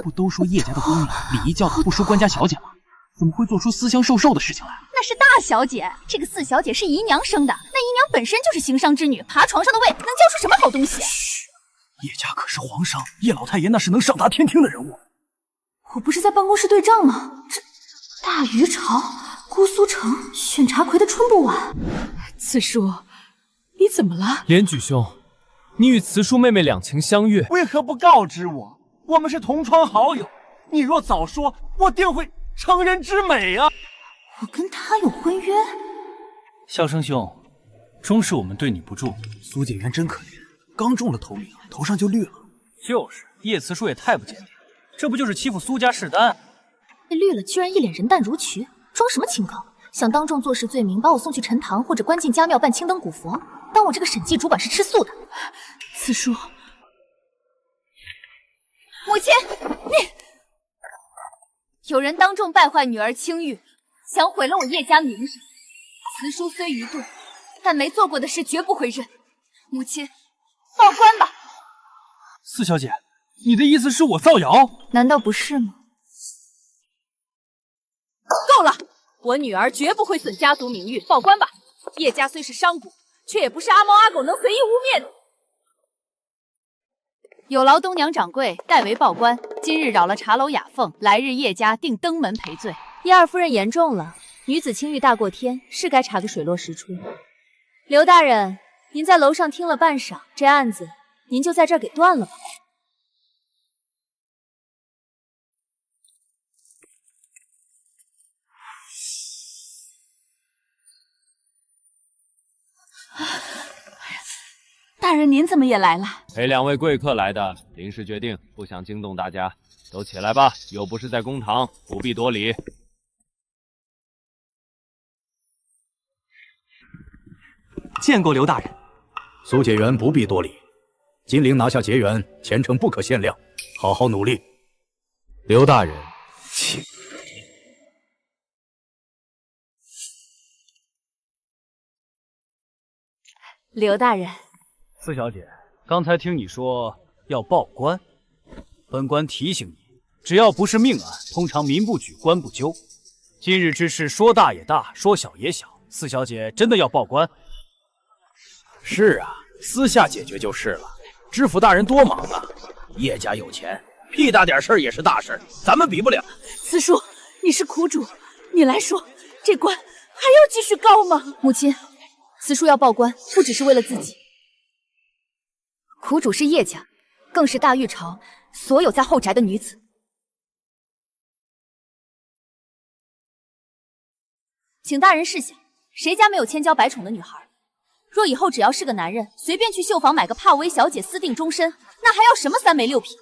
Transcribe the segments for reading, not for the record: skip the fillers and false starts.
不都说叶家的姑娘礼仪教导不输官家小姐吗？怎么会做出私相授受的事情来？那是大小姐，这个四小姐是姨娘生的，那姨娘本身就是行商之女，爬床上的位能教出什么好东西？嘘，叶家可是皇上，叶老太爷那是能上达天听的人物。我不是在办公室对账吗？这大鱼巢、姑苏城、选茶葵的春不晚。慈叔，你怎么了？连举兄，你与慈叔妹妹两情相悦，为何不告知我？我们是同窗好友，你若早说，我定会成人之美啊！我跟他有婚约？萧生兄，终是我们对你不住。苏解元真可怜，刚中了头名，头上就绿了。就是叶慈叔也太不检点，这不就是欺负苏家世丹？被绿了，居然一脸人淡如衢，装什么清高？想当众坐实罪名，把我送去陈塘或者关进家庙办青灯古佛，当我这个审计主管是吃素的。慈叔，母亲，你有人当众败坏女儿清誉，想毁了我叶家名声。慈叔虽愚钝，但没做过的事绝不会认。母亲，报官吧。四小姐，你的意思是我造谣？难道不是吗？够了！我女儿绝不会损家族名誉，报官吧。叶家虽是商贾，却也不是阿猫阿狗能随意污蔑的。有劳东娘掌柜代为报官，今日扰了茶楼雅凤，来日叶家定登门赔罪。叶二夫人言重了，女子清誉大过天，是该查个水落石出。刘大人，您在楼上听了半晌，这案子您就在这儿给断了吧。大人，您怎么也来了？陪两位贵客来的，临时决定，不想惊动大家，都起来吧。又不是在公堂，不必多礼。见过刘大人。苏解元不必多礼，金陵拿下结缘，前程不可限量，好好努力。刘大人，请。刘大人，四小姐，刚才听你说要报官，本官提醒你，只要不是命案，通常民不举，官不究。今日之事说大也大，说小也小，四小姐真的要报官？是啊，私下解决就是了。知府大人多忙啊，叶家有钱，屁大点事儿也是大事，咱们比不了。慈叔，你是苦主，你来说，这官还要继续告吗？母亲，慈叔要报官，不只是为了自己。苦主是叶家，更是大玉朝所有在后宅的女子。请大人试想，谁家没有千娇百宠的女孩？若以后只要是个男人，随便去绣坊买个帕薇小姐私定终身，那还要什么三媒六聘？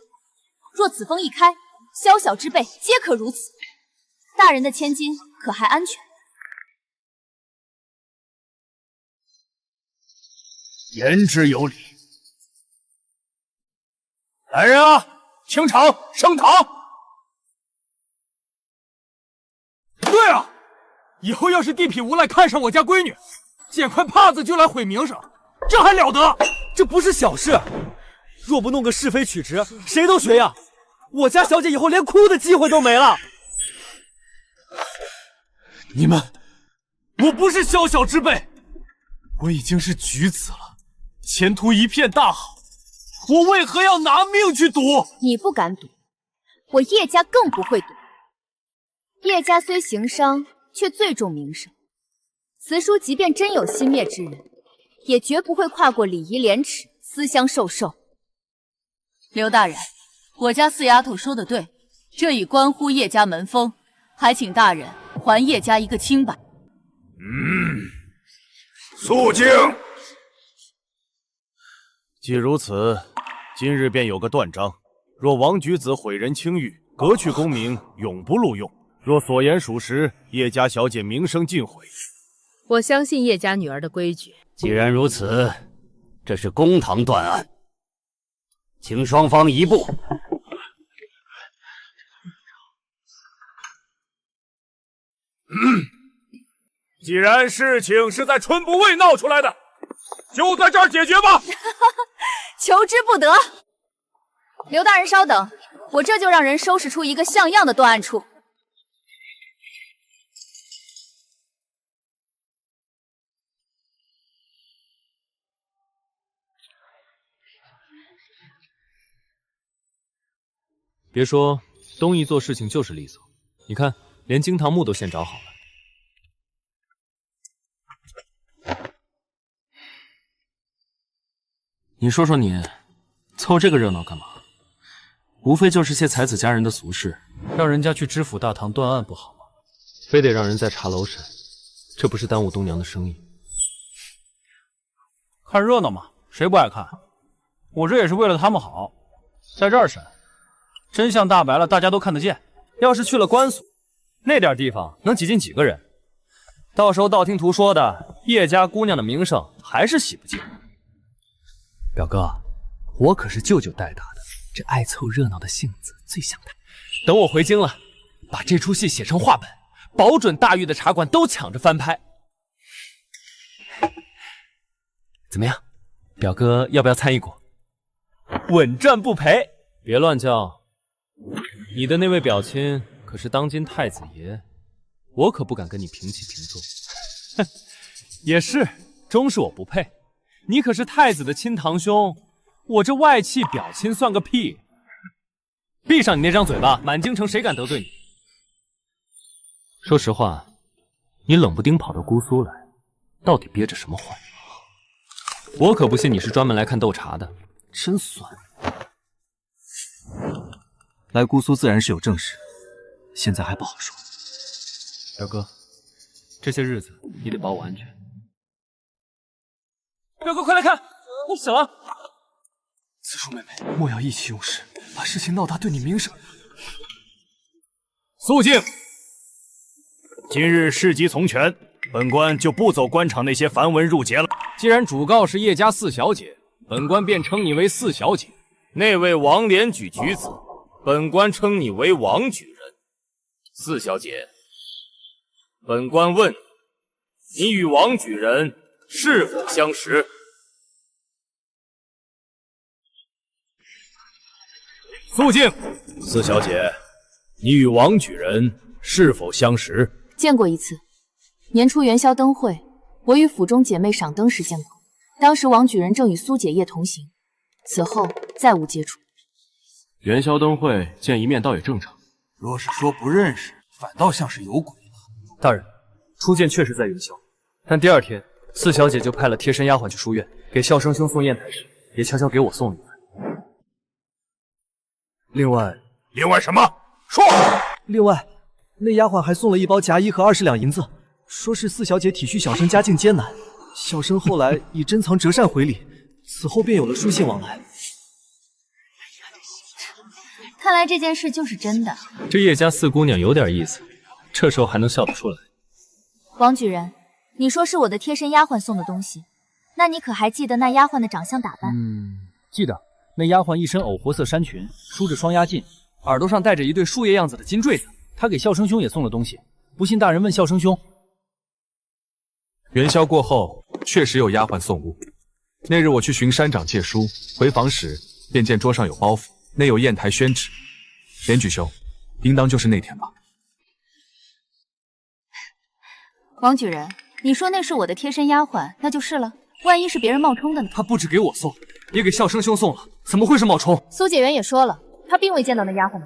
若此风一开，宵小之辈皆可如此。大人的千金可还安全？言之有理。来人啊，清场升堂。对啊，以后要是地痞无赖看上我家闺女，捡块帕子就来毁名声，这还了得？这不是小事，若不弄个是非曲直，谁都学呀。我家小姐以后连哭的机会都没了。你们，我不是宵小之辈，我已经是举子了，前途一片大好，我为何要拿命去赌？你不敢赌，我叶家更不会赌。叶家虽行商，却最重名声。慈叔即便真有心灭之人，也绝不会跨过礼仪廉耻，私相授受。刘大人，我家四丫头说的对，这已关乎叶家门风，还请大人还叶家一个清白。肃静。既如此，今日便有个断章：若王举子毁人清誉，革去功名，永不录用；若所言属实，叶家小姐名声尽毁。我相信叶家女儿的规矩。既然如此，这是公堂断案，请双方移步。既然事情是在春不卫闹出来的，就在这儿解决吧。求之不得。刘大人稍等，我这就让人收拾出一个像样的断案处。别说东义做事情就是利索，你看，连惊堂木都先找好了。你说说你，凑这个热闹干嘛？无非就是些才子佳人的俗事，让人家去知府大堂断案不好吗？非得让人在茶楼审，这不是耽误东娘的生意？看热闹嘛，谁不爱看？我这也是为了他们好，在这儿审，真相大白了，大家都看得见。要是去了官署，那点地方能挤进几个人？到时候道听途说的，叶家姑娘的名声还是洗不净。表哥，我可是舅舅带大的，这爱凑热闹的性子最像他。等我回京了，把这出戏写成话本，保准大狱的茶馆都抢着翻拍。怎么样，表哥要不要参一股？稳赚不赔。别乱叫，你的那位表亲可是当今太子爷，我可不敢跟你平起平坐。哼，也是，终是我不配。你可是太子的亲堂兄，我这外戚表亲算个屁！闭上你那张嘴巴，满京城谁敢得罪你？说实话，你冷不丁跑到姑苏来，到底憋着什么坏？我可不信你是专门来看斗茶的，真酸。来姑苏自然是有正事，现在还不好说。表哥，这些日子你得保我安全。表哥，快来看，我死了！紫薯妹妹，莫要意气用事，把事情闹大，对你名声。肃静！今日事急从权，本官就不走官场那些繁文缛节了。既然主告是叶家四小姐，本官便称你为四小姐。那位王连举举子，本官称你为王举人。四小姐，本官问你与王举人是否相识？肃静！四小姐，你与王举人是否相识？见过一次，年初元宵灯会，我与府中姐妹赏灯时见过。当时王举人正与苏姐夜同行，此后再无接触。元宵灯会见一面倒也正常，若是说不认识，反倒像是有鬼了。大人，初见确实在元宵，但第二天四小姐就派了贴身丫鬟去书院，给笑生兄送砚台时，也悄悄给我送了一份。另外什么？说！另外，那丫鬟还送了一包夹衣和20两银子，说是四小姐体恤小生家境艰难，小生后来以珍藏折扇回礼，此后便有了书信往来。看来这件事就是真的。这叶家四姑娘有点意思，这时候还能笑得出来。王举人，你说是我的贴身丫鬟送的东西，那你可还记得那丫鬟的长相打扮？记得。那丫鬟一身藕活色衫裙，梳着双压髻，耳朵上戴着一对树叶样子的金坠子。她给笑生兄也送了东西，不信大人问笑生兄。元宵过后，确实有丫鬟送物。那日我去寻山长借书，回房时便见桌上有包袱，内有砚台宣纸。连举兄，应当就是那天吧？王举人，你说那是我的贴身丫鬟，那就是了。万一是别人冒充的呢？她不止给我送，也给笑生兄送了，怎么会是冒充？苏解元也说了，他并未见到那丫鬟。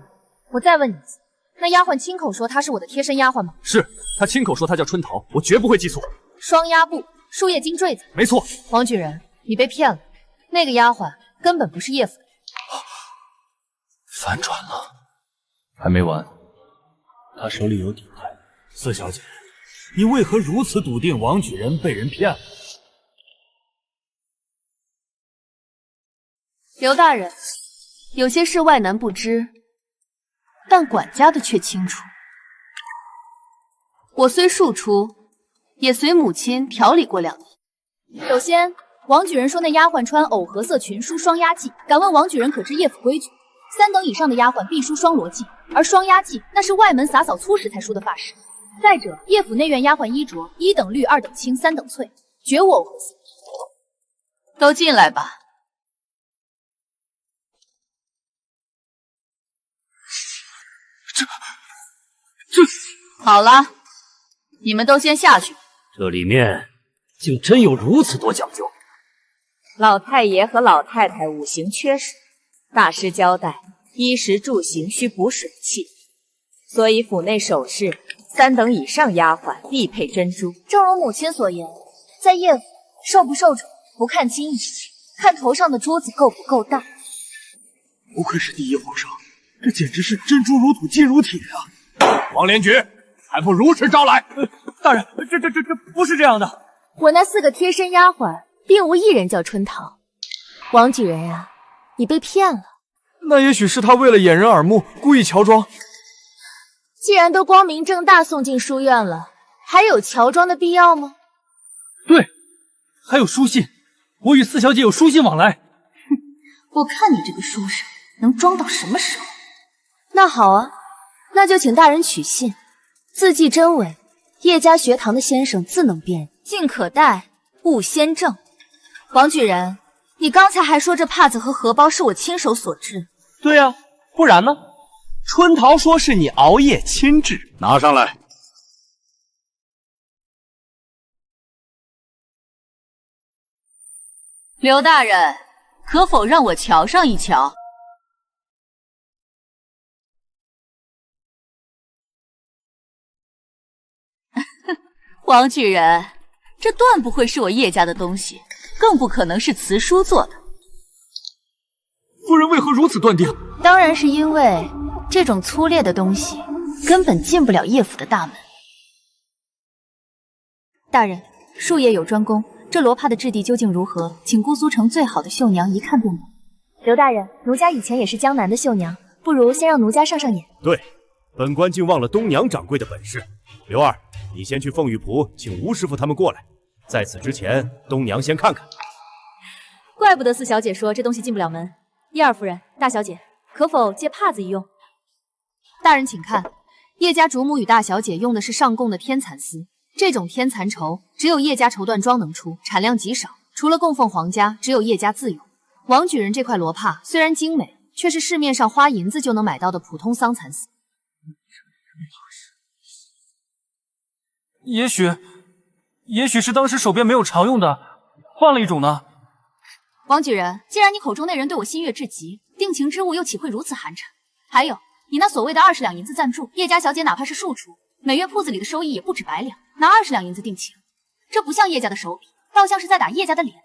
我再问你一次，那丫鬟亲口说她是我的贴身丫鬟吗？是，她亲口说她叫春桃，我绝不会记错。双压布，树叶金坠子，没错。王举人，你被骗了，那个丫鬟根本不是叶府人。反转了，还没完，他手里有底牌。四小姐，你为何如此笃定王举人被人骗了？刘大人，有些事外男不知，但管家的却清楚。我虽庶出，也随母亲调理过2年。首先，王举人说那丫鬟穿藕荷色裙梳双压髻，敢问王举人可知叶府规矩？3等以上的丫鬟必梳双罗髻，而双压髻那是外门洒扫粗时才梳的发饰。再者，叶府内院丫鬟衣着1等绿、2等青、3等翠，绝无藕荷色。都进来吧。好了，你们都先下去。这里面竟真有如此多讲究。老太爷和老太太五行缺水，大师交代衣食住行需补水气，所以府内首饰3等以上丫鬟必配珍珠。正如母亲所言，在叶府受不受宠不看轻易，看头上的珠子够不够大。不愧是第一皇上，这简直是珍珠如土，金如铁啊！王连举，还不如实招来！大人，这不是这样的。我那4个贴身丫鬟，并无一人叫春桃。王举人啊，你被骗了。那也许是他为了掩人耳目，故意乔装。既然都光明正大送进书院了，还有乔装的必要吗？对，还有书信，我与四小姐有书信往来。哼，我看你这个书生能装到什么时候？那好啊，那就请大人取信，字迹真伪，叶家学堂的先生自能辨认。进可待，勿先正。王举人，你刚才还说这帕子和荷包是我亲手所制。对啊，不然呢？春桃说是你熬夜亲制。拿上来。刘大人，可否让我瞧上一瞧？王举人，这断不会是我叶家的东西，更不可能是辞书做的。夫人为何如此断定？当然是因为这种粗劣的东西根本进不了叶府的大门。大人，术业有专攻，这罗帕的质地究竟如何？请姑苏城最好的绣娘一看便懂。刘大人，奴家以前也是江南的绣娘，不如先让奴家上上眼。对，本官竟忘了东娘掌柜的本事。刘二，你先去凤玉浦请吴师傅他们过来。在此之前，东娘先看看。怪不得四小姐说这东西进不了门。叶二夫人，大小姐，可否借帕子一用？大人请看，叶家主母与大小姐用的是上贡的天蚕丝，这种天蚕绸只有叶家绸缎庄能出，产量极少，除了供奉皇家，只有叶家自有。王举人这块罗帕虽然精美，却是市面上花银子就能买到的普通桑蚕丝。也许是当时手边没有常用的，换了一种呢。王举人，既然你口中那人对我心悦至极，定情之物又岂会如此寒碜？还有，你那所谓的20两银子赞助，叶家小姐哪怕是庶出，每月铺子里的收益也不止100两，拿20两银子定情，这不像叶家的手笔，倒像是在打叶家的脸。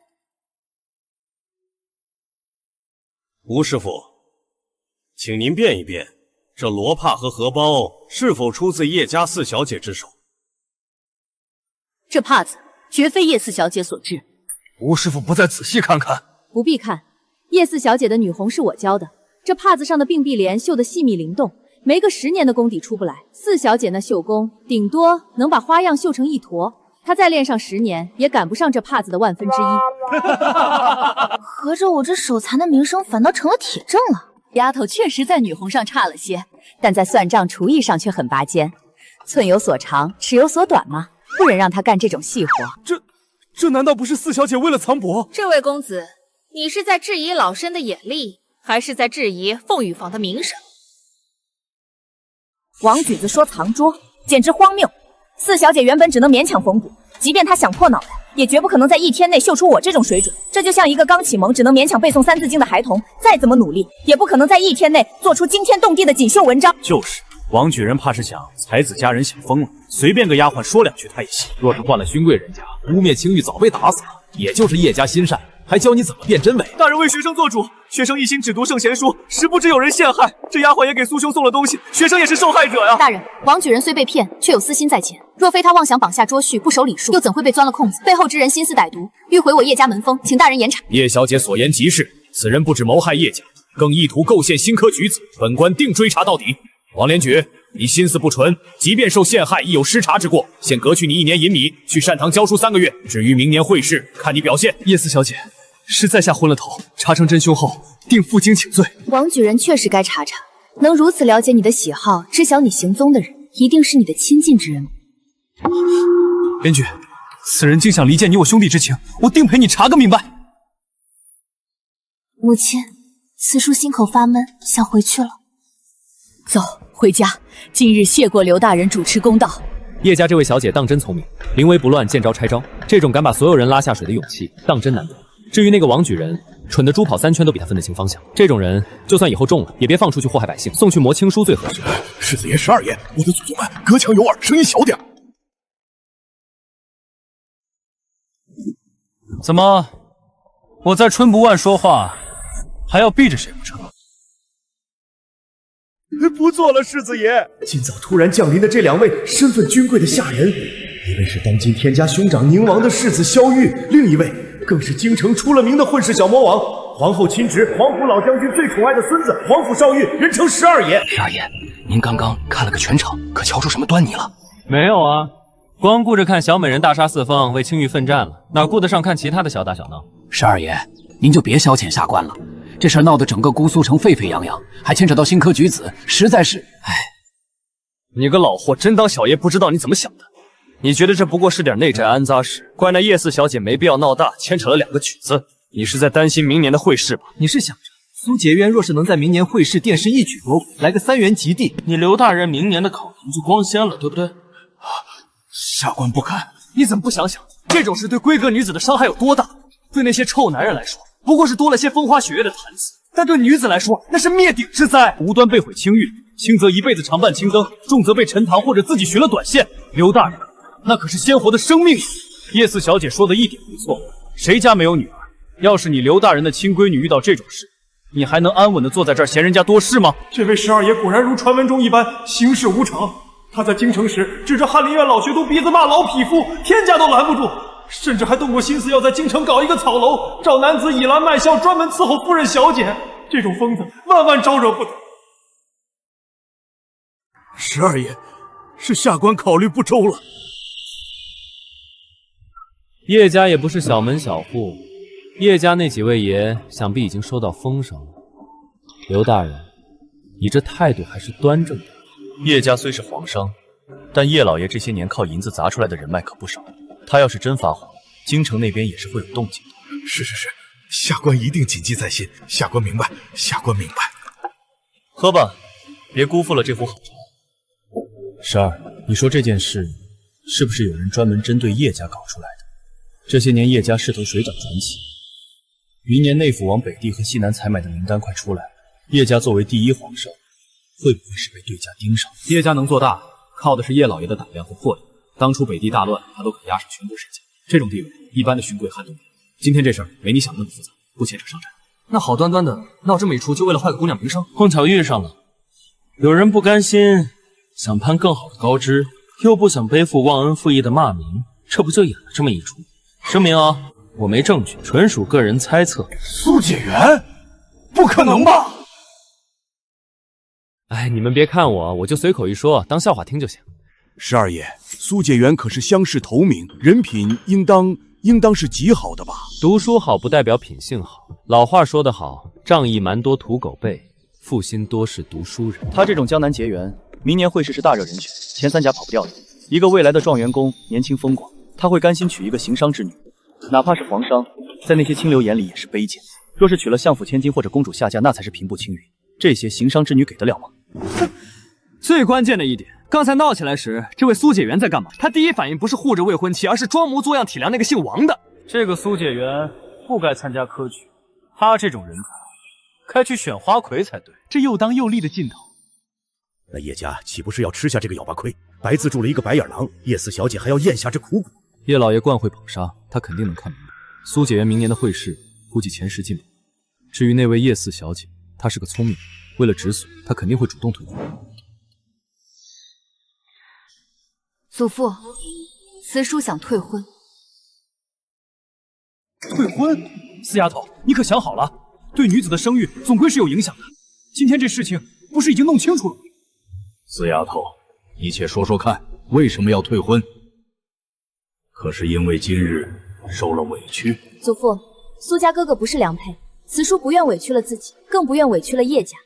吴师傅，请您辨一辨，这罗帕和荷包是否出自叶家四小姐之手？这帕子绝非叶四小姐所制。吴师傅不再仔细看看？不必看，叶四小姐的女红是我教的，这帕子上的并臂莲绣得细密灵动，没个10年的功底出不来。四小姐那绣工，顶多能把花样绣成一坨，她再练上10年，也赶不上这帕子的1/1000。合着我这手残的名声反倒成了铁证了。丫头确实在女红上差了些，但在算账厨艺上却很拔尖。寸有所长，尺有所短嘛，不忍让她干这种细活。这难道不是四小姐为了藏帛？这位公子，你是在质疑老身的眼力，还是在质疑凤羽坊的名声？王举子说藏拙，简直荒谬。四小姐原本只能勉强缝补，即便她想破脑袋，也绝不可能在1天内绣出我这种水准。这就像一个刚启蒙只能勉强背诵3字经的孩童，再怎么努力，也不可能在1天内做出惊天动地的锦绣文章。就是，王举人怕是想才子佳人想疯了，随便个丫鬟说2句他也信。若是换了勋贵人家，污蔑情欲早被打死了。也就是叶家心善，还教你怎么辨真伪。大人为学生做主，学生一心只读圣贤书，实不知有人陷害。这丫鬟也给苏兄送了东西，学生也是受害者呀。大人，王举人虽被骗，却有私心在前。若非他妄想绑下捉婿，不守礼数，又怎会被钻了空子？背后之人心思歹毒，欲毁我叶家门风，请大人严查。叶小姐所言极是，此人不止谋害叶家，更意图构陷新科举子，本官定追查到底。王连举，你心思不纯，即便受陷害，亦有失察之过，现革去你1年银米，去善堂教书3个月。至于明年会试，看你表现。叶四小姐是在下昏了头，查成真凶后，定负荆请罪。王举人确实该查查，能如此了解你的喜好，知晓你行踪的人，一定是你的亲近之人。连举，此人竟想离间你我兄弟之情，我定陪你查个明白。母亲，此书心口发闷，想回去了。走，回家。今日谢过刘大人主持公道。叶家这位小姐当真聪明，临危不乱，见招拆招，这种敢把所有人拉下水的勇气，当真难得。至于那个王举人，蠢的猪跑3圈都比他分得清方向。这种人，就算以后中了，也别放出去祸害百姓，送去磨青书最合适。世子爷、十二爷，我的祖宗们隔墙有耳，声音小点。怎么，我在春不万说话，还要避着谁不成？不做了，世子爷！今早突然降临的这2位身份尊贵的下人，一位是当今天家兄长宁王的世子萧玉，另一位更是京城出了名的混世小魔王，皇后亲侄皇甫老将军最宠爱的孙子皇甫少玉，人称十二爷。十二爷，您刚刚看了个全场，可瞧出什么端倪了？没有啊，光顾着看小美人大杀四方，为青玉奋战了，哪顾得上看其他的小打小闹？十二爷，您就别消遣下官了。这事儿闹得整个姑苏城沸沸扬扬，还牵扯到新科举子，实在是……唉，你个老货，真当小爷不知道你怎么想的？你觉得这不过是点内宅安扎事，怪那叶四小姐没必要闹大，牵扯了2个举子。你是在担心明年的会试吧？你是想着苏洁渊若是能在明年会试殿试一举夺，来个3元及第，你刘大人明年的考评就光鲜了，对不对？下官不敢。你怎么不想想，这种事对闺阁女子的伤害有多大？对那些臭男人来说，不过是多了些风花雪月的谈资，但对女子来说，那是灭顶之灾。无端被毁清誉，轻则一辈子常伴青灯，重则被沉塘或者自己寻了短线。刘大人，那可是鲜活的生命。叶四小姐说的一点没错，谁家没有女儿？要是你刘大人的亲闺女遇到这种事，你还能安稳地坐在这儿嫌人家多事吗？这位十二爷果然如传闻中一般行事无常。他在京城时指着翰林院老学徒鼻子骂老匹夫，天家都拦不住，甚至还动过心思要在京城搞一个草楼，找男子以兰卖笑，专门伺候夫人小姐。这种疯子万万招惹不得。十二爷，是下官考虑不周了。叶家也不是小门小户，叶家那几位爷想必已经收到风声了。刘大人，你这态度还是端正点。叶家虽是皇商，但叶老爷这些年靠银子砸出来的人脉可不少。他要是真发黄，京城那边也是会有动静的。是，下官一定谨记在心。下官明白，下官明白。喝吧，别辜负了这壶好茶。十二，你说这件事是不是有人专门针对叶家搞出来的？这些年叶家势头水涨船起，明年内府往北地和西南采买的名单快出来了，叶家作为第一皇商，会不会是被对家盯上？叶家能做大，靠的是叶老爷的胆量和魄力。当初北地大乱，他都肯压上全部身家，这种地位，一般的勋贵撼动不了。今天这事儿没你想的那么复杂，不牵扯商战。那好端端的闹这么一出，就为了坏个姑娘名声？碰巧遇上了，有人不甘心，想攀更好的高枝，又不想背负忘恩负义的骂名，这不就演了这么一出？声明啊，我没证据，纯属个人猜测。苏解元，不可能吧？哎，你们别看我，我就随口一说，当笑话听就行。十二爷，苏解元可是乡试头名，人品应当是极好的吧？读书好不代表品性好。老话说得好，仗义蛮多土狗辈，负心多是读书人。他这种江南结缘，明年会试是大热人选，前3甲跑不掉的。一个未来的状元公，年轻风光，他会甘心娶一个行商之女，哪怕是皇商，在那些清流眼里也是卑贱。若是娶了相府千金或者公主下嫁，那才是平步青云。这些行商之女给得了吗？最关键的一点，刚才闹起来时，这位苏解元在干嘛？他第一反应不是护着未婚妻，而是装模作样体谅那个姓王的。这个苏解元不该参加科举，他这种人才该去选花魁才对。这又当又立的劲头，那叶家岂不是要吃下这个哑巴亏？白自助了一个白眼狼，叶四小姐还要咽下这苦果。叶老爷惯会捧杀，他肯定能看明白。苏解元明年的会试估计前10进不。至于那位叶四小姐，她是个聪明人，为了止损，她肯定会主动退婚。祖父，慈叔想退婚。退婚？死丫头，你可想好了？对女子的声誉总归是有影响的。今天这事情不是已经弄清楚了吗？死丫头，你且说说看，为什么要退婚？可是因为今日受了委屈？祖父，苏家哥哥不是良配，慈叔不愿委屈了自己，更不愿委屈了叶家。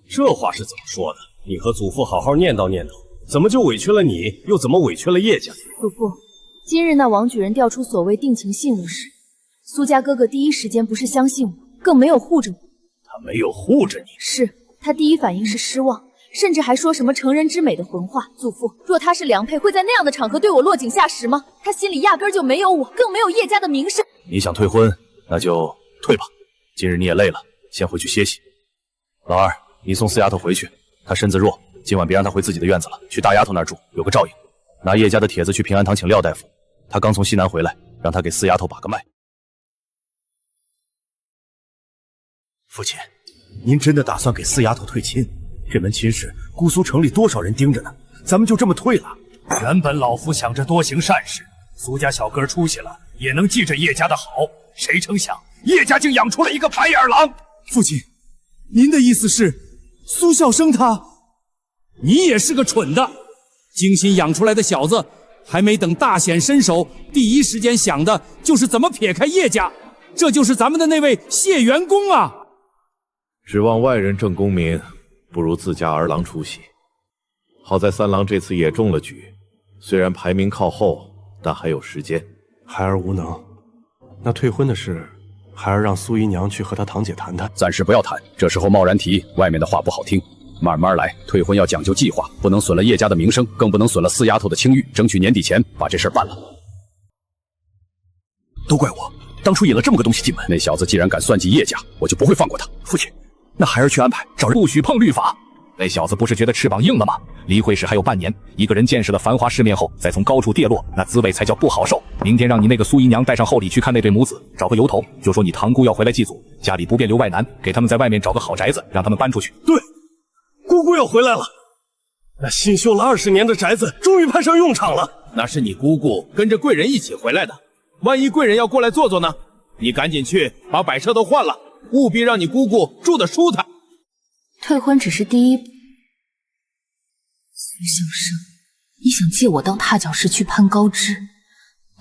这话是怎么说的？你和祖父好好念叨念叨，怎么就委屈了你，又怎么委屈了叶家？祖父，今日那王举人调出所谓定情信物时，苏家哥哥第一时间不是相信我，更没有护着我。他没有护着你？是，他第一反应是失望，甚至还说什么成人之美的混话。祖父，若他是良配，会在那样的场合对我落井下石吗？他心里压根就没有我，更没有叶家的名声。你想退婚，那就退吧。今日你也累了，先回去歇息。老二，你送四丫头回去，她身子弱，今晚别让她回自己的院子了，去大丫头那儿住，有个照应。拿叶家的帖子去平安堂请廖大夫，他刚从西南回来，让他给四丫头把个脉。父亲，您真的打算给四丫头退亲？这门亲事，姑苏城里多少人盯着呢？咱们就这么退了？原本老夫想着多行善事，苏家小哥出息了，也能记着叶家的好。谁成想叶家竟养出了一个白眼狼！父亲，您的意思是，苏孝生他……你也是个蠢的，精心养出来的小子，还没等大显身手，第一时间想的就是怎么撇开叶家。这就是咱们的那位谢元公啊！指望外人正功名，不如自家儿郎出息。好在三郎这次也中了举，虽然排名靠后，但还有时间。孩儿无能，那退婚的事，孩儿让苏姨娘去和她堂姐谈谈。暂时不要谈，这时候贸然提，外面的话不好听。慢慢来，退婚要讲究计划，不能损了叶家的名声，更不能损了四丫头的清誉，争取年底前把这事办了。都怪我，当初引了这么个东西进门。那小子既然敢算计叶家，我就不会放过他。父亲，那孩儿去安排，找人不许碰律法。那小子不是觉得翅膀硬了吗？离会时还有半年，一个人见识了繁华世面后，再从高处跌落，那滋味才叫不好受。明天让你那个苏姨娘带上厚礼去看那对母子，找个由头，就说你堂姑要回来祭祖，家里不便留外男，给他们在外面找个好宅子，让他们搬出去。对，姑姑要回来了，那新修了20年的宅子终于派上用场了。那是你姑姑跟着贵人一起回来的，万一贵人要过来坐坐呢？你赶紧去把摆设都换了，务必让你姑姑住得舒坦。退婚只是第一步。苏小生，你想借我当踏脚石去攀高枝，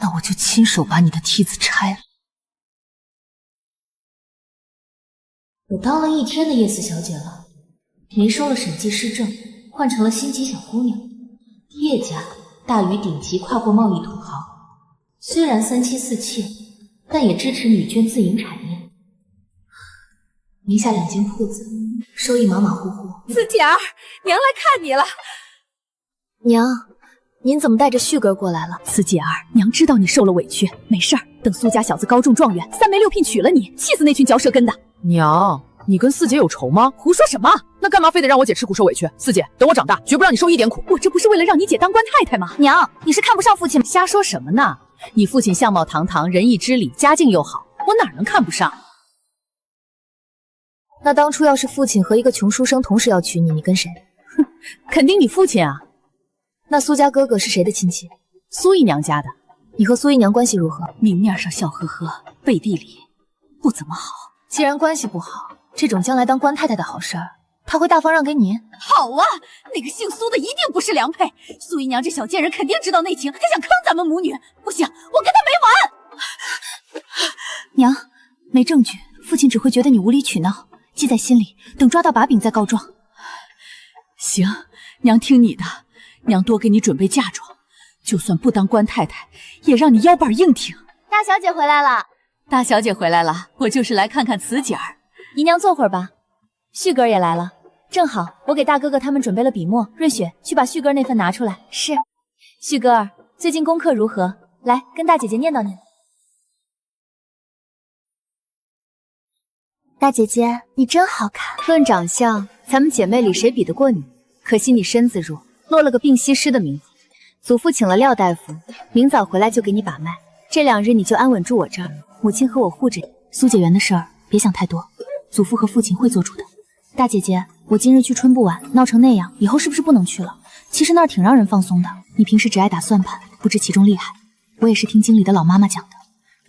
那我就亲手把你的梯子拆了。我当了1天的叶四小姐了，没收了审计市政，换成了星级小姑娘。叶家大于顶级跨国贸易土豪，虽然3妻4妾，但也支持女眷自营产业。名下2间铺子，收益马马虎虎。四姐儿，娘来看你了。娘，您怎么带着旭哥过来了？四姐儿，娘知道你受了委屈，没事儿，等苏家小子高中状元，3媒6聘娶了你，气死那群嚼舌根的。娘，你跟四姐有仇吗？胡说什么？那干嘛非得让我姐吃苦受委屈？四姐，等我长大，绝不让你受一点苦。我这不是为了让你姐当官太太吗？娘，你是看不上父亲吗？瞎说什么呢？你父亲相貌堂堂，仁义之理，家境又好，我哪能看不上？那当初要是父亲和一个穷书生同时要娶你，你跟谁？哼，肯定你父亲啊。那苏家哥哥是谁的亲戚？苏姨娘家的。你和苏姨娘关系如何？明面上笑呵呵，背地里不怎么好。既然关系不好，这种将来当官太太的好事儿，他会大方让给你？好啊，那个姓苏的一定不是良配。苏姨娘这小贱人肯定知道内情，她想坑咱们母女。不行，我跟她没完。娘，没证据，父亲只会觉得你无理取闹，记在心里，等抓到把柄再告状。行，娘听你的，娘多给你准备嫁妆，就算不当官太太，也让你腰板硬挺。大小姐回来了。大小姐回来了，我就是来看看慈姐儿。姨娘坐会儿吧。旭哥也来了，正好我给大哥哥他们准备了笔墨。瑞雪，去把旭哥那份拿出来。是。旭哥儿，最近功课如何？来，跟大姐姐念叨念叨。大姐姐，你真好看。论长相，咱们姐妹里谁比得过你？可惜你身子弱，落了个病西施的名字。祖父请了廖大夫，明早回来就给你把脉。这2日你就安稳住我这儿，母亲和我护着你。苏解元的事儿别想太多，祖父和父亲会做主的。大姐姐，我今日去春不晚，闹成那样，以后是不是不能去了？其实那儿挺让人放松的，你平时只爱打算盘，不知其中厉害。我也是听经理的老妈妈讲的，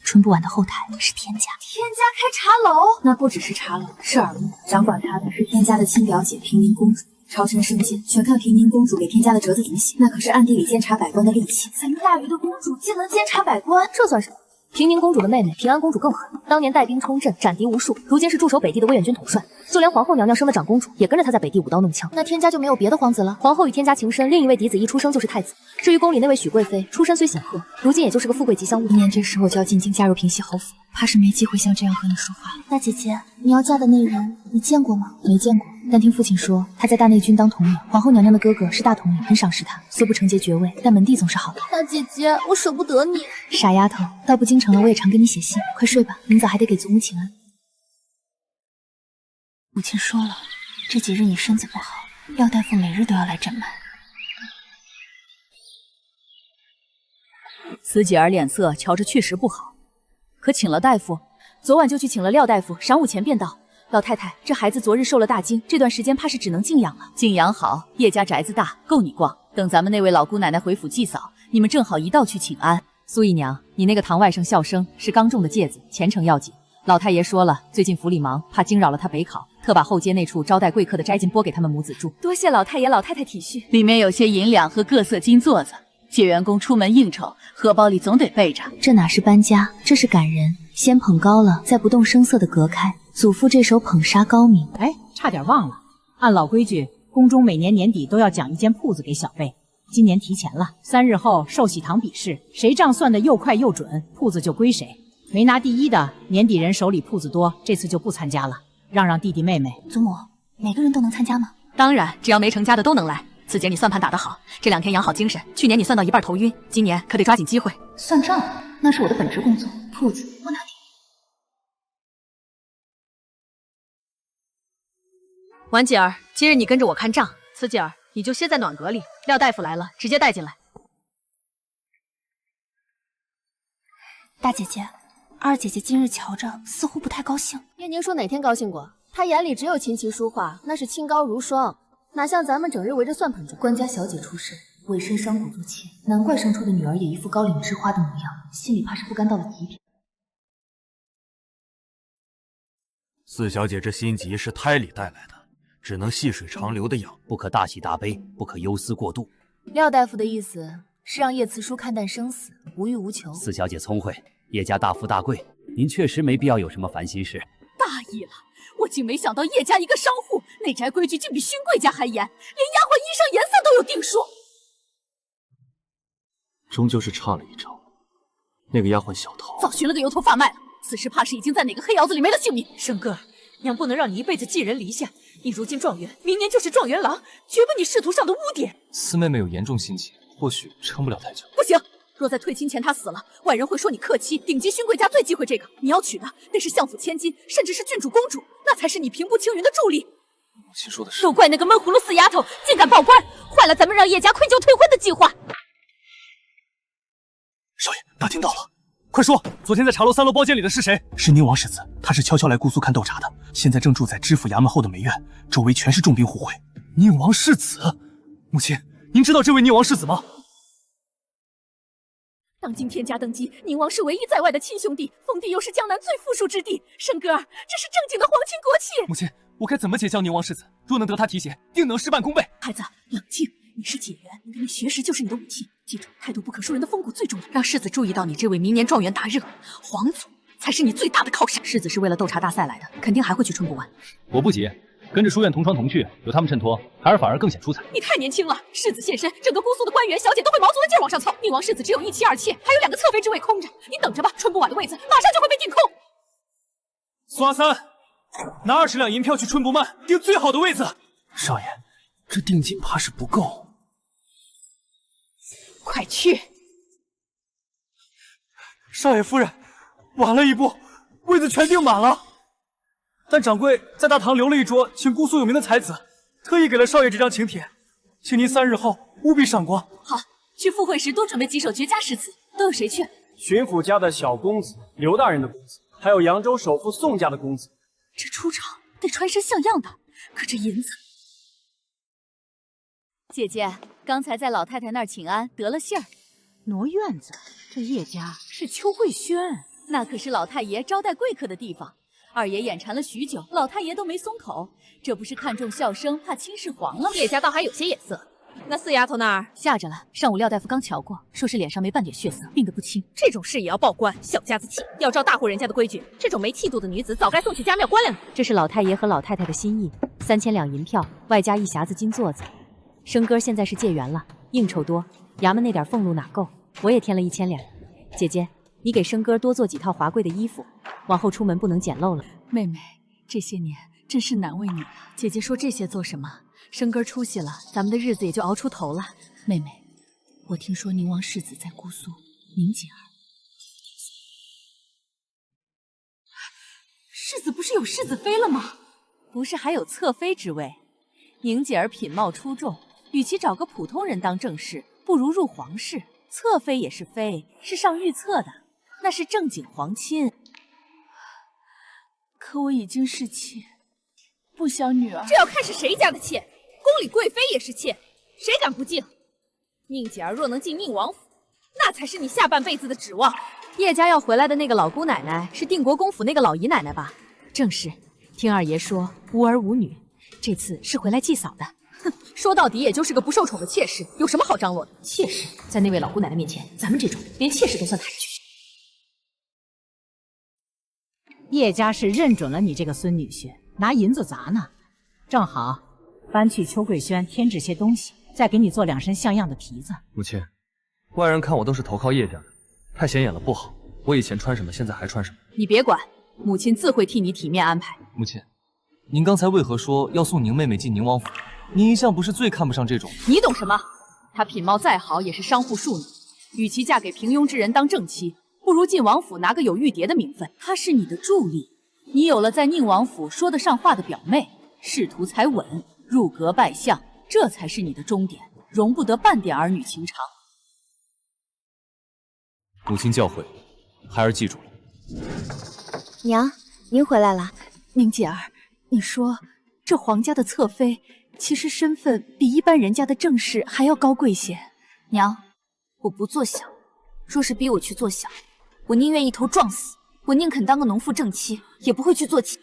春不晚的后台是天家。天家开茶楼？那不只是茶楼，是耳目。掌管它的是天家的亲表姐平宁公主。朝臣生见，全看平宁公主给天家的折子怎么写，那可是暗地里监察百官的利器。咱们大禹的公主竟能监察百官，这算什么？平宁公主的妹妹平安公主更狠，当年带兵冲阵，斩敌无数，如今是驻守北地的威远军统帅，就连皇后娘娘生的长公主也跟着她在北地舞刀弄枪。那天家就没有别的皇子了？皇后与天家情深，另一位嫡子一出生就是太子。至于宫里那位许贵妃，出身虽显赫，如今也就是个富贵吉祥物。1年这时我就要进京加入平西侯府，怕是没机会像这样和你说话。大姐姐，你要嫁的那人，你见过吗？没见过，但听父亲说，他在大内军当统领，皇后娘娘的哥哥是大统领，很赏识他。虽不承接爵位，但门第总是好的。大姐姐，我舍不得你。傻丫头，倒不京城了，我也常给你写信。快睡吧，明早还得给祖母请安。母亲说了，这几日你身子不好，廖大夫每日都要来诊脉。慈姐儿脸色瞧着确实不好，可请了大夫，昨晚就去请了廖大夫，晌午前便到。老太太，这孩子昨日受了大惊，这段时间怕是只能静养了。静养好，叶家宅子大，够你逛。等咱们那位老姑奶奶回府祭扫，你们正好一道去请安。苏姨娘，你那个堂外甥笑生是刚中的介子，前程要紧。老太爷说了，最近府里忙，怕惊扰了他北考，特把后街那处招待贵客的斋金拨给他们母子住。多谢老太爷老太太体恤，里面有些银两和各色金座子，借员工出门应酬，荷包里总得备着。这哪是搬家，这是赶人。先捧高了，再不动声色的隔开。祖父这手捧杀高明。哎，差点忘了，按老规矩，宫中每年年底都要奖一间铺子给小辈。今年提前了，3日后寿喜堂比试，谁账算得又快又准，铺子就归谁。没拿第一的，年底人手里铺子多，这次就不参加了，让弟弟妹妹。祖母，每个人都能参加吗？当然，只要没成家的都能来。四姐，你算盘打得好，这2天养好精神。去年你算到一半头晕，今年可得抓紧机会。算账，那是我的本职工作。铺子我哪顶？婉姐儿，今日你跟着我看账，慈姐儿你就歇在暖阁里。廖大夫来了，直接带进来。大姐姐，二姐姐今日瞧着似乎不太高兴。叶宁说哪天高兴过？她眼里只有琴棋书画，那是清高如霜，哪像咱们整日围着算盘转。官家小姐出身，委身商贾做妾，难怪生出的女儿也一副高岭之花的模样，心里怕是不甘到了极点。四小姐这心急是胎里带来的，只能细水长流的养，不可大喜大悲，不可忧思过度。廖大夫的意思是让叶慈书看淡生死，无欲无求。四小姐聪慧，叶家大富大贵，您确实没必要有什么烦心事。大意了，我竟没想到叶家一个商户，内宅规矩竟比勋贵家还严，连丫鬟衣裳颜色都有定数。终究是差了一招。那个丫鬟小桃早寻了个由头发卖了，此时怕是已经在哪个黑窑子里没了性命。生哥，娘不能让你一辈子寄人篱下。你如今状元，明年就是状元郎，绝不你仕途上的污点。四妹妹有严重心结，或许撑不了太久。不行，若在退亲前她死了，外人会说你克妻。顶级勋贵家最忌讳这个，你要娶的得是相府千金，甚至是郡主公主，那才是你平步青云的助力。母亲说的是，都怪那个闷葫芦死丫头，竟敢报官，坏了咱们让叶家愧疚退婚的计划。少爷，打听到了，快说，昨天在茶楼3楼包间里的是谁？是宁王世子，他是悄悄来姑苏看斗茶的，现在正住在知府衙门后的梅院，周围全是重兵护卫。宁王世子，母亲，您知道这位宁王世子吗？当今天家登基，宁王是唯一在外的亲兄弟，封地又是江南最富庶之地，生哥儿，这是正经的皇亲国戚。母亲，我该怎么结交宁王世子？若能得他提携，定能事半功倍。孩子，冷静，你是解元，你跟你学识就是你的武器。记住，态度不可输人的风骨最重要，让世子注意到你这位明年状元大热，皇祖才是你最大的靠山。世子是为了斗茶大赛来的，肯定还会去春不完。我不急，跟着书院同窗同去，有他们衬托，孩儿反而更显出彩。你太年轻了，世子现身，整个姑苏的官员小姐都会毛足的劲儿往上凑。宁王世子只有1妻2妾，还有2个侧妃之位空着，你等着吧，春不晚的位子马上就会被订空。苏阿三，拿20两银票去春不慢，订最好的位子。少爷，这定金怕是不够。快去！少爷夫人，晚了一步，位子全订满了。但掌柜在大堂留了一桌，请姑苏有名的才子，特意给了少爷这张请帖，请您3日后务必赏光。好，去赴会时多准备几首绝佳诗词。都有谁去？巡抚家的小公子，刘大人的公子，还有扬州首富宋家的公子。这出场得穿身像样的，可这银子……姐姐，刚才在老太太那儿请安，得了信儿。挪院子，这叶家是邱慧轩，那可是老太爷招待贵客的地方。二爷眼馋了许久，老太爷都没松口，这不是看中笑生，怕轻视皇了吗？叶家倒还有些眼色。那四丫头那儿吓着了，上午廖大夫刚瞧过，说是脸上没半点血色，病得不轻。这种事也要报官，小家子气。要照大户人家的规矩，这种没气度的女子早该送去家庙关了。这是老太爷和老太太的心意，3000两银票，外加1匣子金座子。生哥现在是解元了，应酬多，衙门那点俸禄哪够？我也添了1000两。姐姐，你给生哥多做几套华贵的衣服，往后出门不能捡漏了。妹妹，这些年真是难为你了。姐姐说这些做什么？生根出息了，咱们的日子也就熬出头了。妹妹，我听说宁王世子在姑苏，宁姐儿。世子不是有世子妃了吗？不是还有侧妃之位？宁姐儿品貌出众，与其找个普通人当正室，不如入皇室。侧妃也是妃，是上御册的，那是正经皇亲。可我已经是妾，不想女儿。这要看是谁家的妾，宫里贵妃也是妾，谁敢不敬？宁姐儿若能进宁王府，那才是你下半辈子的指望。叶家要回来的那个老姑奶奶是定国公府那个老姨奶奶吧？正是，听二爷说无儿无女，这次是回来祭扫的。哼，说到底也就是个不受宠的妾室，有什么好张罗的？妾室在那位老姑奶奶面前，咱们这种连妾室都算抬举。叶家是认准了你这个孙女婿，拿银子砸呢。正好搬去秋桂轩添置些东西，再给你做2身像样的皮子。母亲，外人看我都是投靠叶家的，太显眼了不好。我以前穿什么，现在还穿什么。你别管，母亲自会替你体面安排。母亲，您刚才为何说要送宁妹妹进宁王府？您一向不是最看不上这种。你懂什么？她品貌再好，也是商户庶女，与其嫁给平庸之人当正妻，不如进王府拿个有玉蝶的名分。她是你的助力，你有了在宁王府说得上话的表妹，仕途才稳，入阁拜相，这才是你的终点，容不得半点儿女情长。母亲教诲，孩儿记住了。娘，您回来了。宁姐儿，你说这皇家的侧妃，其实身份比一般人家的正室还要高贵些。娘，我不做小，若是逼我去做小，我宁愿一头撞死，我宁肯当个农妇正妻，也不会去做妾。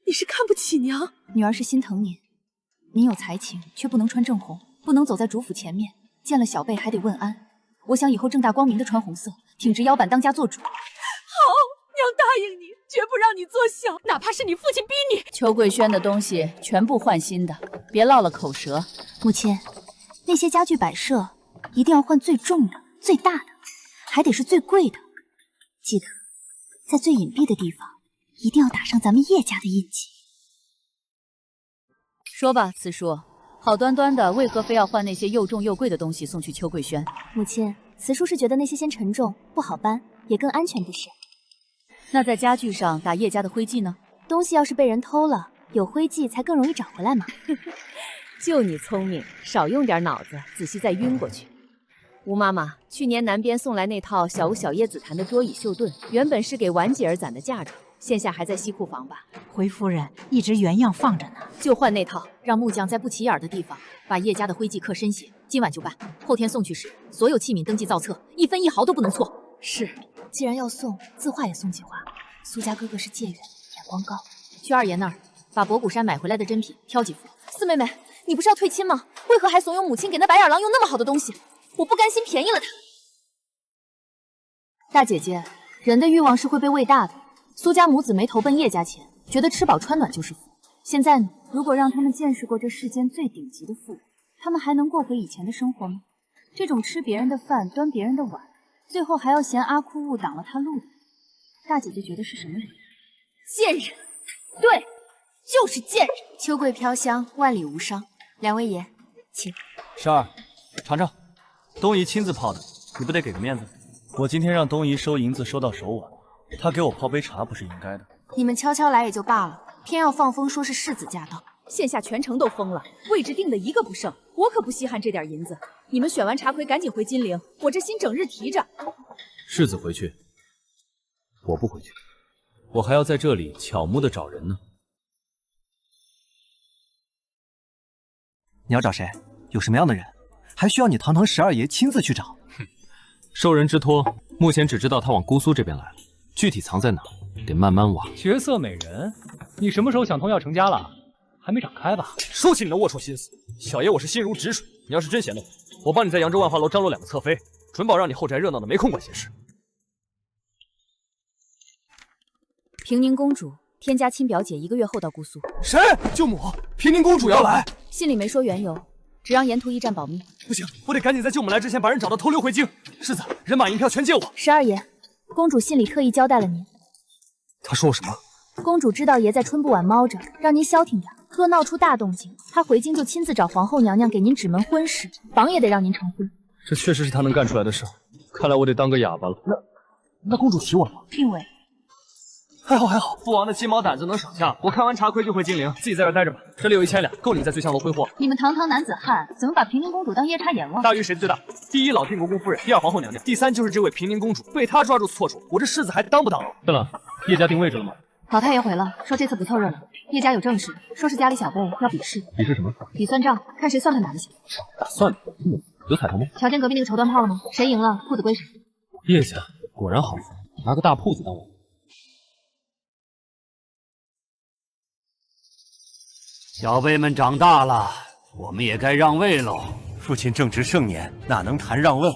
你是看不起娘？女儿是心疼您，您有才情，却不能穿正红，不能走在主府前面，见了小辈还得问安。我想以后正大光明的穿红色，挺直腰板当家做主。好，娘答应你，绝不让你做小，哪怕是你父亲逼你。秋桂轩的东西全部换新的，别落了口舌。母亲，那些家具摆设一定要换最重的、最大的，还得是最贵的。记得，在最隐蔽的地方，一定要打上咱们叶家的印记。说吧，慈叔，好端端的，为何非要换那些又重又贵的东西送去秋桂轩？母亲，慈叔是觉得那些先沉重，不好搬，也更安全不是？那在家具上打叶家的徽记呢？东西要是被人偷了，有徽记才更容易找回来嘛。就你聪明，少用点脑子，仔细再晕过去。吴妈妈，去年南边送来那套小屋小叶紫檀的桌椅绣盾，原本是给婉姐儿攒的嫁妆，现下还在西库房吧？回夫人一直原样放着呢。就换那套，让木匠在不起眼的地方把叶家的徽记刻深些，今晚就办。后天送去时，所有器皿登记造册，1分1毫都不能错。是，既然要送，字画也送几画。苏家哥哥是界远，眼光高，去二爷那儿把博古山买回来的珍品挑几幅。四妹妹，你不是要退亲吗？为何还怂恿母亲给那白眼狼用那么好的东西？我不甘心便宜了他。大姐姐，人的欲望是会被喂大的。苏家母子没投奔叶家前，觉得吃饱穿暖就是福。现在呢，如果让他们见识过这世间最顶级的富人，他们还能过回以前的生活吗？这种吃别人的饭，端别人的碗，最后还要嫌阿枯物挡了他路的，大姐姐觉得是什么人？贱人！对，就是贱人！秋桂飘香，万里无伤。两位爷，请。十二，尝尝，东姨亲自泡的，你不得给个面子？我今天让东姨收银子收到手晚，她给我泡杯茶不是应该的。你们悄悄来也就罢了，偏要放风说是世子驾到，线下全城都疯了，位置定的一个不剩，我可不稀罕这点银子。你们选完茶魁赶紧回金陵，我这心整日提着。世子回去，我不回去，我还要在这里巧目的找人呢。你要找谁？有什么样的人？还需要你堂堂十二爷亲自去找？哼，受人之托，目前只知道他往姑苏这边来了，具体藏在哪，得慢慢挖。绝色美人，你什么时候想通要成家了？还没长开吧？收起你的龌龊心思，小爷我是心如止水。你要是真闲得慌，我帮你在扬州万花楼张罗2个侧妃，准保让你后宅热闹的没空管闲事。平宁公主，天家亲表姐1个月后到姑苏。谁？舅母，平宁公主要来。信里没说缘由，只让沿途驿站保密。不行，我得赶紧在舅母来之前把人找到，偷溜回京。世子，人马银票全借我。12爷，公主信里特意交代了您。他说我什么？公主知道爷在春不晚猫着，让您消停点。若闹出大动静，他回京就亲自找皇后娘娘给您指门婚事，绑也得让您成婚。这确实是他能干出来的事，看来我得当个哑巴了。那公主提我了吗？并未。还好，父王的鸡毛掸子能省下。我看完茶亏就回金陵，自己在这待着吧。这里有1000两，够你在醉香楼挥霍。你们堂堂男子汉，怎么把平宁公主当夜叉阎王？大于谁最大？第一老天国公夫人，第二皇后娘娘，第三就是这位平宁公主。被她抓住错处，我这世子还当不当？对了，叶家定位置了吗？老太爷回了，说这次不凑热闹。叶家有正事，说是家里小辈要比试。比试什么？比算账，看谁算盘打得响。打算盘？有彩头吗？瞧见隔壁那个绸缎炮了吗？谁赢了，铺子归谁。叶家果然好富，拿个大铺子当我。小辈们长大了，我们也该让位喽。父亲正值盛年，哪能谈让位？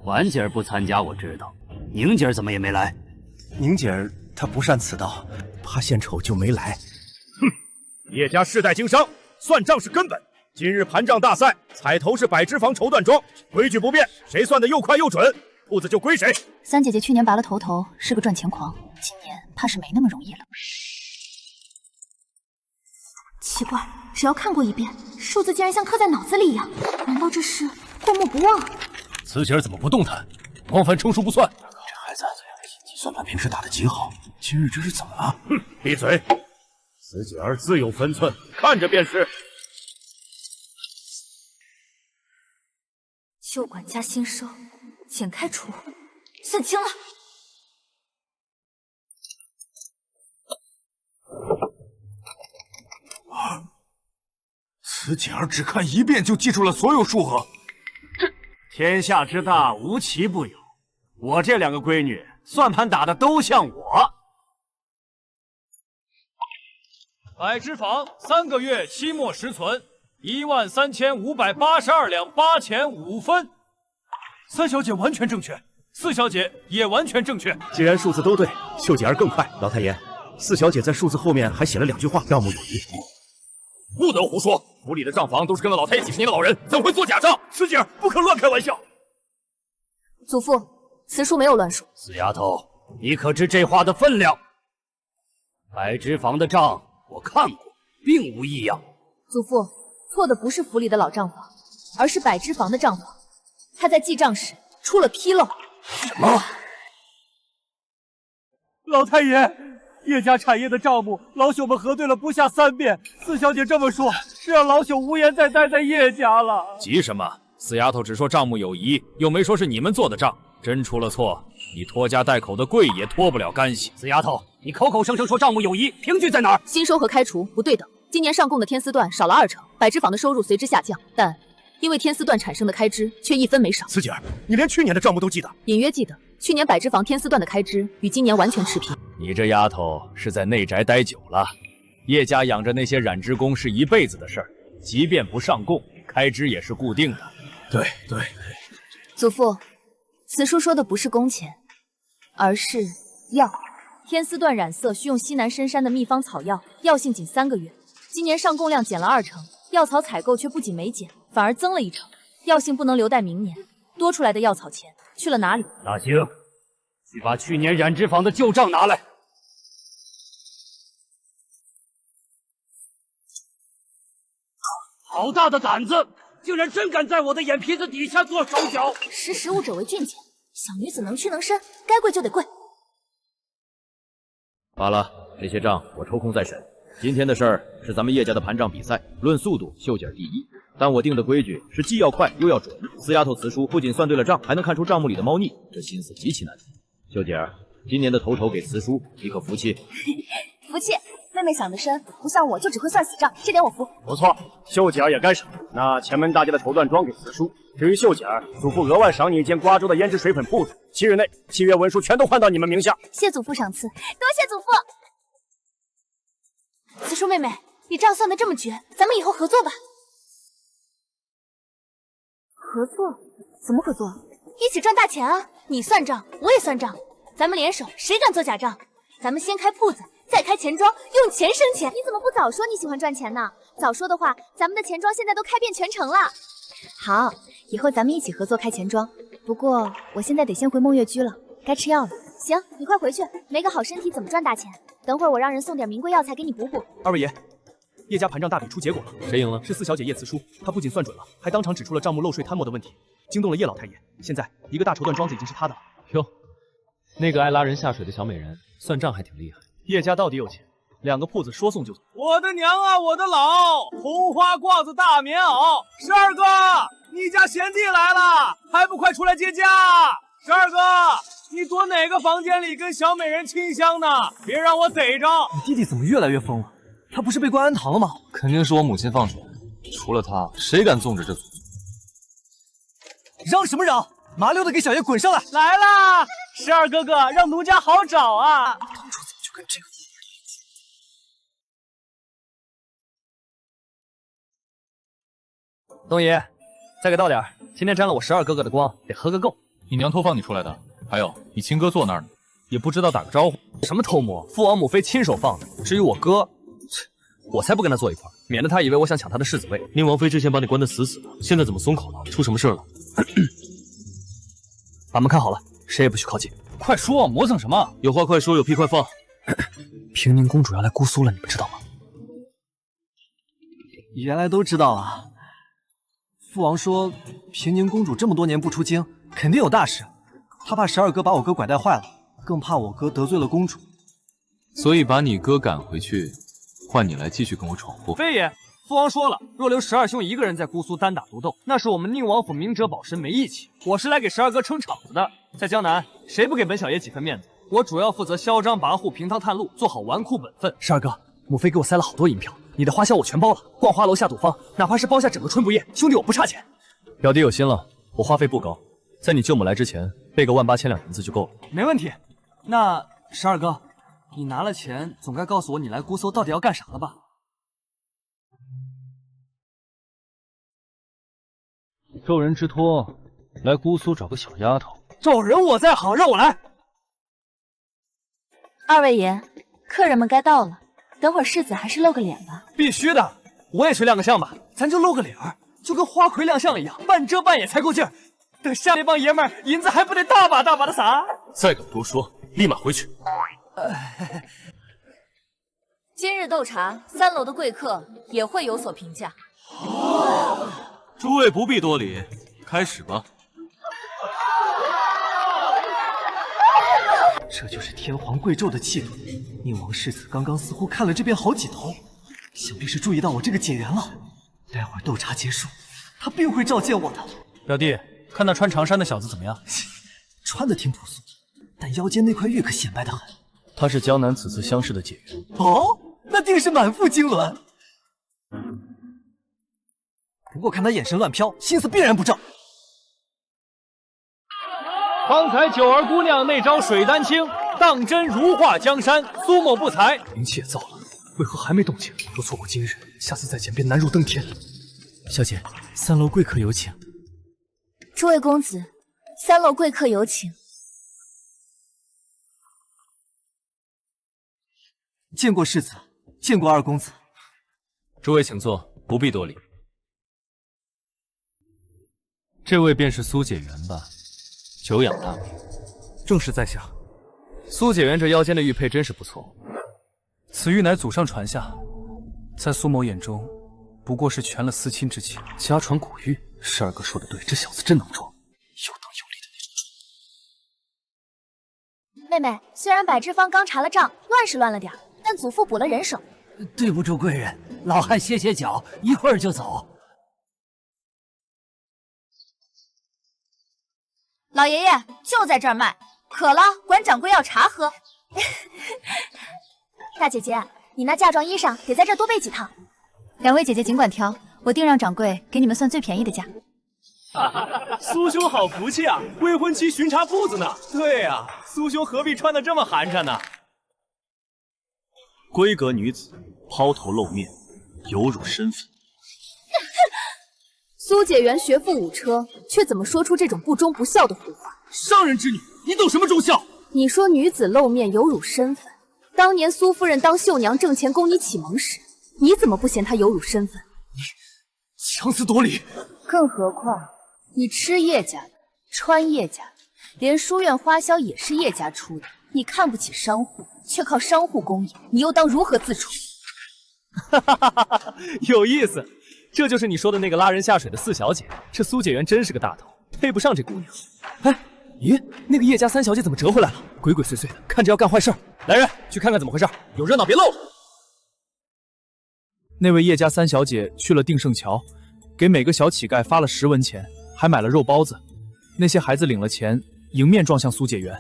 婉姐儿不参加我知道，宁姐儿怎么也没来？宁姐儿她不善此道，怕献丑就没来。哼，叶家世代经商，算账是根本。今日盘账大赛，彩头是百脂坊绸缎庄，规矩不变，谁算的又快又准，铺子就归谁。三姐姐去年拔了头，是个赚钱狂，今年怕是没那么容易了。奇怪，只要看过一遍，数字竟然像刻在脑子里一样，难道这是过目不忘？慈姐儿怎么不动弹？光凡称数不算。这孩子计算盘平时打得极好，今日这是怎么了？哼，闭嘴！慈姐儿自有分寸，看着便是。旧管家新收，减开除，算清了。慈姐儿只看一遍就记住了所有数额，这天下之大，无奇不有。我这2个闺女算盘打的都像我。百脂坊3个月期末实存13582两8钱5分。3小姐完全正确，4小姐也完全正确。既然数字都对，秀姐儿更快。老太爷，4小姐在数字后面还写了2句话：账目有疑。不得胡说！府里的账房都是跟了老太爷几十年的老人，怎会做假账？慈姐儿不可乱开玩笑。祖父，此书没有乱数。死丫头，你可知这话的分量？百脂坊的账我看过，并无异样。祖父，错的不是府里的老账房，而是百脂坊的账房。他在记账时出了纰漏。什么？老太爷，叶家产业的账目，老朽们核对了不下3遍。4小姐这么说，是让老朽无颜再待在叶家了。急什么？四丫头只说账目有疑，又没说是你们做的账。真出了错，你拖家带口的贵也脱不了干系。死丫头，你口口声声说账目有疑，凭据在哪儿？新收和开除不对等，今年上贡的天丝缎少了2成，百脂坊的收入随之下降，但因为天丝缎产生的开支却1分没少。慈姐儿，你连去年的账目都记得？隐约记得，去年百脂坊天丝缎的开支与今年完全持平。你这丫头是在内宅待久了，叶家养着那些染织工是一辈子的事儿，即便不上贡，开支也是固定的。对。祖父，此书说的不是工钱，而是药。天丝缎染色需用西南深山的秘方草药，药性仅3个月。今年上贡量减了2成，药草采购却不仅没减，反而增了1成。药性不能留待明年，多出来的药草钱去了哪里？大兴，去把去年染织坊的旧账拿来。好大的胆子，竟然真敢在我的眼皮子底下做手脚！识时务者为俊杰，小女子能屈能伸，该跪就得跪。罢了，这些账我抽空再审。今天的事儿是咱们叶家的盘账比赛，论速度，秀姐第一。但我定的规矩是既要快又要准。四丫头此书不仅算对了账，还能看出账目里的猫腻，这心思极其难听。秀姐儿，今年的头筹给慈叔，你可服气？服气。妹妹想得深，不像我就只会算死账，这点我服。不错，秀姐儿也该赏。那前门大街的绸缎庄给慈叔，至于秀姐儿，祖父额外赏你一间瓜州的胭脂水粉铺子，7日内契约文书全都换到你们名下。谢祖父赏赐，多谢祖父。慈叔妹妹，你账算得这么绝，咱们以后合作吧。合作？怎么合作？一起赚大钱啊！你算账，我也算账，咱们联手，谁敢做假账？咱们先开铺子。再开钱庄，用钱生钱。你怎么不早说你喜欢赚钱呢？早说的话，咱们的钱庄现在都开遍全城了。好，以后咱们一起合作开钱庄。不过我现在得先回梦月居了，该吃药了。行，你快回去，没个好身体怎么赚大钱？等会儿我让人送点名贵药材给你补补。二位爷，叶家盘账大比出结果了，谁赢了？是四小姐叶慈书，她不仅算准了，还当场指出了账目漏税贪墨的问题，惊动了叶老太爷。现在一个大绸缎庄子已经是他的了。哟，那个爱拉人下水的小美人，算账还挺厉害。叶家到底有钱，2个铺子说送就送。我的娘啊，我的老红花褂子大棉袄，12哥，你家贤弟来了，还不快出来接驾？12哥，你躲哪个房间里跟小美人亲香呢？别让我逮着！你弟弟怎么越来越疯了？他不是被关安堂了吗？肯定是我母亲放出来的，除了他，谁敢纵着这祖宗？嚷什么嚷！麻溜的给小爷滚上来！来啦，12哥哥，让奴家好找啊！当初怎么就跟这个东爷，再给倒点，今天沾了我12哥哥的光，得喝个够。你娘偷放你出来的？还有，你亲哥坐那儿呢，也不知道打个招呼。什么偷摸？父王母妃亲手放的。至于我哥，我才不跟他坐一块，免得他以为我想抢他的世子位。宁王妃之前把你关得死死的，现在怎么松口了？出什么事了？把门看好了，谁也不许靠近。快说，磨蹭什么？有话快说，有屁快放。平宁公主要来姑苏了，你们知道吗？原来都知道啊。父王说，平宁公主这么多年不出京，肯定有大事。他怕12哥把我哥拐带坏了，更怕我哥得罪了公主，所以把你哥赶回去，换你来继续跟我闯祸。非也，父王说了，若留12兄一个人在姑苏单打独斗，那是我们宁王府明哲保身没义气。我是来给12哥撑场子的。在江南，谁不给本小爷几分面子？我主要负责嚣张跋扈、平汤探路，做好纨绔本分。12哥，母妃给我塞了好多银票，你的花销我全包了。逛花楼下赌坊，哪怕是包下整个春不夜，兄弟我不差钱。表弟有心了，我花费不高，在你舅母来之前备个18000两银子就够了。没问题。那12哥，你拿了钱，总该告诉我你来姑苏到底要干啥了吧？受人之托，来姑苏找个小丫头。找人我在行，让我来。二位爷，客人们该到了，等会儿世子还是露个脸吧。必须的，我也去亮个相吧，咱就露个脸儿，就跟花魁亮相一样，半遮半掩才够劲儿。等下那帮爷们儿银子还不得大把大把的撒？再敢多说，立马回去。今日斗茶，3楼的贵客也会有所评价。诸位不必多礼，开始吧。这就是天皇贵胄的气度。宁王世子刚刚似乎看了这边好几头，想必是注意到我这个解元了。待会儿斗茶结束，他定会召见我的。表弟，看那穿长衫的小子怎么样？穿的挺朴素，但腰间那块玉可显摆得很。他是江南此次乡试的解元。哦，那定是满腹经纶。不过看他眼神乱飘，心思必然不正。方才九儿姑娘那招水丹青，当真如画江山，苏某不才。灵气也造了，为何还没动静？若错过今日，下次再见便难如登天。小姐，3楼贵客有请。诸位公子，3楼贵客有请。见过世子，见过2公子。诸位请坐，不必多礼。这位便是苏解元吧？久仰大名。正是在下。苏解元这腰间的玉佩真是不错，此玉乃祖上传下，在苏某眼中，不过是全了私亲之情。家传古玉，12哥说的对，这小子真能装，有当有力的那种。妹妹，虽然百之方刚查了账，乱是乱了点，但祖父补了人手。对不住贵人，老汉歇歇脚，一会儿就走。老爷爷就在这儿卖，渴了管掌柜要茶喝。大姐姐，你那嫁妆衣裳得在这儿多备几套。2位姐姐尽管挑，我定让掌柜给你们算最便宜的价。苏兄好福气啊，未婚妻巡查铺子呢。对啊，苏兄何必穿得这么寒碜呢？闺阁女子抛头露面，有辱身份。苏解元学富五车，却怎么说出这种不忠不孝的胡话？商人之女，你懂什么忠孝？你说女子露面有辱身份，当年苏夫人当绣娘挣钱供你启蒙时，你怎么不嫌她有辱身份？你强词夺理！更何况你吃叶家的，穿叶家的，连书院花销也是叶家出的。你看不起商户，却靠商户供应，你又当如何自处？有意思，这就是你说的那个拉人下水的四小姐。这苏解元真是个大头，配不上这姑娘。哎，咦，那个叶家三小姐怎么折回来了？鬼鬼祟祟的，看着要干坏事。来人，去看看怎么回事，有热闹别漏了。那位叶家三小姐去了定胜桥，给每个小乞丐发了10文钱，还买了肉包子。那些孩子领了钱，迎面撞向苏解元。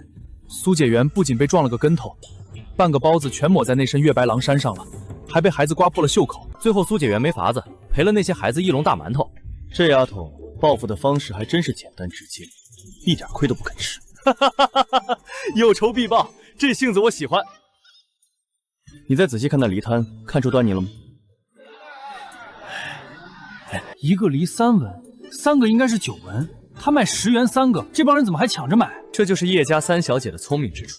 苏解元不仅被撞了个跟头，半个包子全抹在那身月白狼衫上了，还被孩子刮破了袖口。最后苏解元没法子，赔了那些孩子一笼大馒头。这丫头报复的方式还真是简单直接，一点亏都不肯吃。有仇必报，这性子我喜欢。你再仔细看那梨摊，看出端倪了吗？一个梨3文，3个应该是9文。他卖10元3个，这帮人怎么还抢着买？这就是叶家三小姐的聪明之处。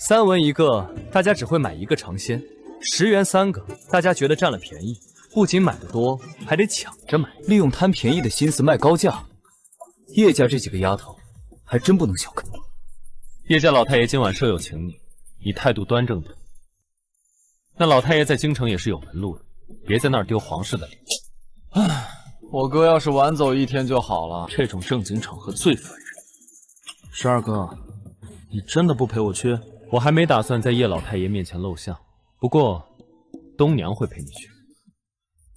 3文一个，大家只会买一个尝鲜；10元3个，大家觉得占了便宜，不仅买的多，还得抢着买，利用贪便宜的心思卖高价。叶家这几个丫头，还真不能小看。叶家老太爷今晚设有请你态度端正点。那老太爷在京城也是有门路的，别在那儿丢皇室的脸。唉。我哥要是晚走1天就好了，这种正经场合最烦人。12哥，你真的不陪我去？我还没打算在叶老太爷面前露相，不过东娘会陪你去。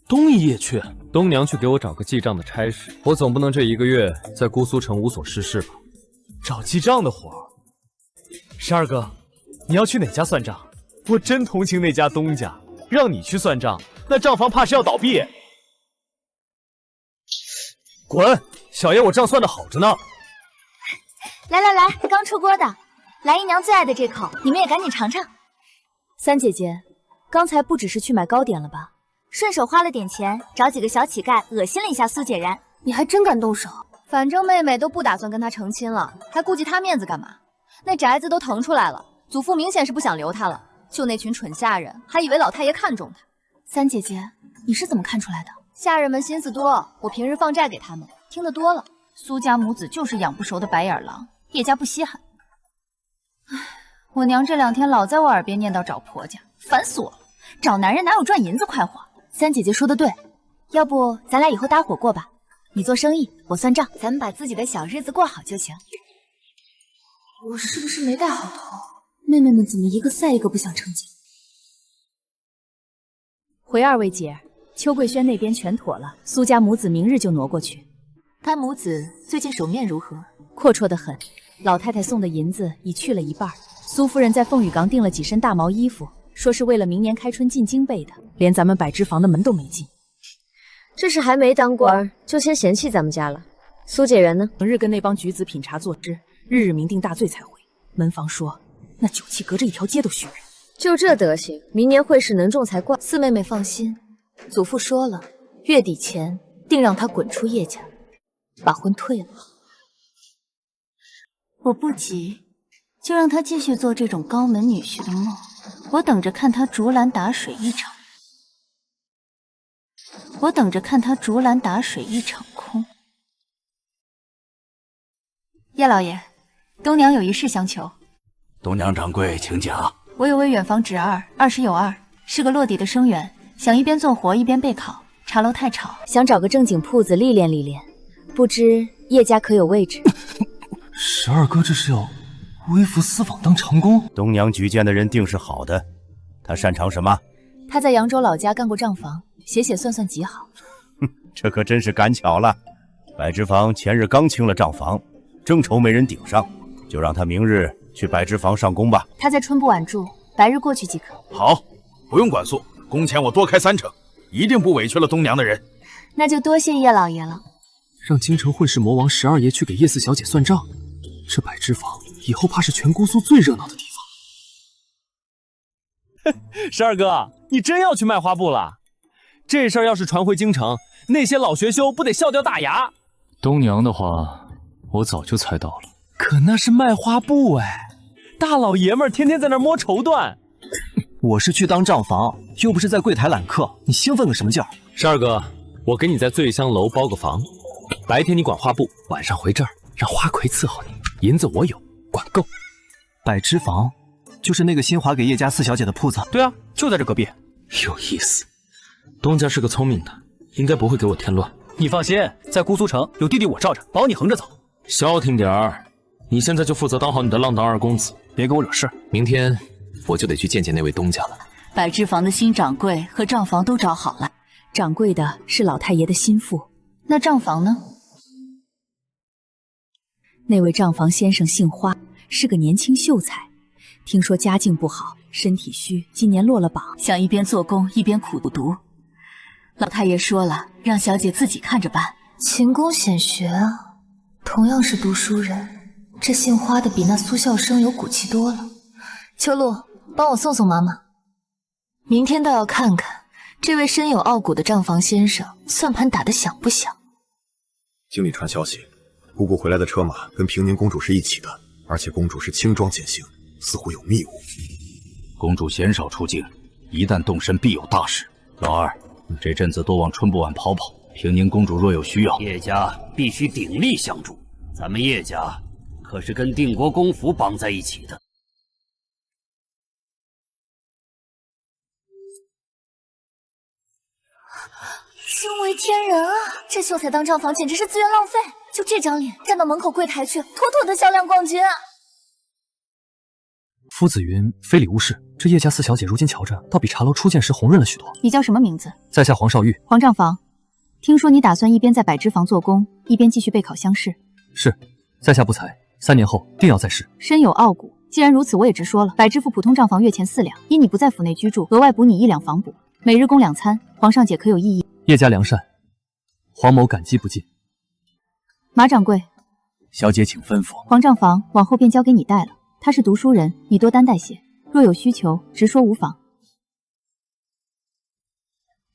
东姨也去？东娘去给我找个记账的差事，我总不能这1个月在姑苏城无所事事吧？找记账的活？12哥，你要去哪家算账？我真同情那家东家，让你去算账，那账房怕是要倒闭。滚！小爷我账算得好着呢。来，刚出锅的，来姨娘最爱的这口，你们也赶紧尝尝。三姐姐，刚才不只是去买糕点了吧？顺手花了点钱，找几个小乞丐恶心了一下苏解然，你还真敢动手？反正妹妹都不打算跟他成亲了，还顾及他面子干嘛？那宅子都腾出来了，祖父明显是不想留他了。就那群蠢下人，还以为老太爷看中他。三姐姐，你是怎么看出来的？下人们心思多，我平日放债给他们，听得多了。苏家母子就是养不熟的白眼狼，叶家不稀罕。唉，我娘这2天老在我耳边念叨找婆家，烦死我了。找男人哪有赚银子快活？三姐姐说的对，要不咱俩以后搭伙过吧？你做生意，我算账，咱们把自己的小日子过好就行。我是不是没戴好头？妹妹们怎么一个赛一个不想成亲？回2位姐，邱桂轩那边全妥了，苏家母子明日就挪过去。他母子最近手面如何？阔绰得很，老太太送的银子已去了一半。苏夫人在凤羽岗订了几身大毛衣服，说是为了明年开春进京备的，连咱们百枝坊的门都没进。这是还没当官就先嫌弃咱们家了。苏解元呢？昨日跟那帮举子品茶作诗，日日明定大醉才回。门房说那酒气隔着一条街都熏人。就这德行，明年会试能中才怪。四妹妹放心，祖父说了，月底前定让他滚出叶家，把婚退了。我不急，就让他继续做这种高门女婿的梦，我等着看他竹篮打水一场。我等着看他竹篮打水一场空。叶老爷，东娘有一事相求。东娘掌柜，请讲。我有位远房侄儿，20有2，是个落地的生源，想一边做活一边备考，茶楼太吵，想找个正经铺子历练历练，不知叶家可有位置？12哥这是要微服私访当长工？东娘举荐的人定是好的，他擅长什么？他在扬州老家干过账房，写算算极好。这可真是赶巧了，百枝坊前日刚清了账房，正愁没人顶上，就让他明日去百枝坊上工吧。他在春不晚住，白日过去即可。好，不用管束，工钱我多开3成，一定不委屈了东娘的人。那就多谢叶老爷了。让京城混世魔王12爷去给叶四小姐算账，这百枝坊以后怕是全姑苏最热闹的地方。12哥，你真要去卖花布了？这事儿要是传回京城，那些老学修不得笑掉大牙？东娘的话，我早就猜到了。可那是卖花布哎，大老爷们儿天天在那儿摸绸缎。我是去当账房，又不是在柜台揽客，你兴奋个什么劲儿？12哥，我给你在醉香楼包个房，白天你管画布，晚上回这儿让花魁伺候你，银子我有，管够。百之坊，就是那个新华给叶家四小姐的铺子。对啊，就在这隔壁。有意思，东家是个聪明的，应该不会给我添乱。你放心，在姑苏城有弟弟我罩着，保你横着走。消停点儿，你现在就负责当好你的浪荡二公子，别给我惹事。明天我就得去见见那位东家了。百之坊的新掌柜和账房都找好了，掌柜的是老太爷的心腹，那账房呢？那位账房先生姓花，是个年轻秀才，听说家境不好，身体虚，今年落了榜，想一边做工一边苦读。老太爷说了，让小姐自己看着办。勤工俭学啊，同样是读书人，这姓花的比那苏校生有骨气多了。秋露，帮我送送妈妈。明天倒要看看这位身有傲骨的账房先生算盘打得响不响。经理传消息，姑姑回来的车马跟平宁公主是一起的，而且公主是轻装简行，似乎有密务。公主鲜少出境，一旦动身必有大事。老二，这阵子多往春不晚跑跑，平宁公主若有需要，叶家必须鼎力相助。咱们叶家可是跟定国公府绑在一起的。惊为天人啊！这秀才当账房简直是资源浪费，就这张脸站到门口柜台去，妥妥的销量冠军啊！夫子云非礼勿视，这叶家四小姐如今瞧着倒比茶楼初见时红润了许多。你叫什么名字？在下黄少玉。黄账房，听说你打算一边在百之坊做工，一边继续备考乡试。是，在下不才，3年后定要再试。身有傲骨，既然如此，我也直说了。百知府普通账房月钱4两，因你不在府内居住，额外补你1两房补，每日供2餐。皇上姐可有异议？叶家良善，黄某感激不尽。马掌柜，小姐请吩咐。黄账房往后便交给你带了。他是读书人，你多担待些，若有需求直说无妨。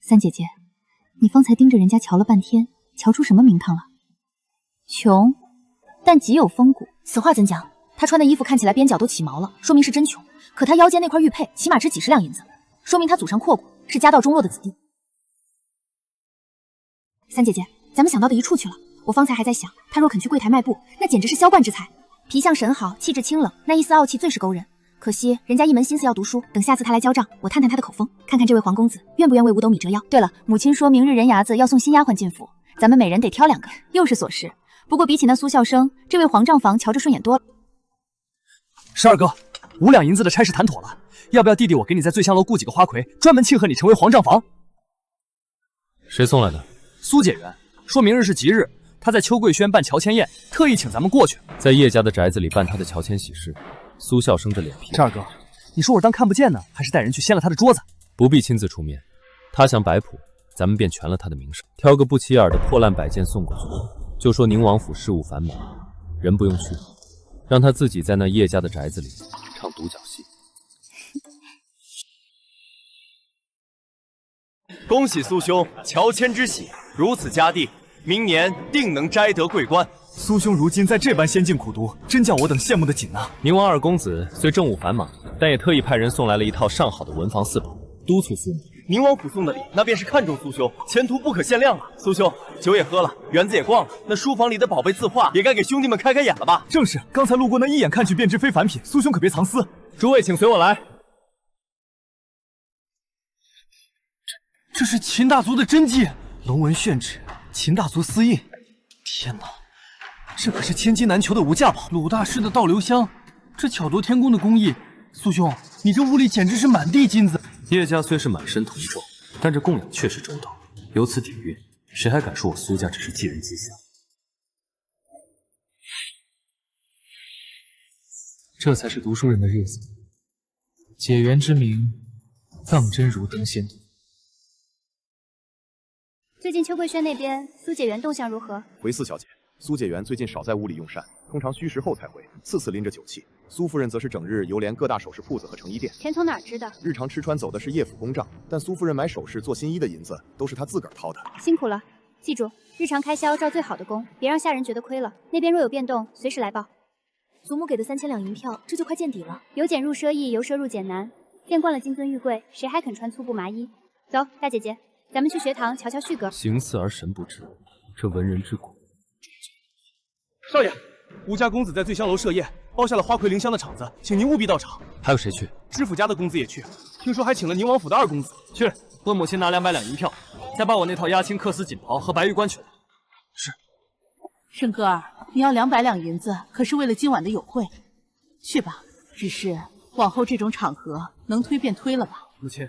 三姐姐，你方才盯着人家瞧了半天，瞧出什么名堂了？穷，但极有风骨。此话怎讲？他穿的衣服看起来边角都起毛了，说明是真穷。可他腰间那块玉佩起码值几十两银子，说明他祖上阔骨，是家道中落的子弟。三姐姐，咱们想到的一处去了。我方才还在想，他若肯去柜台卖布，那简直是销冠之才。皮相神好，气质清冷，那一丝傲气最是勾人。可惜人家一门心思要读书，等下次他来交账，我探探他的口风，看看这位黄公子愿不愿为5斗米折腰。对了，母亲说明日人牙子要送新丫鬟进府，咱们每人得挑2个，又是琐事。不过比起那苏校生，这位黄账房瞧着顺眼多了。十二哥，5两银子的差事谈妥了，要不要弟弟我给你在醉香楼雇几个花魁，专门庆贺你成为黄账房？谁送来的？苏解元说明日是吉日，他在秋桂轩办乔迁宴，特意请咱们过去。在叶家的宅子里办他的乔迁喜事，苏校生这脸皮。十二哥，你说我当看不见呢，还是带人去掀了他的桌子？不必亲自出面，他想摆谱，咱们便全了他的名声。挑个不起眼的破烂摆件送过去，就说宁王府事务繁忙，人不用去，让他自己在那叶家的宅子里唱独角戏。恭喜苏兄乔迁之喜，如此佳地，明年定能摘得桂冠。苏兄如今在这般仙境苦读，真叫我等羡慕的紧呐。宁王二公子虽政务繁忙，但也特意派人送来了一套上好的文房4宝，督促苏母。宁王府送的礼，那便是看重苏兄，前途不可限量了。苏兄，酒也喝了，园子也逛了，那书房里的宝贝字画也该给兄弟们开开眼了吧？正是，刚才路过那一眼看去便知非凡品，苏兄可别藏私。诸位请随我来。这是秦大族的真迹，龙纹炫指，秦大族私印。天哪，这可是千金难求的无价宝。鲁大师的倒流香，这巧夺天工的工艺，苏兄，你这屋里简直是满地金子。叶家虽是满身铜重，但这供养确实周到，有此底蕴，谁还敢说我苏家只是寄人篱下？这才是读书人的日子。解元之名，当真如登仙途。最近秋桂轩那边苏解元动向如何？回四小姐，苏解元最近少在屋里用膳，通常虚实后才回，次次拎着酒器。苏夫人则是整日游连各大首饰铺子和成衣店。全从哪儿知道？日常吃穿走的是叶府公账，但苏夫人买首饰做新衣的银子都是她自个儿掏的。辛苦了，记住，日常开销照最好的供，别让下人觉得亏了。那边若有变动，随时来报。祖母给的3000两银票，这就快见底了。由俭入奢易，由奢入俭难。见惯了金樽玉贵，谁还肯穿粗布麻衣？走，大姐姐，咱们去学堂瞧瞧旭哥。行似而神不知，这文人之骨，少爷，吴家公子在醉香楼设宴，包下了花魁灵香的场子，请您务必到场。还有谁去？知府家的公子也去，听说还请了宁王府的2公子。去，问母亲拿200两银票，再把我那套压青缂丝锦袍和白玉冠取来。是。申哥儿，你要200两银子，可是为了今晚的友会。去吧，只是往后这种场合能推便推了吧。母亲，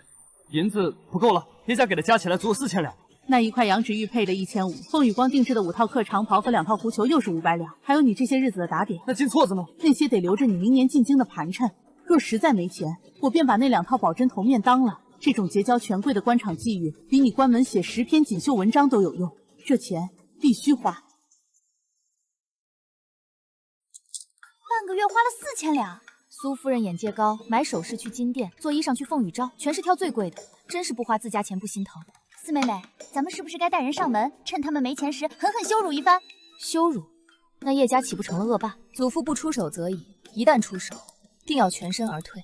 银子不够了，叶家给的加起来足有4000两。那1块羊脂玉配的1500，凤羽光定制的5套客长袍和2套狐裘又是500两，还有你这些日子的打点。那金错子呢？那些得留着你明年进京的盘缠。若实在没钱，我便把那2套宝针头面当了。这种结交权贵的官场际遇，比你关门写10篇锦绣文章都有用。这钱必须花。半个月花了4000两。苏夫人眼界高，买首饰去金店，做衣裳去凤羽昭，全是挑最贵的，真是不花自家钱不心疼。四妹妹，咱们是不是该带人上门，趁他们没钱时狠狠羞辱一番？羞辱？那叶家岂不成了恶霸？祖父不出手则已，一旦出手，定要全身而退，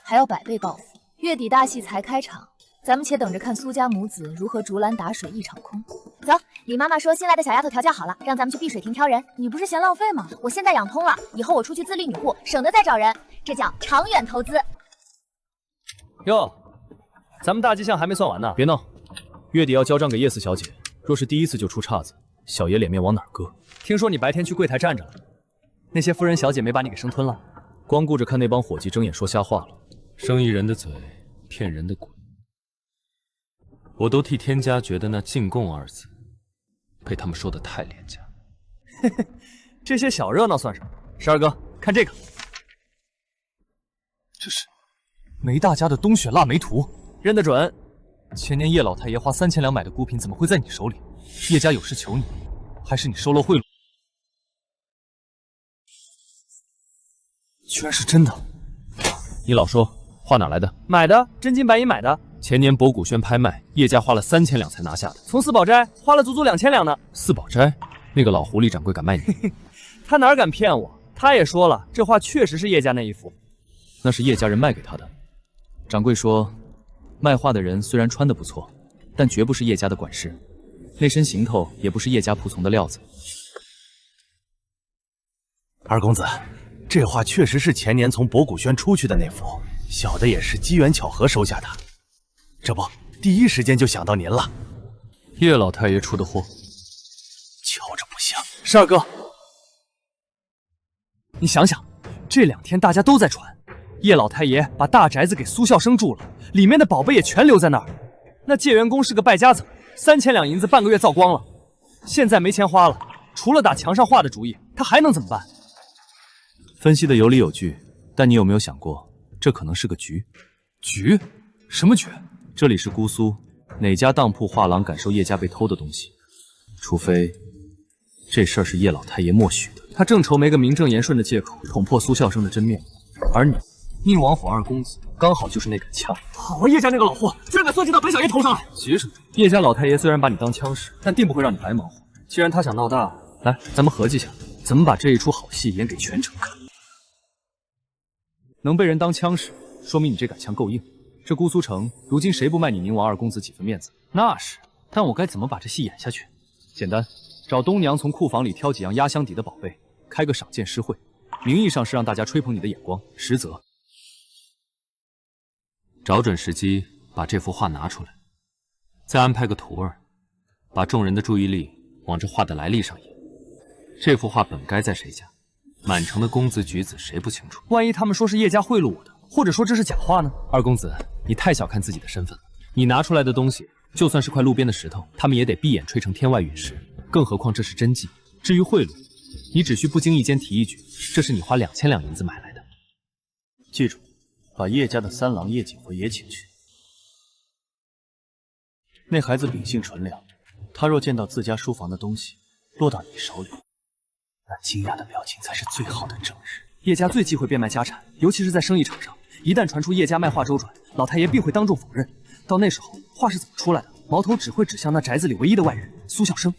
还要100倍报复。月底大戏才开场，咱们且等着看苏家母子如何竹篮打水一场空。走，李妈妈说新来的小丫头调教好了，让咱们去碧水亭挑人。你不是嫌浪费吗？我现在养通了，以后我出去自立女户，省得再找人，这叫长远投资。哟，咱们大迹象还没算完呢，别闹。月底要交账给叶四小姐，若是第一次就出岔子，小爷脸面往哪儿搁？听说你白天去柜台站着了，那些夫人小姐没把你给生吞了？光顾着看那帮伙计睁眼说瞎话了。生意人的嘴，骗人的鬼。我都替天家觉得那进贡2字被他们说的太廉价。嘿嘿，这些小热闹算什么？十二哥，看这个，这是梅大家的冬雪腊梅图，认得准。前年叶老太爷花3000两买的孤品，怎么会在你手里？叶家有事求你，还是你收了贿赂？居然是真的！你老说，画哪来的？买的，真金白银买的。前年博古轩拍卖，叶家花了3000两才拿下的。从四宝斋花了足足2000两呢。四宝斋那个老狐狸掌柜敢卖你？他哪敢骗我？他也说了，这画确实是叶家那一幅。那是叶家人卖给他的。掌柜说，卖画的人虽然穿得不错，但绝不是叶家的管事，那身行头也不是叶家仆从的料子。二公子，这画确实是前年从博古轩出去的那幅，小的也是机缘巧合收下的。这不，第一时间就想到您了。叶老太爷出的货，瞧着不像。十二哥，你想想，这2天大家都在传，叶老太爷把大宅子给苏孝生住了，里面的宝贝也全留在那儿。那介元公是个败家子，3000两银子半个月造光了，现在没钱花了，除了打墙上画的主意，他还能怎么办？分析的有理有据，但你有没有想过，这可能是个局？局？什么局？这里是姑苏，哪家当铺画廊敢收叶家被偷的东西？除非这事儿是叶老太爷默许的。他正愁没个名正言顺的借口捅破苏孝生的真面目，而你，宁王府2公子，刚好就是那杆枪。好啊，叶家那个老货，居然敢算计到本小爷头上来！节省着，叶家老太爷虽然把你当枪使，但定不会让你白忙活。既然他想闹大，来，咱们合计下，怎么把这一出好戏演给全城看。能被人当枪使，说明你这杆枪够硬。这姑苏城如今谁不卖你宁王2公子几分面子？那是，但我该怎么把这戏演下去？简单，找东娘从库房里挑几样压箱底的宝贝，开个赏鉴诗会，名义上是让大家吹捧你的眼光，实则找准时机把这幅画拿出来，再安排个徒儿，把众人的注意力往这画的来历上引。这幅画本该在谁家？满城的公子举子谁不清楚？万一他们说是叶家贿赂我的，或者说这是假画呢？二公子，你太小看自己的身份了。你拿出来的东西，就算是块路边的石头，他们也得闭眼吹成天外陨石。更何况这是真迹。至于贿赂，你只需不经意间提一句，这是你花2000两银子买来的。记住，把叶家的3郎叶景辉也请去。那孩子秉性纯良，他若见到自家书房的东西落到你手里，那惊讶的表情才是最好的证实。叶家最忌讳变卖家产，尤其是在生意场上，一旦传出叶家卖画周转，老太爷必会当众否认。到那时候，画是怎么出来的，矛头只会指向那宅子里唯一的外人苏孝生。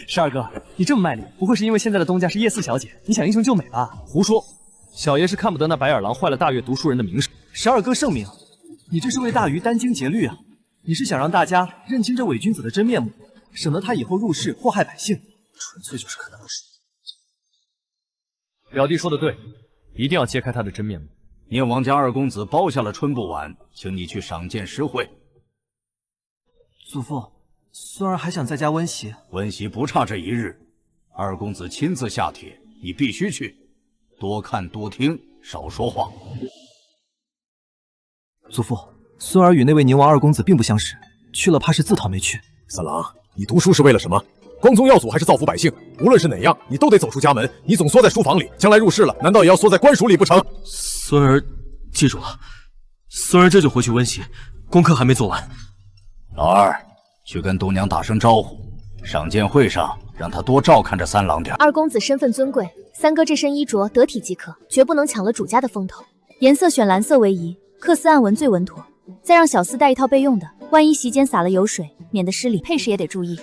十二哥，你这么卖力，不会是因为现在的东家是叶四小姐，你想英雄救美吧？胡说，小爷是看不得那白眼狼坏了大岳读书人的名声。十二哥圣明，你这是为大禹殚精竭虑啊！你是想让大家认清这伪君子的真面目，省得他以后入世祸害百姓，纯粹就是看他不顺。表弟说的对，一定要揭开他的真面目。宁王将二公子包下了春不晚，请你去赏鉴诗会。祖父，孙儿还想在家温习。温习不差这一日，二公子亲自下帖，你必须去，多看多听，少说话。祖父，孙儿与那位宁王二公子并不相识，去了怕是自讨没趣。三郎，你读书是为了什么？光宗耀祖还是造福百姓？无论是哪样，你都得走出家门。你总缩在书房里，将来入仕了，难道也要缩在官署里不成？孙儿记住了，孙儿这就回去温习，功课还没做完。老二，去跟东娘打声招呼，赏鉴会上让她多照看着三郎点。二公子身份尊贵，三哥这身衣着得体即可，绝不能抢了主家的风头。颜色选蓝色为宜，缂丝暗纹最稳妥。再让小厮带一套备用的，万一席间洒了油水，免得失礼。配饰也得注意。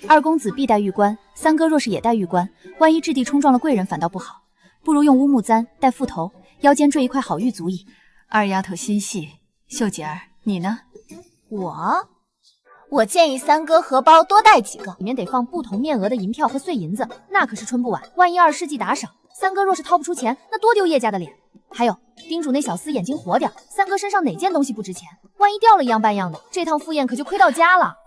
二公子必戴玉冠，三哥若是也戴玉冠，万一质地冲撞了贵人，反倒不好。不如用乌木簪戴副头，腰间坠一块好玉足矣。二丫头心细，秀姐儿，你呢？我建议三哥荷包多带几个，里面得放不同面额的银票和碎银子，那可是春不晚。万一20世纪打赏，三哥若是掏不出钱，那多丢叶家的脸。还有，叮嘱那小厮眼睛活点，三哥身上哪件东西不值钱？万一掉了一样半样的，这趟赴宴可就亏到家了。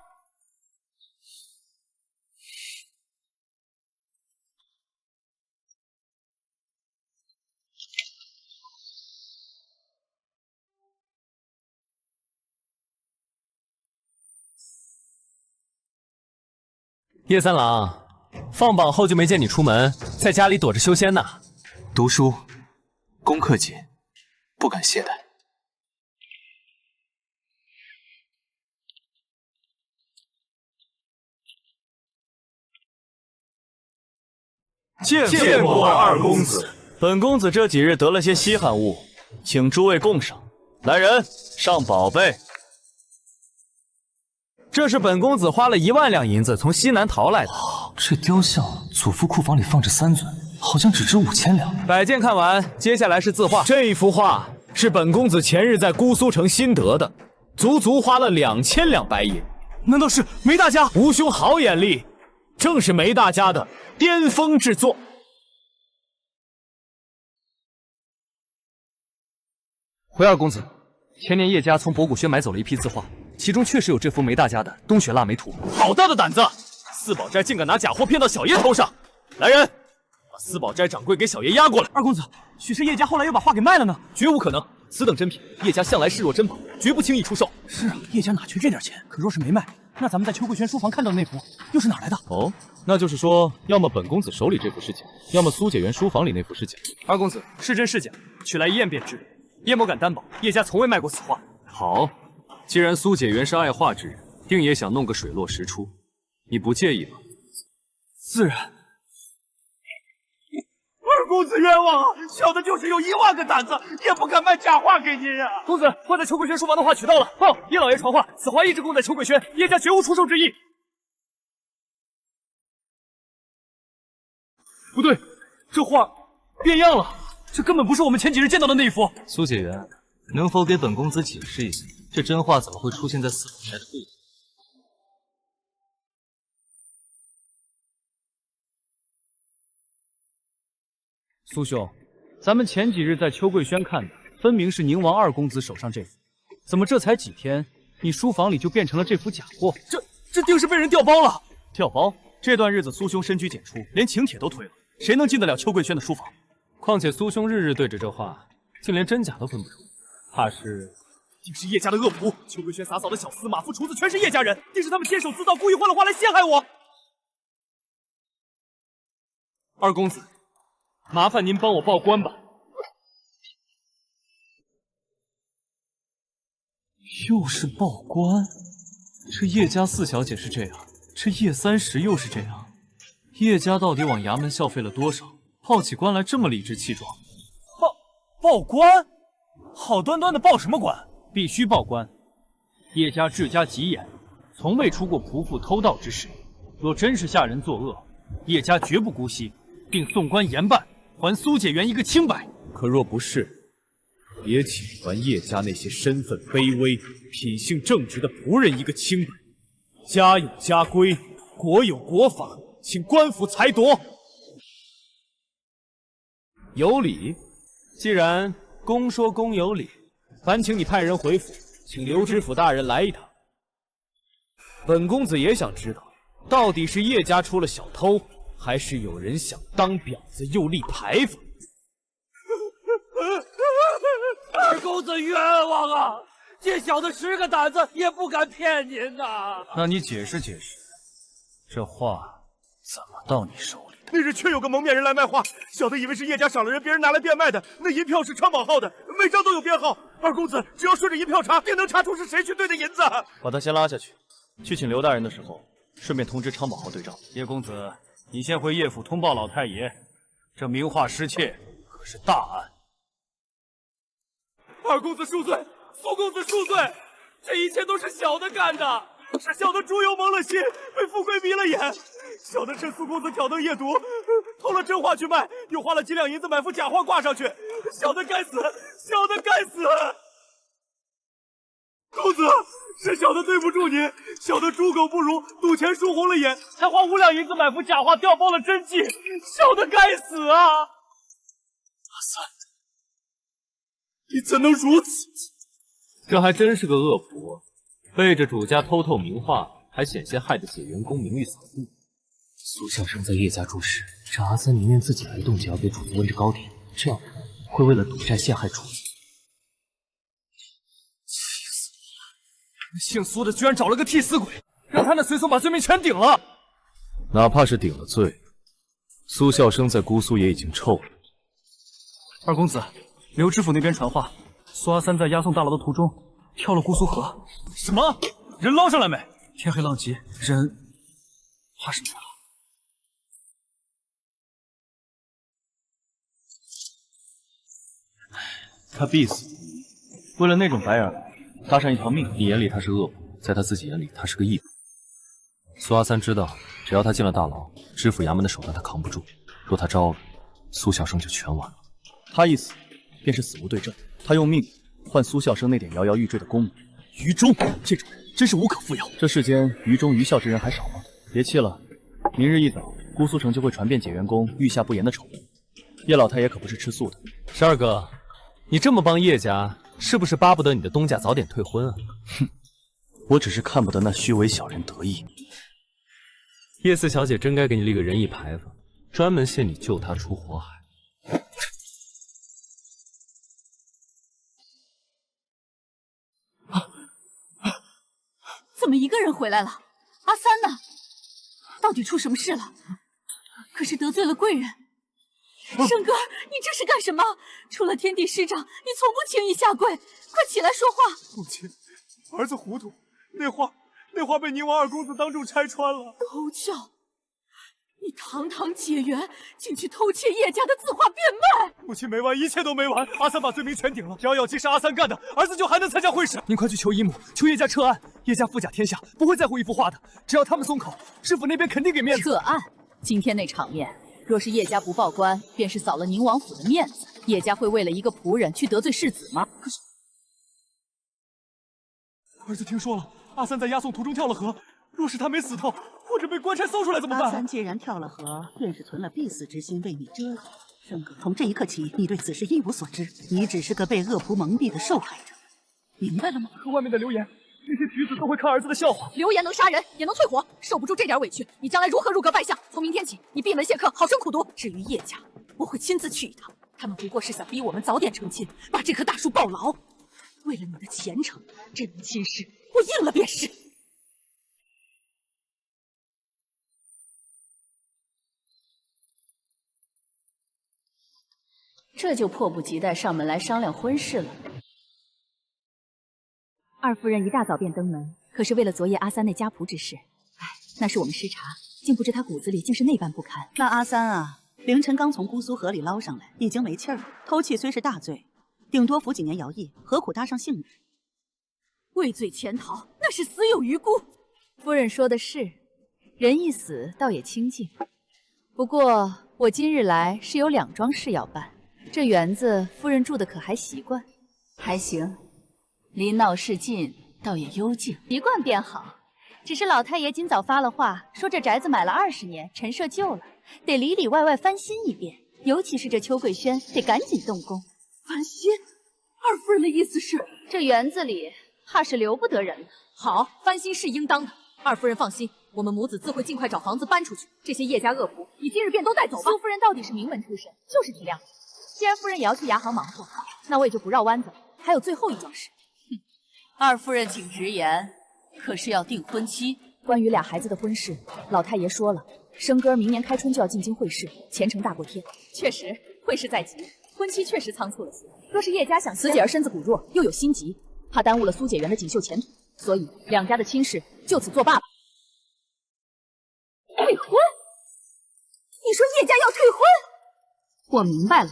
叶三郎，放榜后就没见你出门，在家里躲着修仙呢。读书，功课紧，不敢懈怠。见过二公子。本公子这几日得了些稀罕物，请诸位共赏。来人，上宝贝。这是本公子花了1万两银子从西南淘来的。这雕像，祖父库房里放着3尊，好像只值5000两。摆件看完，接下来是字画。这幅画是本公子前日在姑苏城新得的，足足花了2000两白银。难道是梅大家？吴兄好眼力，正是梅大家的巅峰之作。回二公子，前年叶家从博古轩买走了一批字画，其中确实有这幅梅大家的《冬雪腊梅图》。好大的胆子！四宝斋竟敢拿假货骗到小爷头上！来人，把四宝斋掌柜给小爷押过来。二公子，许是叶家后来又把画给卖了呢？绝无可能，此等珍品，叶家向来视若珍宝，绝不轻易出售。是啊，叶家哪缺这点钱？可若是没卖，那咱们在秋桂轩书房看到的那幅又是哪来的？哦，那就是说，要么本公子手里这幅是假，要么苏解元书房里那幅是假。二公子，是真是假，取来一验便知。叶某敢担保，叶家从未卖过此画。好，既然苏解元是爱画之人，定也想弄个水落石出，你不介意吧？自然。二公子冤枉啊！小的就是有1万个胆子，也不敢卖假画给您啊！公子，挂在秋桂轩书房的画取到了。报，叶老爷传话，此画一直供在秋桂轩，叶家绝无出售之意。不对，这画变样了，这根本不是我们前几日见到的那一幅。苏解元，能否给本公子解释一下，这真画怎么会出现在四宝斋的柜子？苏兄，咱们前几日在秋桂轩看的，分明是宁王二公子手上这幅，怎么这才几天，你书房里就变成了这幅假货？这定是被人调包了。调包？这段日子苏兄深居简出，连请帖都推了，谁能进得了秋桂轩的书房？况且苏兄日日对着这画，竟连真假都分不出，怕是定是叶家的恶仆。秋桂轩洒扫的小厮、马夫、厨子全是叶家人，定是他们监守自盗，故意换了画来陷害我。二公子，麻烦您帮我报官吧。又是报官，这叶家四小姐是这样，这叶30又是这样，叶家到底往衙门消费了多少？报起官来这么理直气壮。报官？好端端的报什么官？必须报官。叶家治家极严，从未出过仆妇偷盗之事。若真是下人作恶，叶家绝不姑息，并送官严办，还苏解元一个清白。可若不是，也请还叶家那些身份卑微、品性正直的仆人一个清白。家有家规，国有国法，请官府裁夺。有理。既然公说公有理，烦请你派人回府，请刘知府大人来一趟。本公子也想知道，到底是叶家出了小偷，还是有人想当婊子又立牌坊？二公子冤枉啊！这小子10个胆子也不敢骗您呐。那你解释解释，这话怎么到你手里？那日确有个蒙面人来卖画，小的以为是叶家少了人，别人拿来变卖的。那银票是昌宝号的，每张都有编号。二公子只要顺着银票查，定能查出是谁去兑的银子。把他先拉下去，去请刘大人的时候，顺便通知昌宝号对账。叶公子，你先回叶府通报老太爷，这名画失窃可是大案。二公子恕罪，苏公子恕罪，这一切都是小的干的，是小的猪油蒙了心，被富贵迷了眼。小的趁苏公子挑灯夜读，偷了真画去卖，又花了几两银子买副假画挂上去。小的该死，小的该死！公子，是小的对不住您，小的猪狗不如，赌钱输红了眼，才花5两银子买副假画，调包了真迹。小的该死啊！阿三，你怎能如此？这还真是个恶仆，背着主家偷透名画，还险些害得解元宫名誉扫地。苏孝生在叶家住事，这阿三宁愿自己来动，也要给主子温着糕点，这样会为了赌债陷害主子。气死我了！姓苏的居然找了个替死鬼，让他那随从把罪名全顶了。哪怕是顶了罪，苏孝生在姑苏也已经臭了。二公子，刘知府那边传话，苏阿三在押送大牢的途中跳了姑苏河。什么？人捞上来没？天黑浪急，人怕什么呀？他必死，为了那种白眼搭上一条命。你眼里他是恶仆，在他自己眼里他是个义仆。苏阿三知道，只要他进了大牢，知府衙门的手段他扛不住。若他招了，苏孝生就全完了。他一死，便是死无对证。他用命换苏孝生那点摇摇欲坠的功名。于忠这种人真是无可复药。这世间于忠于孝之人还少吗？别气了，明日一早，姑苏城就会传遍解元宫御下不严的丑闻。叶老太爷可不是吃素的。十二哥，你这么帮叶家，是不是巴不得你的东家早点退婚啊？哼，我只是看不得那虚伪小人得意。叶四小姐真该给你立个仁义牌坊，专门限你救她出火海。怎么一个人回来了？阿三呢？到底出什么事了？可是得罪了贵人。生哥，你这是干什么？除了天地师长，你从不轻易下跪。快起来说话！母亲，儿子糊涂，那画被宁王二公子当众拆穿了。偷笑！你堂堂解元，竟去偷窃叶家的字画变卖！母亲没完，一切都没完。阿三把罪名全顶了，只要咬金是阿三干的，儿子就还能参加会试。您快去求姨母，求叶家撤案。叶家富甲天下，不会在乎一幅画的。只要他们松口，知府那边肯定给面子。撤案？今天那场面，若是叶家不报官，便是扫了宁王府的面子。叶家会为了一个仆人去得罪世子吗？可是，儿子听说了，阿三在押送途中跳了河。若是他没死透，或者被官差搜出来怎么办？阿三既然跳了河，便是存了必死之心为你遮掩。圣哥，从这一刻起，你对此事一无所知，你只是个被恶仆蒙蔽的受害者，明白了吗？可外面的流言，那些举子都会看儿子的笑话。流言能杀人，也能淬火，受不住这点委屈，你将来如何入阁拜相？从明天起，你闭门谢客，好生苦读。至于叶家，我会亲自去一趟，他们不过是想逼我们早点成亲，把这棵大树抱牢。为了你的前程，这门亲事我应了便是。这就迫不及待上门来商量婚事了。二夫人一大早便登门，可是为了昨夜阿三那家仆之事。唉，那是我们失察，竟不知他骨子里竟是那般不堪。那阿三啊，凌晨刚从姑苏河里捞上来，已经没气儿了。偷窃虽是大罪，顶多服几年徭役，何苦搭上性命？畏罪潜逃，那是死有余辜。夫人说的是，人一死，倒也清静。不过我今日来是有2桩事要办。这园子夫人住的可还习惯？还行，离闹市近，倒也幽静，习惯便好。只是老太爷今早发了话，说这宅子买了20年，陈设旧了，得里里外外翻新一遍。尤其是这邱桂轩，得赶紧动工。樊希，二夫人的意思是，这园子里怕是留不得人了。好，翻新是应当的。二夫人放心，我们母子自会尽快找房子搬出去。这些叶家恶仆，你今日便都带走吧。苏夫人到底是名门出身，就是体谅。既然夫人也要去牙行忙活，那我也就不绕弯子了。还有最后一件事，二夫人请直言，可是要定婚期？关于俩孩子的婚事，老太爷说了，生哥儿明年开春就要进京会试，前程大过天。确实，会试在即，婚期确实仓促了些。若是叶家想此姐儿身子骨弱，又有心急，怕耽误了苏解元的锦绣前途，所以两家的亲事就此作罢了。退婚？你说叶家要退婚？我明白了，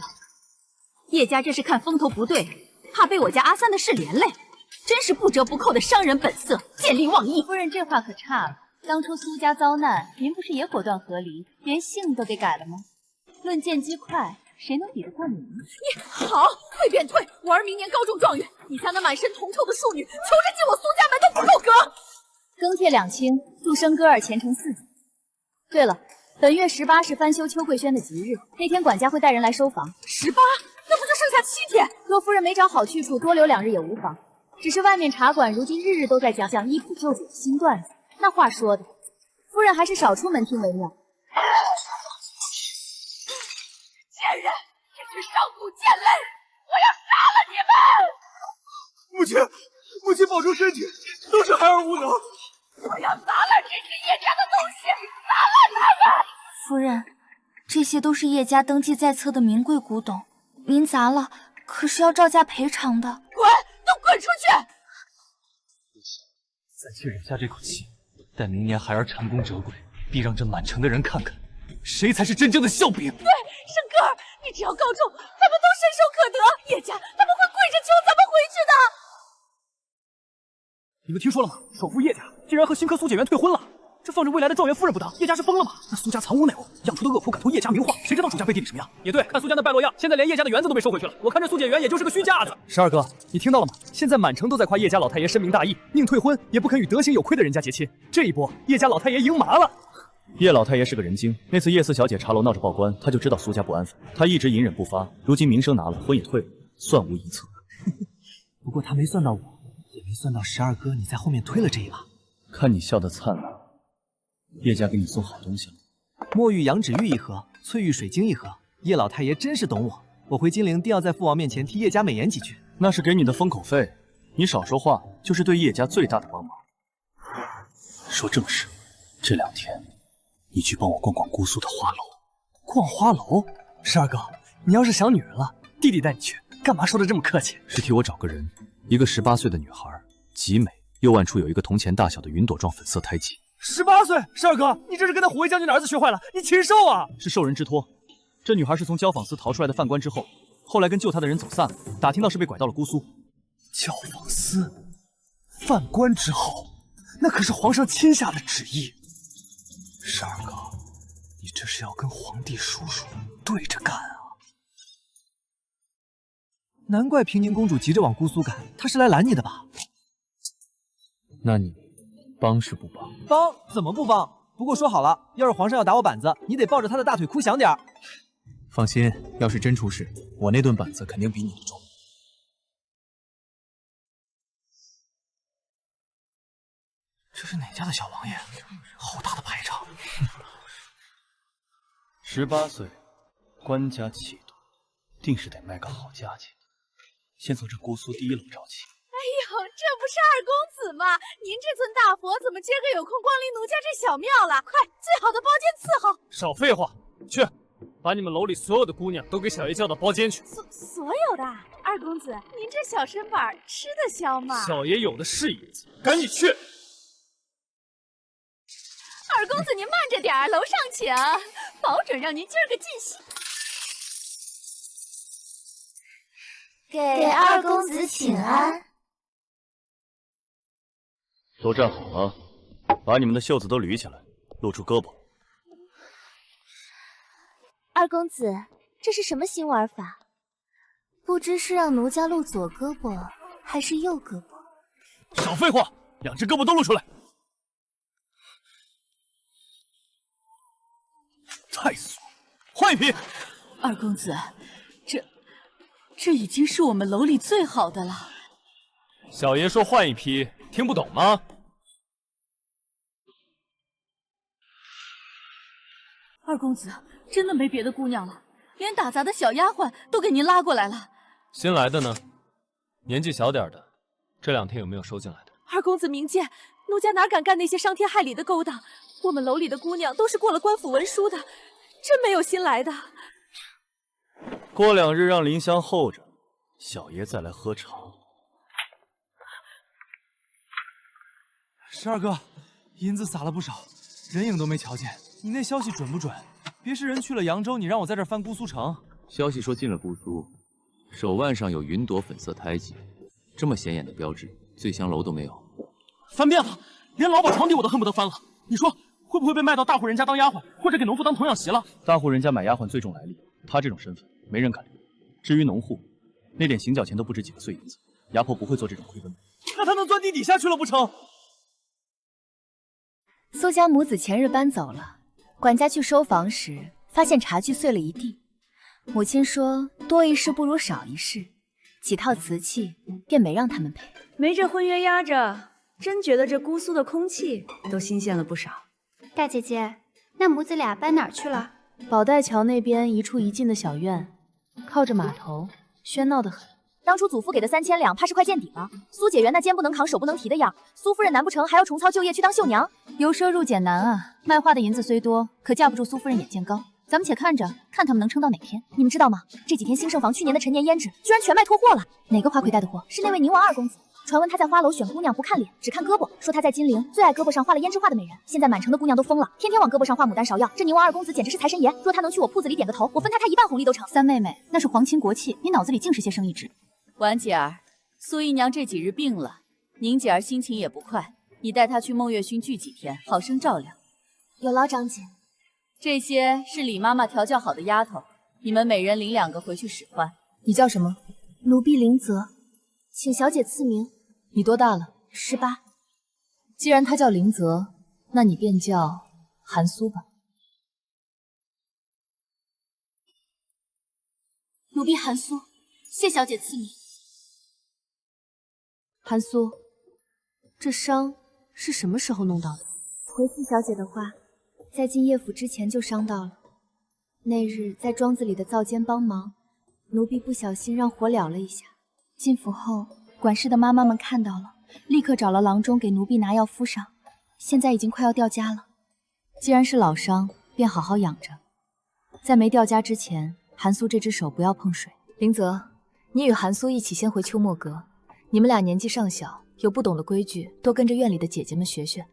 叶家这是看风头不对，怕被我家阿三的事连累。真是不折不扣的商人本色，见利忘义。夫人这话可差了。当初苏家遭难，您不是也果断合离，连姓都给改了吗？论见机快，谁能比得过你呢？你好，退便退，我儿明年高中状元，你家那满身铜臭的庶女，求着进我苏家门都不够格。更帖两清，祝生哥儿前程似锦。对了，本月18是翻修邱桂轩的吉日，那天管家会带人来收房。18，那不就剩下7天？若夫人没找好去处，多留2日也无妨。只是外面茶馆如今日日都在讲医谱救主的新段子，那话说的，夫人还是少出门听为妙。贱人，这是上古贱类，我要杀了你们！母亲，母亲保重身体，都是孩儿无能。我要砸烂这些叶家的东西，砸烂他们！夫人，这些都是叶家登记在册的名贵古董，您砸了，可是要照价赔偿的。滚！都滚出去！暂且忍下这口气，待明年孩儿成功折归，必让这满城的人看看，谁才是真正的笑柄。对，生哥儿，你只要告状，咱们都伸手可得。叶家他们会跪着求咱们回去的。你们听说了吗？首富叶家竟然和新科苏解元退婚了，这放着未来的状元夫人不当，叶家是疯了吗？那苏家藏污纳垢，养出的恶仆敢图叶家名化，谁知道苏家背地里什么样？也对，看苏家那败落样，现在连叶家的园子都被收回去了。我看这苏解元也就是个虚架子。十二哥，你听到了吗？现在满城都在夸叶家老太爷深明大义，宁退婚也不肯与德行有亏的人家结亲。这一波，叶家老太爷赢麻了。叶老太爷是个人精，那次叶四小姐茶楼闹着报官，他就知道苏家不安分，他一直隐忍不发，如今名声拿了，婚也退了，算无一策。不过他没算到我，也没算到十二哥你在后面推了这一把。看你笑得灿烂，叶家给你送好东西了。墨玉羊脂玉一盒，翠玉水晶一盒。叶老太爷真是懂我，我回金陵定要在父王面前替叶家美言几句。那是给你的封口费，你少说话就是对叶家最大的帮忙。说正事，这2天你去帮我逛逛姑苏的花楼。逛花楼？十二哥，你要是想女人了，弟弟带你去，干嘛说的这么客气？是替我找个人，一个18岁的女孩，极美，右腕处有一个铜钱大小的云朵状粉色胎记。18岁，十二哥，你这是跟那虎威将军的儿子学坏了，你禽兽啊！是受人之托，这女孩是从焦坊司逃出来的犯官之后，后来跟救她的人走散了，打听到是被拐到了姑苏。焦坊司犯官之后，那可是皇上亲下的旨意。十二哥，你这是要跟皇帝叔叔对着干啊！难怪平宁公主急着往姑苏赶，她是来拦你的吧？那你帮是不帮？帮怎么不帮？不过说好了，要是皇上要打我板子，你得抱着他的大腿哭响点儿。放心，要是真出事，我那顿板子肯定比你的重。这是哪家的小王爷？好大的排场！18岁，官家气度，定是得卖个好价钱。先从这姑苏第1楼找起。哎呦，这不是二公子吗？您这尊大佛怎么今儿个有空光临奴家这小庙了？快，最好的包间伺候。少废话，去，把你们楼里所有的姑娘都给小爷叫到包间去。所有的？二公子，您这小身板吃得消吗？小爷有的是银子，赶紧去。二公子您慢着点儿，楼上请，保准让您今儿个尽兴。给二公子请安。都站好了，把你们的袖子都捋起来，露出胳膊。二公子，这是什么新玩法？不知是让奴家露左胳膊，还是右胳膊？少废话，2只胳膊都露出来！太俗，换一匹。二公子，这已经是我们楼里最好的了。小爷说换一批，听不懂吗？二公子，真的没别的姑娘了，连打杂的小丫鬟都给您拉过来了。新来的呢？年纪小点的，这2天有没有收进来的？二公子明鉴，奴家哪敢干那些伤天害理的勾当？我们楼里的姑娘都是过了官府文书的，真没有新来的。过2日让林香候着，小爷再来喝茶。十二哥，银子撒了不少，人影都没瞧见。你那消息准不准？别是人去了扬州，你让我在这儿翻姑苏城？消息说进了姑苏，手腕上有云朵粉色胎记，这么显眼的标志，醉香楼都没有。翻遍了，连老鸨床底我都恨不得翻了。你说会不会被卖到大户人家当丫鬟，或者给农妇当童养媳了？大户人家买丫鬟最重来历，她这种身份没人敢留。至于农户，那点行脚钱都不值几个碎银子，牙婆不会做这种亏本。那他能钻地底下去了不成？苏家母子前日搬走了。管家去收房时，发现茶具碎了一地。母亲说多一事不如少一事，几套瓷器便没让他们赔。没这婚约压着，真觉得这姑苏的空气都新鲜了不少。大姐姐，那母子俩搬哪儿去了？宝带桥那边一处一进的小院，靠着码头，喧闹得很。当初祖父给的3000两，怕是快见底了。苏解元那肩不能扛、手不能提的样，苏夫人难不成还要重操旧业去当绣娘？由奢入俭难啊！卖花的银子虽多，可架不住苏夫人眼见高。咱们且看着，看他们能撑到哪天。你们知道吗？这几天兴盛坊去年的陈年胭脂居然全卖脱货了。哪个花魁带的货？是那位宁王二公子。传闻他在花楼选姑娘不看脸，只看胳膊，说他在金陵最爱胳膊上画了胭脂画的美人。现在满城的姑娘都疯了，天天往胳膊上画牡丹芍药。这宁王二公子简直是财神爷，若他能去我铺子里点个头，我分他一半红利都成。三妹妹，那是皇亲国戚，你脑子里尽是些生意志。婉姐儿，苏姨娘这几日病了，宁姐儿心情也不快，你带她去梦月轩聚几天，好生照料。有劳长姐。这些是李妈妈调教好的丫头，你们每人领2个回去使唤。你叫什么？奴婢林泽，请小姐赐名。你多大了？18。既然她叫林泽，那你便叫韩苏吧。奴婢韩苏，谢小姐赐名。韩苏，这伤是什么时候弄到的？回四小姐的话，在进叶府之前就伤到了。那日在庄子里的灶间帮忙，奴婢不小心让火燎了一下。进府后，管事的妈妈们看到了，立刻找了郎中给奴婢拿药敷上，现在已经快要掉痂了。既然是老伤，便好好养着。在没掉痂之前，韩苏这只手不要碰水。林泽，你与韩苏一起先回秋墨阁。你们俩年纪尚小，有不懂的规矩，多跟着院里的姐姐们学学。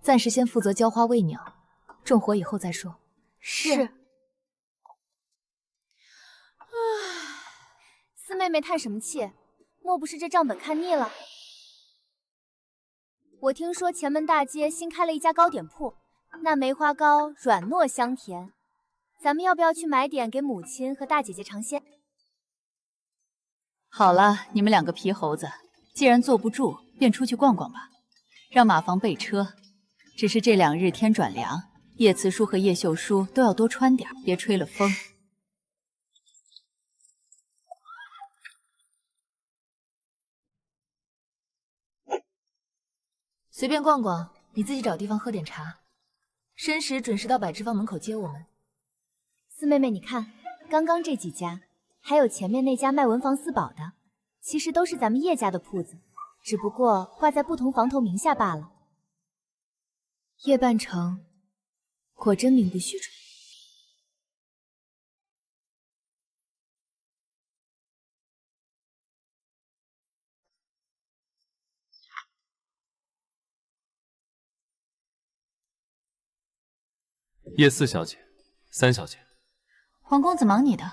暂时先负责浇花喂鸟，重活以后再说。是。四妹妹叹什么气？莫不是这账本看腻了？我听说前门大街新开了一家糕点铺，那梅花糕软糯香甜，咱们要不要去买点给母亲和大姐姐尝鲜？好了，你们2个皮猴子，既然坐不住，便出去逛逛吧。让马房备车。只是这2日天转凉，叶慈书和叶秀书都要多穿点，别吹了风。随便逛逛，你自己找地方喝点茶。申时准时到百之坊门口接我们。四妹妹，你看，刚刚这几家，还有前面那家卖文房四宝的，其实都是咱们叶家的铺子，只不过挂在不同房头名下罢了。叶半城果真名不虚传。叶4小姐，3小姐。黄公子忙你的，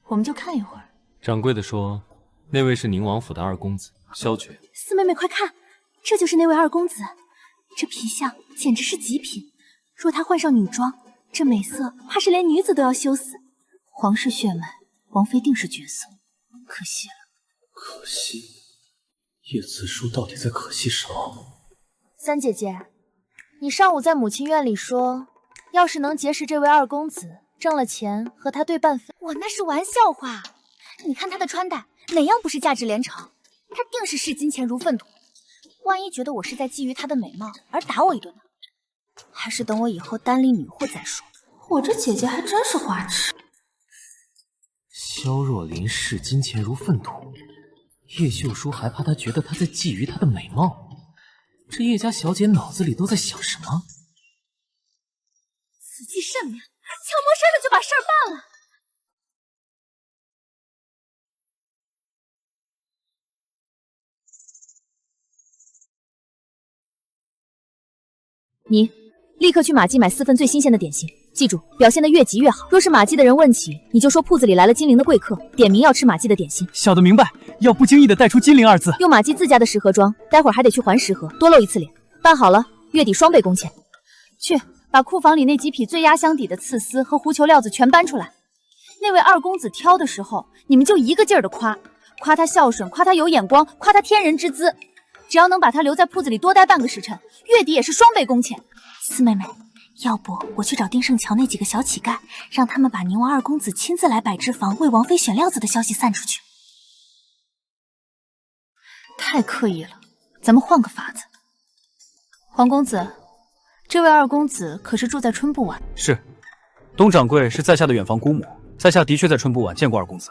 我们就看一会儿。掌柜的说，那位是宁王府的二公子萧觉。四妹妹快看，这就是那位二公子，这皮相简直是极品。若他换上女装，这美色怕是连女子都要羞死。皇室血脉，王妃定是绝色，可惜了。可惜，叶慈书到底在可惜什么？三姐姐，你上午在母亲院里说，要是能结识这位二公子，挣了钱和他对半分。我那是玩笑话，你看他的穿戴，哪样不是价值连城？他定是视金钱如粪土。万一觉得我是在觊觎他的美貌而打我一顿呢？还是等我以后单立女户再说。我这姐姐还真是花痴。萧若琳视金钱如粪土，叶秀书还怕她觉得她在觊觎她的美貌。这叶家小姐脑子里都在想什么？此计甚妙，悄摸声的就把事儿办了。你立刻去马记买4份最新鲜的点心，记住，表现得越急越好。若是马记的人问起，你就说铺子里来了精灵的贵客，点名要吃马记的点心。小的明白，要不经意的带出精灵2字。用马记自家的10盒装，待会儿还得去还10盒，多露一次脸。办好了，月底双倍工钱。去，把库房里那几匹最压箱底的刺丝和狐裘料子全搬出来。那位二公子挑的时候，你们就一个劲儿的夸他孝顺，夸他有眼光，夸他天人之姿。只要能把他留在铺子里多待半个时辰，月底也是双倍工钱。四妹妹，要不我去找丁胜桥那几个小乞丐，让他们把宁王二公子亲自来百芝坊为王妃选料子的消息散出去。太刻意了，咱们换个法子。黄公子，这位二公子可是住在春布馆？是，东掌柜是在下的远房姑母，在下的确在春布馆见过二公子。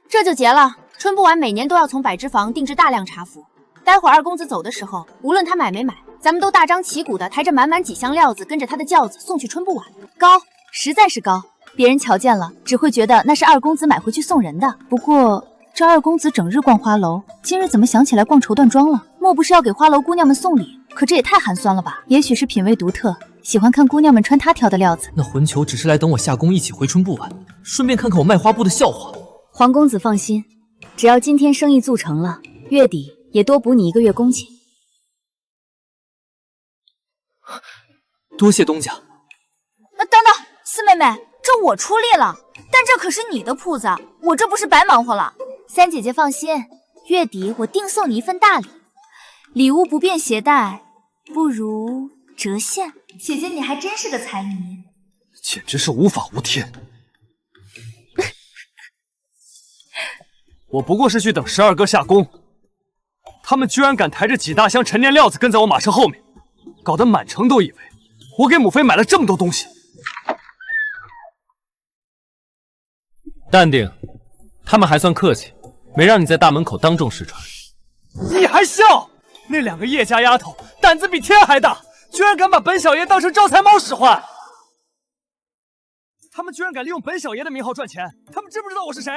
这就结了。春布馆每年都要从百芝坊定制大量茶服，待会儿二公子走的时候，无论他买没买，咱们都大张旗鼓的抬着满满几箱料子，跟着他的轿子送去春布馆。高，实在是高，别人瞧见了只会觉得那是二公子买回去送人的。不过这二公子整日逛花楼，今日怎么想起来逛绸缎庄了？莫不是要给花楼姑娘们送礼？可这也太寒酸了吧！也许是品味独特，喜欢看姑娘们穿他挑的料子。那混球只是来等我下工一起回春布玩，顺便看看我卖花布的笑话。黄公子放心，只要今天生意做成了，月底也多补你1个月工钱。多谢东家。等等，四妹妹，这我出力了，但这可是你的铺子，我这不是白忙活了。三姐姐放心，月底我定送你一份大礼。礼物不便携带，不如折现。姐姐你还真是个财迷，简直是无法无天。我不过是去等12哥下工，他们居然敢抬着几大箱陈年料子跟在我马车后面，搞得满城都以为我给母妃买了这么多东西。淡定，他们还算客气，没让你在大门口当众试穿。你还笑？那2个叶家丫头胆子比天还大，居然敢把本小爷当成招财猫使唤！他们居然敢利用本小爷的名号赚钱，他们知不知道我是谁？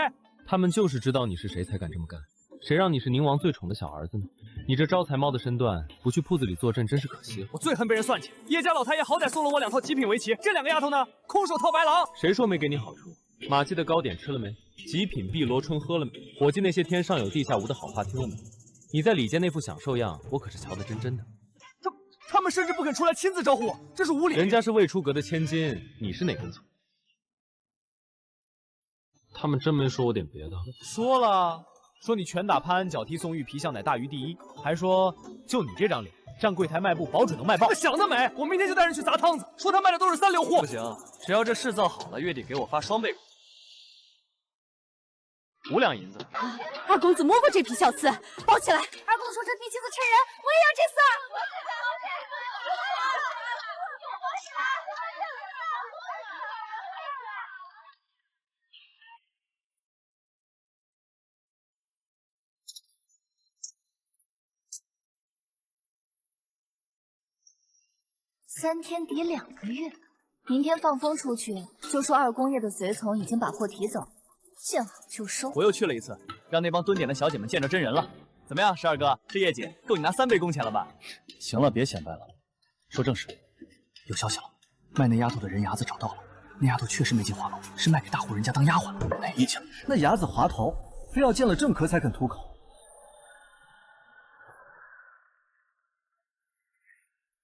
他们就是知道你是谁才敢这么干，谁让你是宁王最宠的小儿子呢？你这招财猫的身段，不去铺子里坐镇真是可惜了。我最恨被人算计，叶家老太爷好歹送了我2套极品围棋，这2个丫头呢，空手套白狼。谁说没给你好处？马记的糕点吃了没？极品碧螺春喝了没？伙计那些天上有地下无的好话听了没？你在里间那副享受样，我可是瞧得真真的。他们甚至不肯出来亲自招呼我，这是无礼。人家是未出阁的千金，你是哪根葱？他们真没说我点别的？说了，说你拳打潘安，脚踢宋玉，皮相乃大于第一，还说就你这张脸，站柜台卖布，保准能卖爆。想得美！我明天就带人去砸汤子，说他卖的都是3流货。不行，只要这事造好了，月底给我发双倍，5两银子。二公子摸过这匹小刺，包起来。二公子说这皮旗子衬人，我也要这丝。3天抵2个月，明天放风出去，就说二公爷的随从已经把货提走，见好就收。我又去了一次，让那帮蹲点的小姐们见着真人了。怎么样，12哥，这业绩够你拿3倍工钱了吧？行了，别显摆了，说正事。有消息了，卖那丫头的人牙子找到了，那丫头确实没进花楼，是卖给大户人家当丫鬟了。哪一家？那伢子滑头，非要见了正客才肯吐口。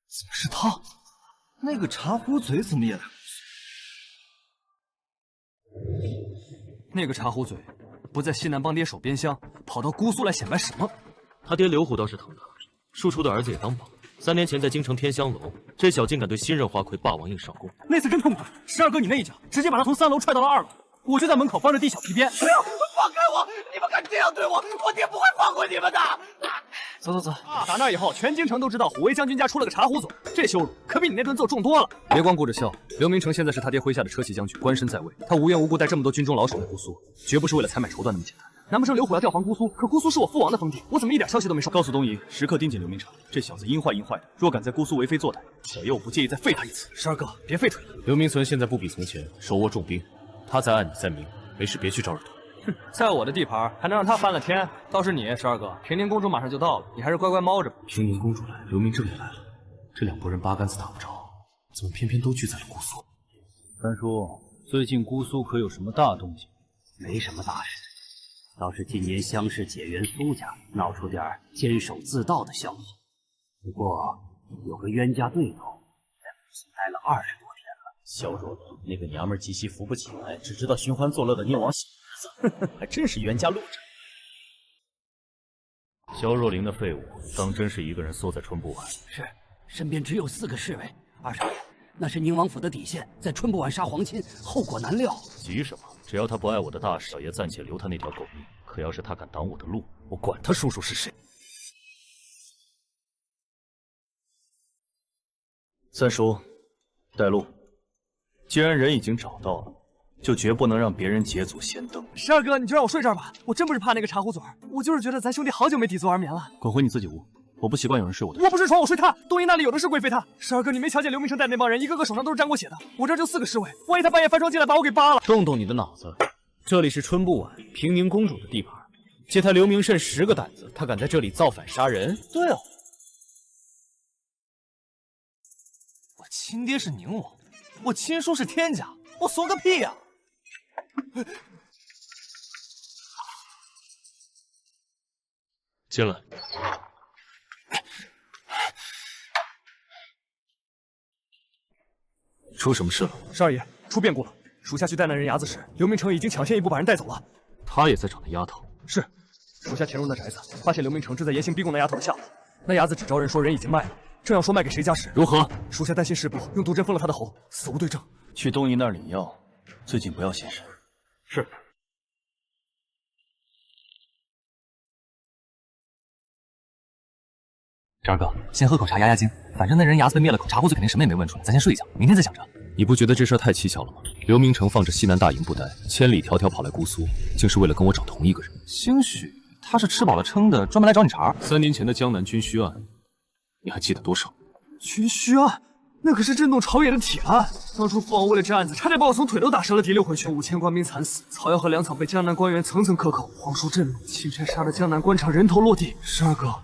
怎么是他？那个茶壶嘴怎么也来？那个茶壶嘴不在西南帮爹守边厢，跑到姑苏来显摆什么？他爹刘虎倒是疼他，庶出的儿子也当帮。3年前在京城天香楼，这小竟敢对新任花魁霸王硬上弓。那次真痛快，12哥你那一脚直接把他从3楼踹到了2楼，我就在门口帮着递小皮鞭。不要，放开我！你们敢这样对我，我爹不会放过你们的。走，打那以后，全京城都知道虎威将军家出了个茶壶嘴，这羞辱可比你那顿揍重多了。别光顾着笑，刘明成现在是他爹麾下的车骑将军，官身在位，他无缘无故带这么多军中老手来姑苏，绝不是为了采买绸缎那么简单。难不成刘虎要调防姑苏？可姑苏是我父王的封地，我怎么一点消息都没收？告诉东夷，时刻盯紧刘明成，这小子阴坏的，若敢在姑苏为非作歹，小爷我不介意再废他一次。12哥，别废腿了。刘铭存现在不比从前手握重兵，他在暗你在明，没事别去招惹他。哼，在我的地盘还能让他翻了天？倒是你12哥，平宁公主马上就到了，你还是乖乖猫着吧。平宁公主来，刘明正也来了，这两拨人八竿子打不着，怎么偏偏都聚在了姑苏？三叔，最近姑苏可有什么大动静？没什么大事，倒是今年乡试解元苏家闹出点监守自盗的笑话。不过有个冤家对头，在姑苏待了20多天了。小若龙那个娘们儿极其扶不起来，只知道寻欢作乐的宁王小儿子，还真是冤家路窄。萧若灵的废物，当真是一个人缩在春不晚。是，身边只有4个侍卫。二少爷，那是宁王府的底线，在春不晚杀皇亲，后果难料。急什么？只要他不碍我的大事，小爷暂且留他那条狗命。可要是他敢挡我的路，我管他叔叔是谁。三叔，带路。既然人已经找到了，就绝不能让别人捷足先登。12哥，你就让我睡这儿吧，我真不是怕那个茶壶嘴儿，我就是觉得咱兄弟好久没抵足而眠了。滚回你自己屋，我不习惯有人睡我的。我不睡床，我睡榻。东营那里有的是贵妃榻。12哥，你没瞧见刘明成带那帮人，一个个手上都是沾过血的。我这儿就4个侍卫，万一他半夜翻窗进来把我给扒了。动动你的脑子，这里是春不晚，平宁公主的地盘。借他刘明胜10个胆子，他敢在这里造反杀人？对哦，我亲爹是宁王，我亲叔是天家，我怂个屁呀！进来。出什么事了？十二爷，出变故了。属下去带那人牙子时，刘明成已经抢先一步把人带走了。他也在找那丫头。是，属下潜入那宅子，发现刘明成正在严刑逼供那丫头的下落。那伢子只招人说人已经卖了，正要说卖给谁家时，如何？属下担心事不，用毒针封了他的喉，死无对证。去东夷那儿领药，最近不要现身。是。十二哥，先喝口茶压压惊。反正那人牙子被灭了口，茶壶子肯定什么也没问出来，咱先睡一觉，明天再想着。你不觉得这事儿太蹊跷了吗？刘明成放着西南大营不待，千里迢迢跑来姑苏，竟是为了跟我找同一个人。兴许他是吃饱了撑的，专门来找你茬。3年前的江南军需案，你还记得多少？军需案，那可是震动朝野的铁案。当初父王为了这案子，差点把我从腿都打折了提溜回去，5000官兵惨死，草药和粮草被江南官员层层克扣。皇叔震怒，钦差杀得江南官场人头落地。十二哥，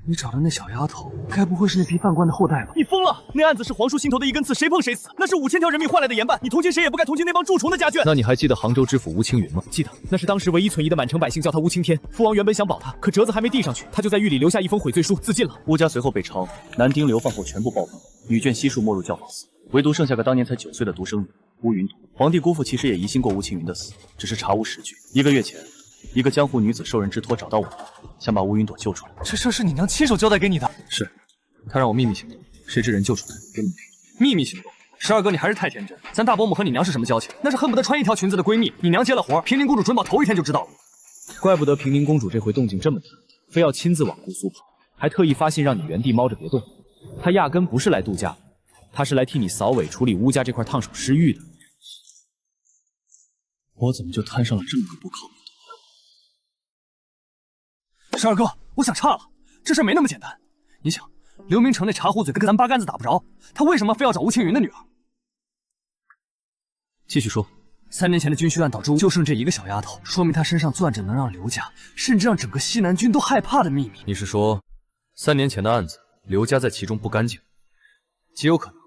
你找的那小丫头，该不会是那批犯官的后代吧？你疯了！那案子是皇叔心头的一根刺，谁碰谁死，那是5000条人命换来的严办，你同情谁也不该同情那帮蛀虫的家眷。那你还记得杭州知府吴青云吗？记得，那是当时唯一存疑的满城百姓叫他吴青天。父王原本想保他，可折子还没递上去，他就在狱里留下一封悔罪书，自尽了。吴家随后被抄，男丁流放后全部暴毙，女眷悉数没入教坊司，唯独剩下个当年才9岁的独生女乌云朵。皇帝姑父其实也疑心过吴青云的死，只是查无实据。1个月前，一个江湖女子受人之托找到我，想把乌云朵救出来。这事是你娘亲手交代给你的？是，她让我秘密行动，谁知人救出来，给你秘密行动。十二哥，你还是太天真。咱大伯母和你娘是什么交情？那是恨不得穿一条裙子的闺蜜。你娘接了活，平宁公主准保头一天就知道了。怪不得平宁公主这回动静这么大，非要亲自往姑苏跑，还特意发信让你原地猫着别动。她压根不是来度假的，她是来替你扫尾处理乌家这块烫手山芋的。我怎么就摊上了这么个不靠谱的？十二哥，我想岔了，这事没那么简单。你想，刘明成那茶壶嘴跟咱八竿子打不着，他为什么非要找吴青云的女儿？继续说。3年前的军需案导致就剩这一个小丫头，说明她身上攥着能让刘家，甚至让整个西南军都害怕的秘密。你是说，3年前的案子，刘家在其中不干净？极有可能。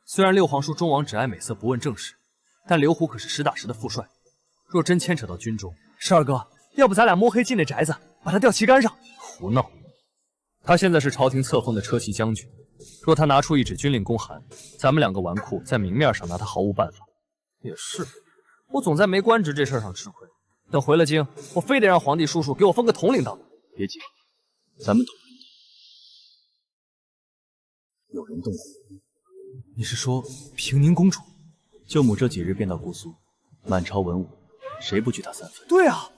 虽然六皇叔忠王只爱美色不问政事，但刘虎可是实打实的副帅。若真牵扯到军中，十二哥，要不咱俩摸黑进那宅子，把他吊旗杆上？胡闹！他现在是朝廷册封的车骑将军，若他拿出一纸军令公函，咱们2个纨绔在明面上拿他毫无办法。也是，我总在没官职这事上吃亏。等回了京，我非得让皇帝叔叔给我封个统领当。别急，咱们懂。有人动火。你是说平宁公主？舅母这几日便到姑苏，满朝文武，谁不惧她三分？对啊，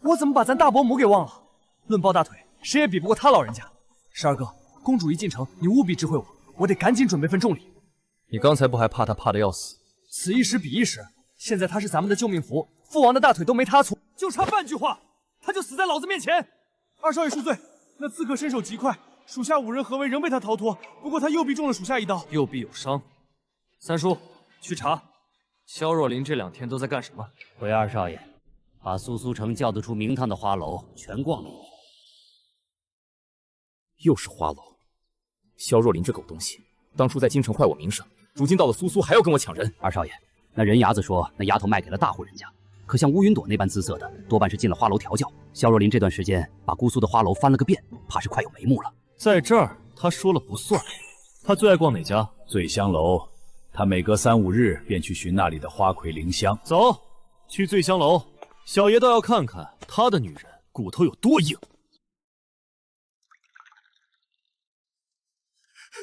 我怎么把咱大伯母给忘了？论抱大腿，谁也比不过他老人家。十二哥，公主一进城，你务必知会我，我得赶紧准备份重礼。你刚才不还怕她怕得要死？此一时彼一时，现在她是咱们的救命符，父王的大腿都没她粗，就差半句话，她就死在老子面前。二少爷恕罪，那刺客身手极快，属下5人合围仍被他逃脱，不过他右臂中了属下一刀，右臂有伤。三叔，去查萧若琳这2天都在干什么。回二少爷，把苏苏城叫得出名堂的花楼全逛了一遍。又是花楼，萧若琳这狗东西，当初在京城坏我名声，如今到了苏苏还要跟我抢人。二少爷，那人牙子说那丫头卖给了大户人家，可像乌云朵那般姿色的，多半是进了花楼调教。萧若琳这段时间把姑苏的花楼翻了个遍，怕是快有眉目了。在这儿，他说了不算。他最爱逛哪家？醉香楼。他每隔3、5日便去寻那里的花魁灵香。走，去醉香楼，小爷倒要看看他的女人骨头有多硬。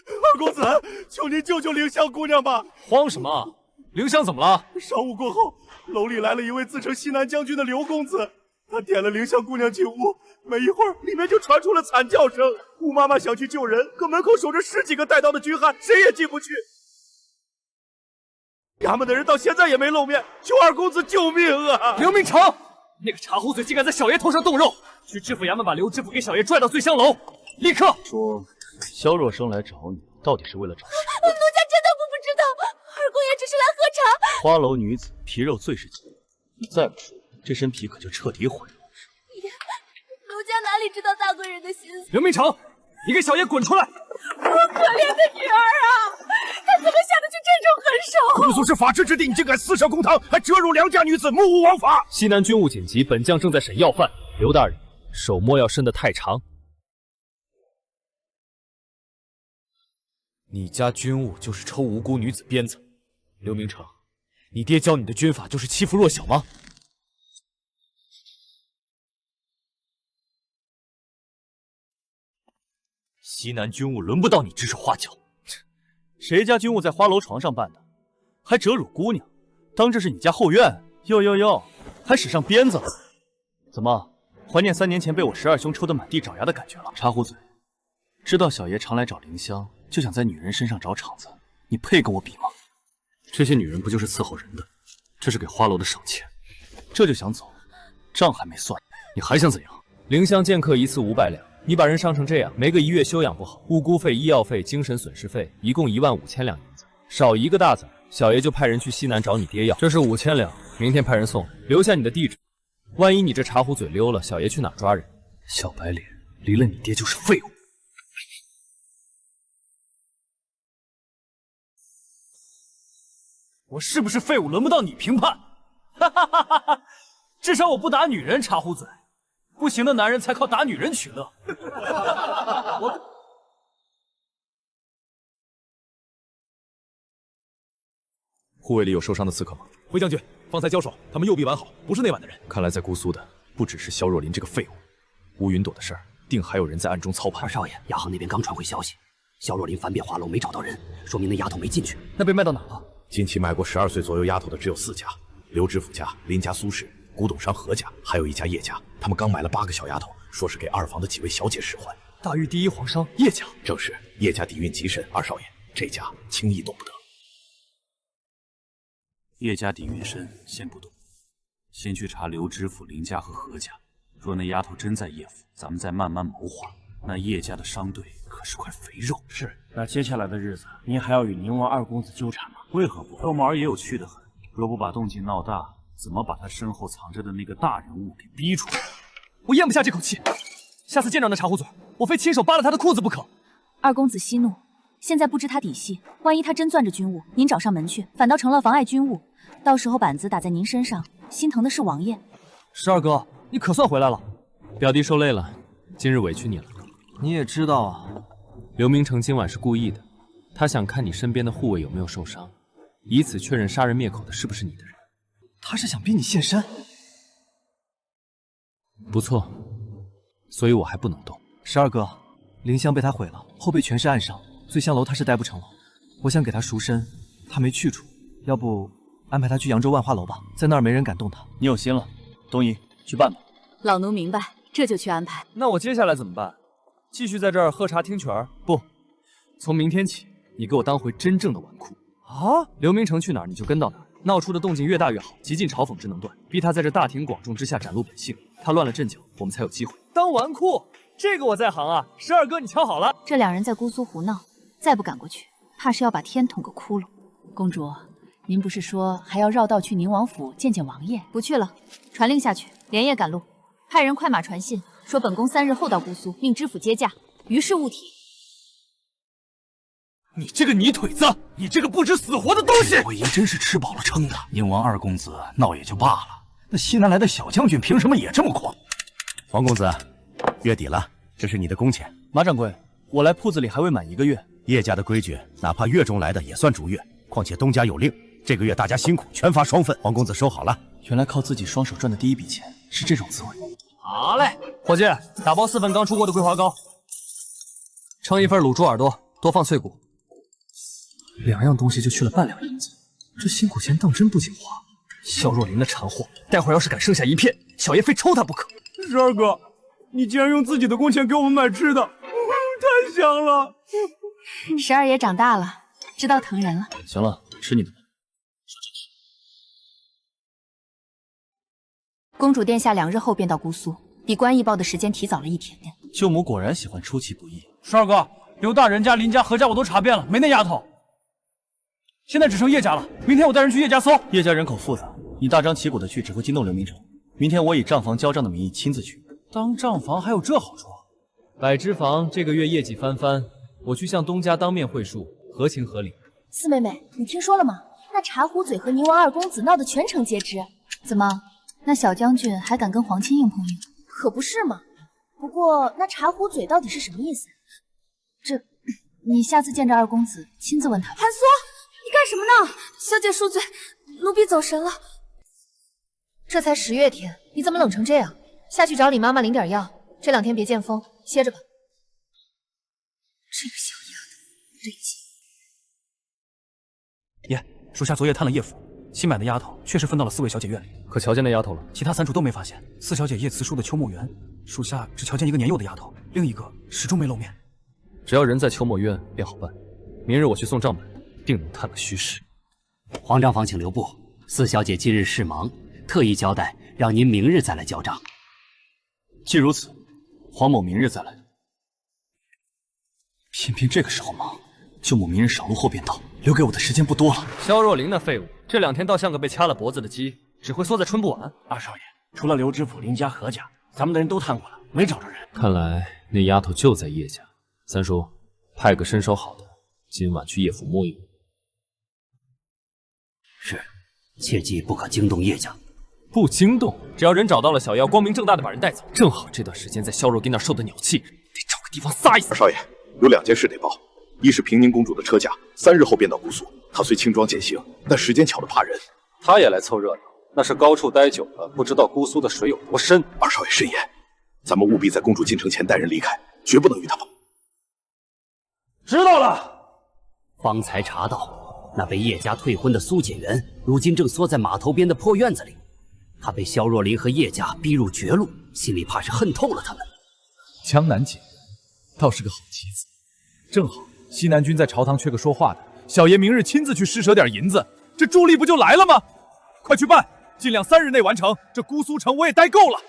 二公子，求您救救灵香姑娘吧！慌什么？灵香怎么了？晌午过后，楼里来了一位自称西南将军的刘公子，他点了灵香姑娘进屋，没一会儿，里面就传出了惨叫声。吴妈妈想去救人，可门口守着10几个带刀的军汉，谁也进不去。衙门的人到现在也没露面，求二公子救命啊！刘明成，那个茶壶嘴竟敢在小爷头上动肉，去知府衙门把刘知府给小爷拽到醉香楼，立刻！说萧若生来找你，到底是为了找谁？奴家真的不知道，二公爷只是来喝茶。花楼女子皮肉最是紧，你再不说，这身皮可就彻底毁了。奴家哪里知道大贵人的心思？刘明成，你给小爷滚出来！我可怜的女儿啊，她怎么下得去这种狠手？姑苏是法治之地，你竟敢私设公堂，还折辱良家女子，目无王法！西南军务紧急，本将正在审要犯。刘大人，手摸要伸得太长。你家军务就是抽无辜女子鞭子。刘明成，你爹教你的军法就是欺负弱小吗？西南军务轮不到你指手画脚。谁家军务在花楼床上办的，还折辱姑娘，当这是你家后院？哟，还使上鞭子了？怎么，怀念3年前被我12兄抽得满地找牙的感觉了？茶壶嘴，知道小爷常来找灵香，就想在女人身上找场子，你配跟我比吗？这些女人不就是伺候人的？这是给花楼的赏钱，这就想走，账还没算，你还想怎样？灵香见客1次500两。你把人伤成这样，没个1月休养不好，误辜费、医药费、精神损失费，一共15000两银子，少一个大子，小爷就派人去西南找你爹要。这是5000两，明天派人送，留下你的地址。万一你这茶壶嘴溜了，小爷去哪抓人？小白脸，离了你爹就是废物。我是不是废物，轮不到你评判。哈哈哈哈哈！至少我不打女人，茶壶嘴。不行的男人才靠打女人取乐。护卫里有受伤的刺客吗？回将军，方才交手，他们右臂完好，不是那晚的人。看来在姑苏的不只是萧若琳这个废物，乌云朵的事儿，定还有人在暗中操盘。二少爷，亚行那边刚传回消息，萧若琳翻遍花楼没找到人，说明那丫头没进去。那被卖到哪了？近期买过12岁左右丫头的只有4家：刘知府家、林家、苏氏。古董商何家，还有一家叶家，他们刚买了8个小丫头，说是给2房的几位小姐使唤。大狱第一皇商叶家，正是叶家底蕴极深，二少爷，这家轻易动不得。叶家底蕴深，先不动，先去查刘知府、林家和何家。若那丫头真在叶府，咱们再慢慢谋划。那叶家的商队可是块肥肉。是，那接下来的日子，您还要与宁王二公子纠缠吗？为何不？肉毛儿也有趣的很，若不把动静闹大，怎么把他身后藏着的那个大人物给逼出来？我咽不下这口气，下次见着那茶壶嘴，我非亲手扒了他的裤子不可。二公子息怒，现在不知他底细，万一他真攥着军务，您找上门去，反倒成了妨碍军务，到时候板子打在您身上，心疼的是王爷。十二哥，你可算回来了。表弟受累了，今日委屈你了。你也知道啊，刘明成今晚是故意的，他想看你身边的护卫有没有受伤，以此确认杀人灭口的是不是你的人。他是想逼你现身。不错，所以我还不能动。十二哥，灵香被他毁了，后背全是暗伤，醉香楼他是待不成了，我想给他赎身，他没去处，要不安排他去扬州万花楼吧，在那儿没人敢动他。你有心了，东姨去办吧。老奴明白，这就去安排。那我接下来怎么办？继续在这儿喝茶听曲儿？不，从明天起，你给我当回真正的纨绔啊！刘明成去哪儿你就跟到哪儿，闹出的动静越大越好，极尽嘲讽之能断，逼他在这大庭广众之下展露本性。他乱了阵脚，我们才有机会。当纨绔，这个我在行啊！十二哥，你瞧好了，这两人在姑苏胡闹，再不赶过去，怕是要把天捅个窟窿。公主，您不是说还要绕道去宁王府见见王爷？不去了，传令下去，连夜赶路，派人快马传信，说本宫3日后到姑苏，命知府接驾。于是物体。你这个泥腿子，你这个不知死活的东西！我爷真是吃饱了撑的。宁王二公子闹也就罢了，那西南来的小将军凭什么也这么狂？黄公子，月底了，这是你的工钱。马掌柜，我来铺子里还未满1个月。叶家的规矩，哪怕月中来的也算逐月。况且东家有令，这个月大家辛苦，全罚双份。黄公子收好了。原来靠自己双手赚的第一笔钱是这种滋味。好嘞，伙计，打包4份刚出锅的桂花糕，盛1份卤猪耳朵，多放脆骨。2样东西就去了半两银子，这辛苦钱当真不经花。肖若琳的馋货，待会儿要是敢剩下1片，小爷非抽他不可。十二哥，你竟然用自己的工钱给我们买吃的，太香了。12爷长大了，知道疼人了。行了，吃你的吧。公主殿下2日后便到姑苏，比关义报的时间提早了1天。舅母果然喜欢出其不意。十二哥，刘大人家、林家、何家我都查遍了，没那丫头。现在只剩叶家了，明天我带人去叶家搜。叶家人口复杂，你大张旗鼓的去只会惊动刘明成。明天我以账房交账的名义亲自去。当账房还有这好处？百之房这个月业绩翻番，我去向东家当面会述，合情合理。四妹妹，你听说了吗？那茶壶嘴和宁王二公子闹得全城皆知。怎么，那小将军还敢跟皇亲硬碰硬？可不是嘛。不过那茶壶嘴到底是什么意思？你下次见着二公子，亲自问他。韩缩，你干什么呢？小姐恕罪，奴婢走神了。这才10月天，你怎么冷成这样？下去找李妈妈领点药，这2天别见风，歇着吧。这个小丫头，对劲。爷，属下昨夜探了叶府，新买的丫头确实分到了4位小姐院里。可瞧见那丫头了？其他3处都没发现。4小姐叶慈书的秋墨园，属下只瞧见一个年幼的丫头，另一个始终没露面。只要人在秋墨院便好办。明日我去送账本，定能探个虚实。皇账房请留步，4小姐今日事忙，特意交代让您明日再来交账。既如此，黄某明日再来。偏偏这个时候忙，舅母明日晌午后便到，留给我的时间不多了。萧若琳那废物，这2天倒像个被掐了脖子的鸡，只会缩在春不完。二少爷，除了刘知府、林家、何家，咱们的人都探过了，没找着人。看来那丫头就在叶家。三叔，派个身手好的，今晚去叶府摸一摸。是，切记不可惊动叶家。不惊动，只要人找到了，小妖光明正大的把人带走。正好这段时间在萧若琳那受的鸟气，得找个地方撒一撒。二少爷，有2件事得报，一是平宁公主的车驾3日后便到姑苏，她虽轻装简行，但时间巧得怕人。她也来凑热闹，那是高处待久了，不知道姑苏的水有多深。二少爷慎言，咱们务必在公主进城前带人离开，绝不能与她碰。知道了。方才查到，那被叶家退婚的苏解元，如今正缩在码头边的破院子里。他被萧若琳和叶家逼入绝路，心里怕是恨透了他们。江南姐倒是个好棋子，正好西南军在朝堂缺个说话的，小爷明日亲自去施舍点银子，这助力不就来了吗？快去办，尽量3日内完成。这姑苏城我也待够了。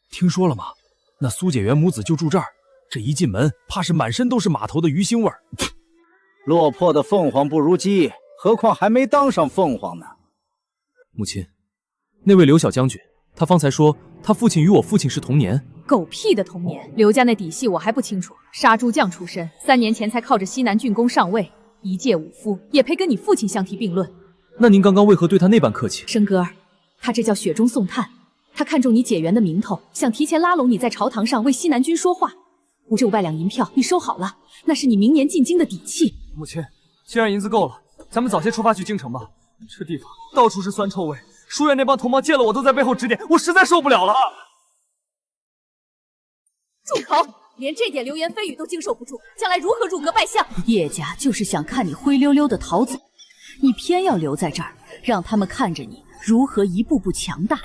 听说了吗？那苏解元母子就住这儿，这一进门，怕是满身都是码头的鱼腥味儿。落魄的凤凰不如鸡，何况还没当上凤凰呢。母亲，那位刘小将军，他方才说他父亲与我父亲是同年。狗屁的童年！刘家那底细我还不清楚。杀猪匠出身，3年前才靠着西南郡公上位，一介武夫，也配跟你父亲相提并论？那您刚刚为何对他那般客气？生哥儿，他这叫雪中送炭。他看中你解元的名头，想提前拉拢你在朝堂上为西南军说话。这500两银票你收好了，那是你明年进京的底气。母亲，既然银子够了，咱们早些出发去京城吧。这地方到处是酸臭味，书院那帮同胞见了我都在背后指点，我实在受不了了。住口！连这点流言蜚语都经受不住，将来如何入阁拜相？叶家就是想看你灰溜溜的逃走，你偏要留在这儿，让他们看着你如何一步步强大。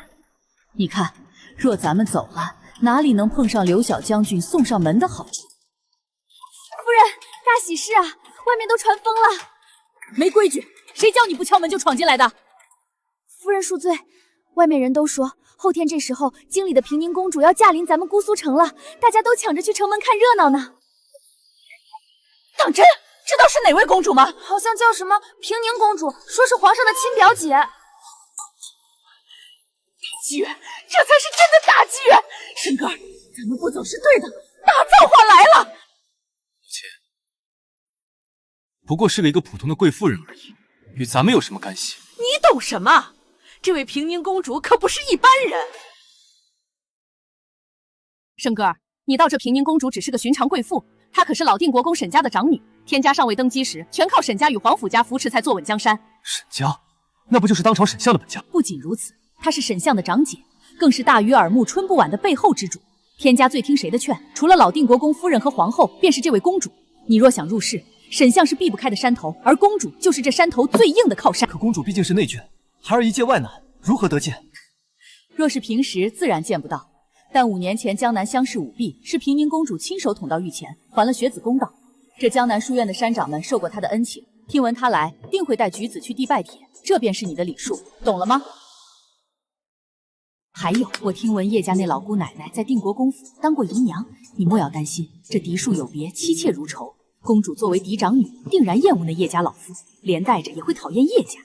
你看，若咱们走了，哪里能碰上刘小将军送上门的好处？夫人，大喜事啊！外面都传疯了。没规矩，谁叫你不敲门就闯进来的？夫人恕罪，外面人都说后天这时候京里的平宁公主要驾临咱们姑苏城了，大家都抢着去城门看热闹呢。当真？知道是哪位公主吗？好像叫什么平宁公主，说是皇上的亲表姐。机缘，这才是真的大机缘！申哥，咱们不走是对的，大造化来了。母亲，不过是一个普通的贵妇人而已，与咱们有什么干系？你懂什么？这位平宁公主可不是一般人。申哥，你道这平宁公主只是个寻常贵妇，她可是老定国公沈家的长女，天家尚未登基时，全靠沈家与皇甫家扶持才坐稳江山。沈家，那不就是当朝沈相的本家？不仅如此，她是沈相的长姐，更是大鱼耳目、春不晚的背后之主。天家最听谁的劝？除了老定国公夫人和皇后，便是这位公主。你若想入仕，沈相是避不开的山头，而公主就是这山头最硬的靠山。可公主毕竟是内眷，孩儿一介外男，如何得见？若是平时，自然见不到。但5年前江南乡试舞弊，是平宁公主亲手捅到御前，还了学子公道。这江南书院的山长们受过她的恩情，听闻她来，定会带举子去递拜帖，这便是你的礼数，懂了吗？还有，我听闻叶家那老姑奶奶在定国公府当过姨娘，你莫要担心，这嫡庶有别，妻妾如仇。公主作为嫡长女，定然厌恶那叶家老夫，连带着也会讨厌叶家。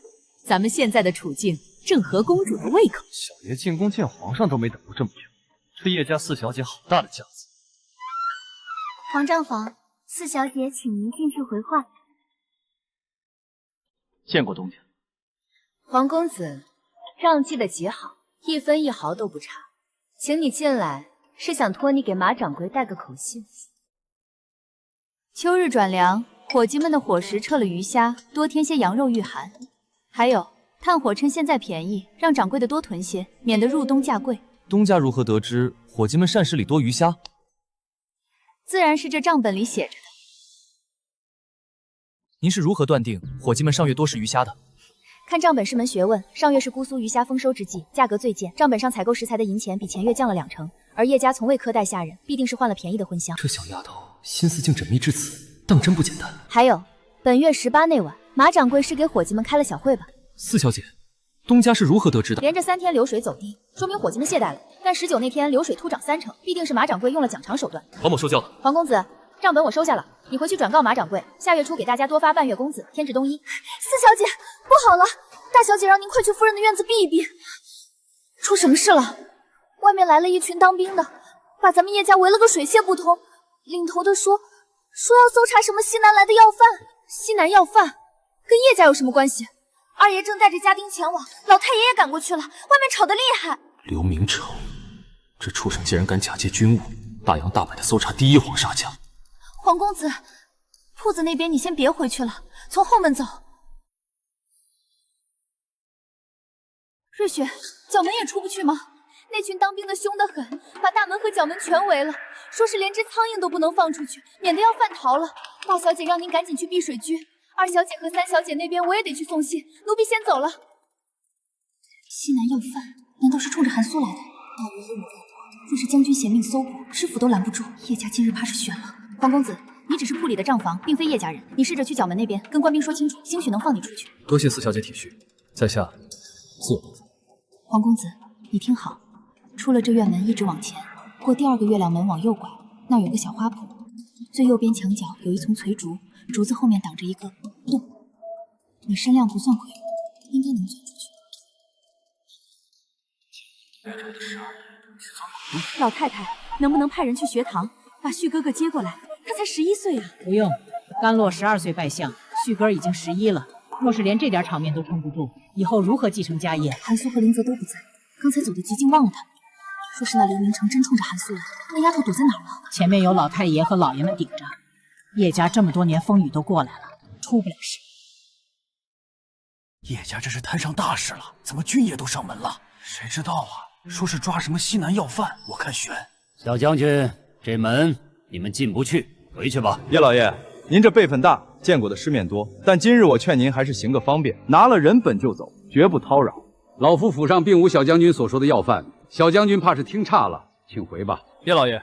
咱们现在的处境正合公主的胃口。小爷进宫见皇上都没等过这么久，这叶家四小姐好大的架子。皇丈房，四小姐请您进去回话。见过东家。皇公子，账记得极好，一分一毫都不差。请你进来，是想托你给马掌柜带个口信。秋日转凉，伙计们的伙食撤了鱼虾，多添些羊肉御寒。还有，炭火趁现在便宜，让掌柜的多囤些，免得入冬价贵。东家如何得知伙计们膳食里多鱼虾？自然是这账本里写着的。您是如何断定伙计们上月多食鱼虾的？看账本是门学问，上月是姑苏鱼虾丰收之际，价格最贱，账本上采购食材的银钱比前月降了2成，而叶家从未苛待下人，必定是换了便宜的荤香。这小丫头心思竟缜密至此，当真不简单。还有，本月18那晚，马掌柜是给伙计们开了小会吧？四小姐，东家是如何得知的？连着3天流水走低，说明伙计们懈怠了。但19那天流水突涨3成，必定是马掌柜用了讲长手段。黄某受教了。黄公子，账本我收下了，你回去转告马掌柜，下月初给大家多发半月工资，添置冬衣。四小姐，不好了，大小姐让您快去夫人的院子避一避。出什么事了？外面来了一群当兵的，把咱们叶家围了个水泄不通。领头的说要搜查什么西南来的要犯。西南要犯跟叶家有什么关系？二爷正带着家丁前往，老太爷也赶过去了，外面吵得厉害。刘明成，这畜生竟然敢假借军务，大摇大摆的搜查第一皇杀家。黄公子，铺子那边你先别回去了，从后门走。瑞雪，角门也出不去吗？那群当兵的凶得很，把大门和角门全围了，说是连只苍蝇都不能放出去，免得要犯逃了。大小姐让您赶紧去避水居，二小姐和三小姐那边我也得去送信，奴婢先走了。西南要犯，难道是冲着韩苏来的？大人威武在国，若是将军贤命搜捕，知府都拦不住。叶家今日怕是悬了。黄公子，你只是铺里的账房，并非叶家人，你试着去角门那边跟官兵说清楚，兴许能放你出去。多谢四小姐体恤，在下自有办法。黄公子，你听好，出了这院门一直往前，过第2个月亮门往右拐，那儿有个小花圃，最右边墙角有一丛垂竹，竹子后面挡着一个洞，你身量不算魁梧，应该能钻出去。老太太，能不能派人去学堂把旭哥哥接过来？他才11岁啊！不用，甘洛12岁拜相，旭哥已经11了。若是连这点场面都撑不住，以后如何继承家业？韩苏和林泽都不在，刚才走得急，竟忘了他们。说是那刘明成真冲着韩苏来，那丫头躲在哪儿了？前面有老太爷和老爷们顶着，叶家这么多年风雨都过来了，出不了事。叶家这是摊上大事了，怎么军爷都上门了？谁知道啊？说是抓什么西南要犯，我看悬。小将军，这门你们进不去，回去吧。叶老爷，您这辈分大，见过的世面多，但今日我劝您还是行个方便，拿了人本就走，绝不叨扰。老夫府上并无小将军所说的要犯，小将军怕是听差了，请回吧。叶老爷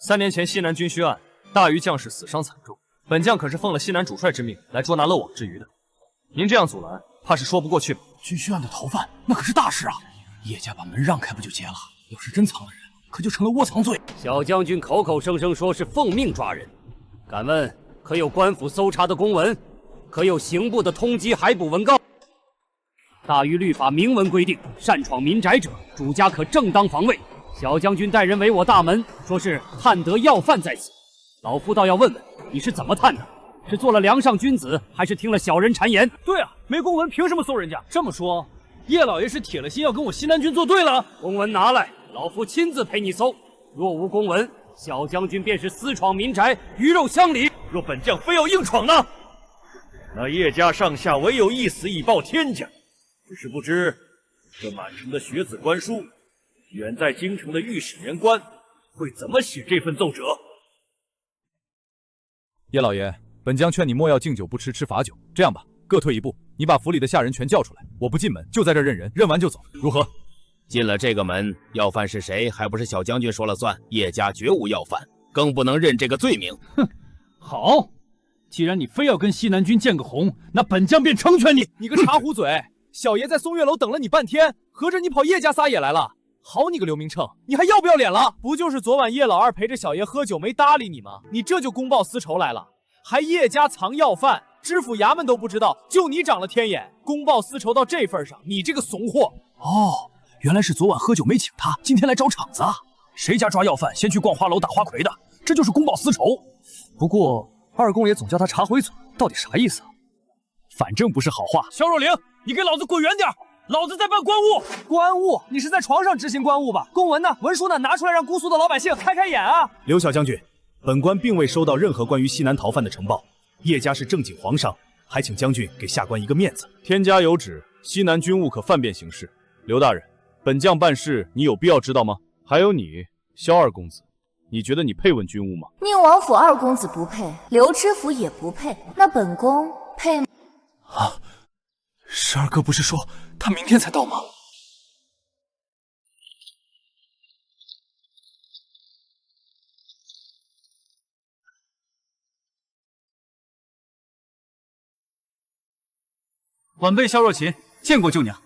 ，3年前西南军需案，大余将士死伤惨重，本将可是奉了西南主帅之命来捉拿漏网之鱼的。您这样阻拦，怕是说不过去吧？军需案的逃犯，那可是大事啊！叶家把门让开不就结了？要是真藏了人，可就成了窝藏罪。小将军口口声声说是奉命抓人，敢问可有官府搜查的公文？可有刑部的通缉海捕文告？大禹律法明文规定，擅闯民宅者，主家可正当防卫。小将军带人围我大门，说是探得要犯在此。老夫倒要问问，你是怎么探的？是做了梁上君子，还是听了小人谗言？对啊，没公文凭什么搜人家？这么说，叶老爷是铁了心要跟我西南军作对了？公文拿来，老夫亲自陪你搜。若无公文，小将军便是私闯民宅，鱼肉乡里。若本将非要硬闯呢？那叶家上下唯有一死以报天家。只是不知，这满城的学子官书，远在京城的御史员官会怎么写这份奏折？叶老爷，本将劝你莫要敬酒不吃吃罚酒。这样吧，各退一步，你把府里的下人全叫出来，我不进门，就在这认人，认完就走，如何？进了这个门，要犯是谁，还不是小将军说了算？叶家绝无要犯，更不能认这个罪名。哼，好，既然你非要跟西南军见个红，那本将便成全你。你个茶壶嘴！小爷在松月楼等了你半天，合着你跑叶家撒野来了？好你个刘明称，你还要不要脸了？不就是昨晚叶老二陪着小爷喝酒没搭理你吗？你这就公报私仇来了，还叶家藏要犯，知府衙门都不知道，就你长了天眼，公报私仇到这份上，你这个怂货！哦，原来是昨晚喝酒没请他，今天来找场子啊！谁家抓要犯，先去逛花楼打花魁的，这就是公报私仇。不过二公爷总叫他茶回嘴，到底啥意思啊？反正不是好话。肖若灵，你给老子滚远点！老子在办官务。官务？你是在床上执行官务吧？公文呢？文书呢？拿出来让姑苏的老百姓开开眼啊！刘小将军，本官并未收到任何关于西南逃犯的呈报。叶家是正经皇上，还请将军给下官一个面子。天家有旨，西南军务可犯便行事。刘大人，本将办事，你有必要知道吗？还有你，萧二公子，你觉得你配问军务吗？宁王府二公子不配，刘知府也不配，那本宫配吗？啊，十二哥不是说他明天才到吗？晚辈萧若琴见过舅娘。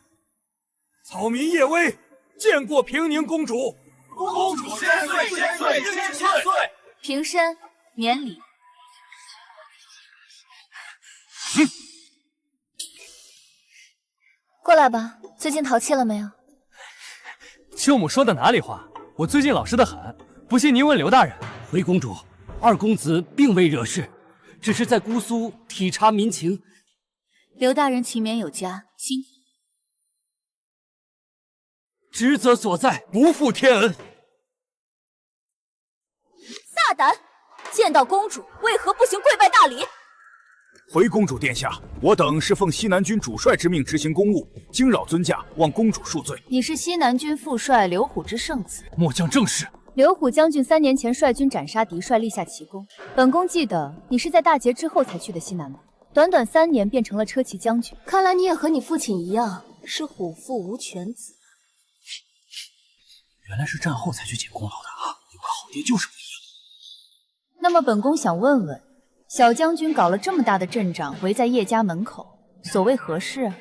草民叶薇见过平宁公主。公主千岁，千岁，千岁！平身，免礼。过来吧，最近淘气了没有？舅母说的哪里话？我最近老实的很，不信您问刘大人。回公主，二公子并未惹事，只是在姑苏体察民情。刘大人勤勉有加，辛苦。职责所在，不负天恩。大胆！见到公主，为何不行跪拜大礼？回公主殿下，我等是奉西南军主帅之命执行公务，惊扰尊驾，望公主恕罪。你是西南军副帅刘虎之圣子，末将正是。刘虎将军3年前率军斩杀敌帅，立下奇功。本宫记得你是在大捷之后才去的西南吧？短短3年便成了车骑将军，看来你也和你父亲一样，是虎父无犬子。原来是战后才去捡功劳的啊！有个好爹就是不一样。那么本宫想问问，小将军搞了这么大的阵仗，围在叶家门口，所谓何事啊？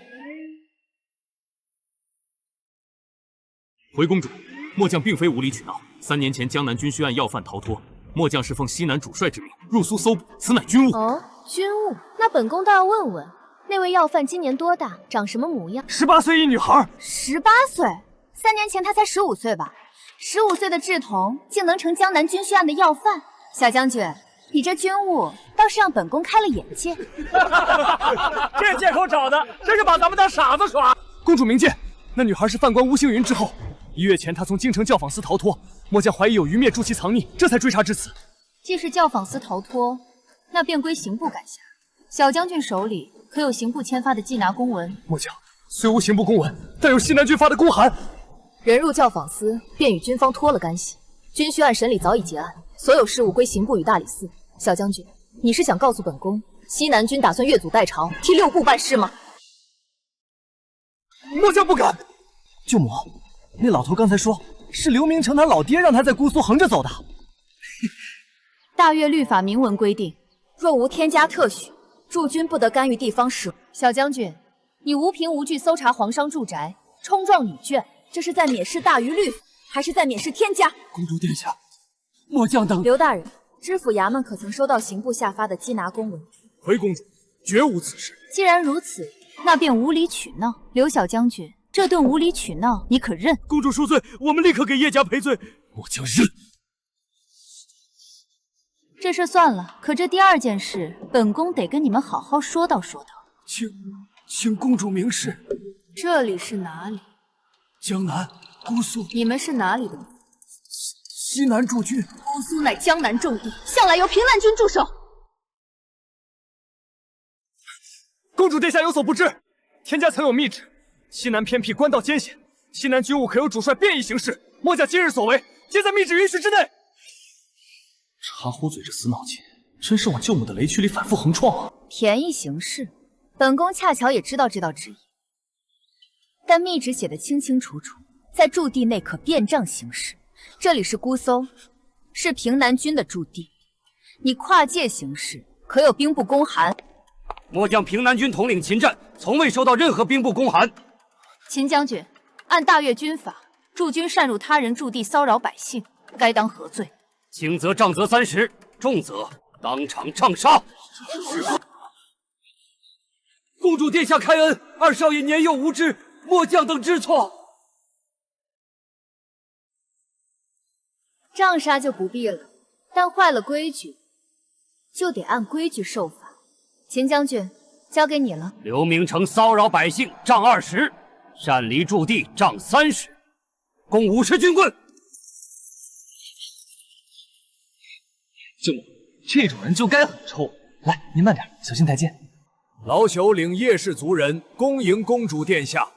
回公主，末将并非无理取闹。3年前江南军需案要犯逃脱，末将是奉西南主帅之命入苏搜捕，此乃军务。哦，军务？那本宫倒要问问，那位要犯今年多大，长什么模样？18岁一女孩。18岁？3年前她才15岁吧？15岁的稚童竟能成江南军需案的要犯？小将军，你这军务倒是让本宫开了眼界。这借口找的，真是把咱们当傻子耍。公主明鉴，那女孩是犯官吴星云之后，1月前她从京城教坊司逃脱，末将怀疑有余灭助其藏匿，这才追查至此。既是教坊司逃脱，那便归刑部管辖。小将军手里可有刑部签发的缉拿公文？末将虽无刑部公文，但有西南军发的公函。人入教坊司，便与军方脱了干系。军需案审理早已结案，所有事务归刑部与大理寺。小将军，你是想告诉本宫，西南军打算越俎代庖，替六部办事吗？末将不敢。舅母，那老头刚才说是刘明成他老爹让他在姑苏横着走的。大越律法明文规定，若无天家特许，驻军不得干预地方事务。小将军，你无凭无据搜查皇商住宅，冲撞女眷，这是在蔑视大于律法，还是在蔑视天家？公主殿下，末将等。刘大人，知府衙门可曾收到刑部下发的缉拿公文？回公主，绝无此事。既然如此，那便无理取闹。刘小将军，这顿无理取闹，你可认？公主恕罪，我们立刻给叶家赔罪。末将认。这事算了，可这第二件事，本宫得跟你们好好说道说道。请公主明示。这里是哪里？江南、姑苏。你们是哪里的？西南驻军。姑苏乃江南重地，向来由平南军驻守。公主殿下有所不知，天家曾有密旨，西南偏僻，官道艰险，西南军务可由主帅便衣行事。末将今日所为，皆在密旨允许之内。茶壶嘴这死脑筋，真是往舅母的雷区里反复横撞啊！便宜行事，本宫恰巧也知道这道旨意，但密旨写得清清楚楚，在驻地内可便仗行事。这里是姑搜，是平南军的驻地，你跨界行事，可有兵部公函？末将平南军统领秦战，从未收到任何兵部公函。秦将军，按大越军法，驻军擅入他人驻地骚扰百姓，该当何罪？轻则杖责30，重则当场杖杀。公主殿下开恩，二少爷年幼无知，末将等知错。杖杀就不必了，但坏了规矩，就得按规矩受罚。秦将军，交给你了。刘明成骚扰百姓，杖20；擅离驻地，杖30，共50军棍。舅母，这种人就该很臭。来，您慢点，小心台阶。老朽领叶氏族人恭迎公主殿下。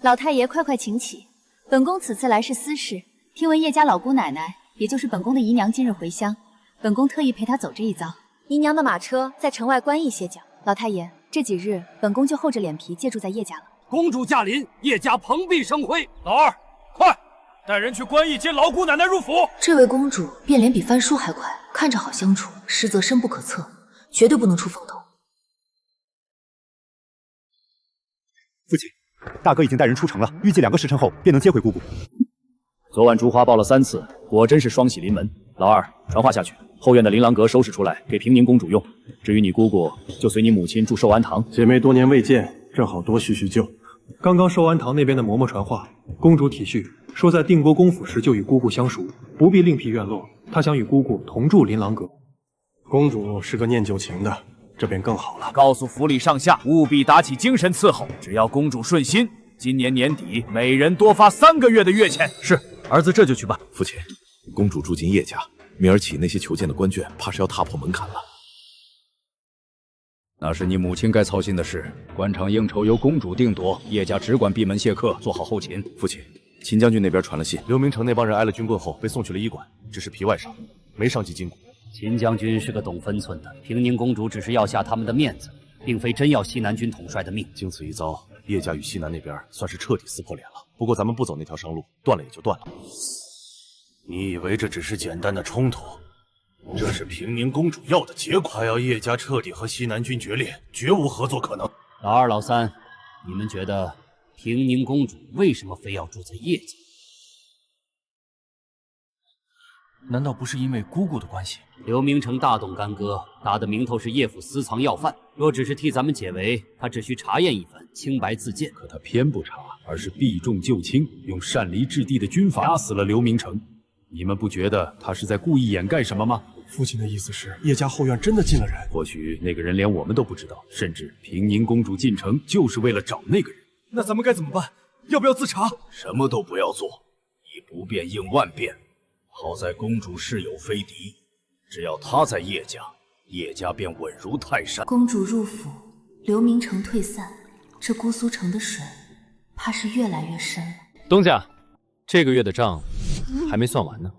老太爷，快请起。本宫此次来是私事，听闻叶家老姑奶奶，也就是本宫的姨娘今日回乡，本宫特意陪她走这一遭。姨娘的马车在城外关驿歇脚。老太爷，这几日本宫就厚着脸皮借住在叶家了。公主驾临，叶家蓬荜生辉。老二，快带人去关驿接老姑奶奶入府。这位公主变脸比翻书还快，看着好相处，实则深不可测，绝对不能出风头。父亲，大哥已经带人出城了，预计2个时辰后便能接回姑姑。昨晚竹花报了3次，果真是双喜临门。老二，传话下去，后院的琳琅阁收拾出来给平宁公主用。至于你姑姑，就随你母亲住寿安堂。姐妹多年未见，正好多叙叙旧。刚刚寿安堂那边的嬷嬷传话，公主体恤，说在定国公府时就与姑姑相熟，不必另辟院落。她想与姑姑同住琳琅阁。公主是个念旧情的，这便更好了。告诉府里上下，务必打起精神伺候。只要公主顺心，今年年底每人多发3个月的月钱。是，儿子这就去办。父亲，公主住进叶家，明儿起那些求见的官眷，怕是要踏破门槛了。那是你母亲该操心的事。官场应酬由公主定夺，叶家只管闭门谢客，做好后勤。父亲，秦将军那边传了信，刘明成那帮人挨了军棍后被送去了医馆，只是皮外伤，没伤及筋骨。秦将军是个懂分寸的，平宁公主只是要下他们的面子，并非真要西南军统帅的命。经此一遭，叶家与西南那边算是彻底撕破脸了。不过咱们不走那条商路，断了也就断了。你以为这只是简单的冲突？这是平宁公主要的结果。她要叶家彻底和西南军决裂，绝无合作可能。老二、老三，你们觉得平宁公主为什么非要住在叶家？难道不是因为姑姑的关系？刘明成大动干戈，打的名头是叶府私藏要犯。若只是替咱们解围，他只需查验一番，清白自荐。可他偏不查，而是避重就轻，用擅离治地的军法压死了刘明成。你们不觉得他是在故意掩盖什么吗？父亲的意思是，叶家后院真的进了人。或许那个人连我们都不知道，甚至平宁公主进城就是为了找那个人。那咱们该怎么办？要不要自查？什么都不要做，以不变应万变。好在公主是有非敌，只要她在叶家，叶家便稳如泰山。公主入府，刘明成退散，这姑苏城的水怕是越来越深了。东家，这个月的账还没算完呢。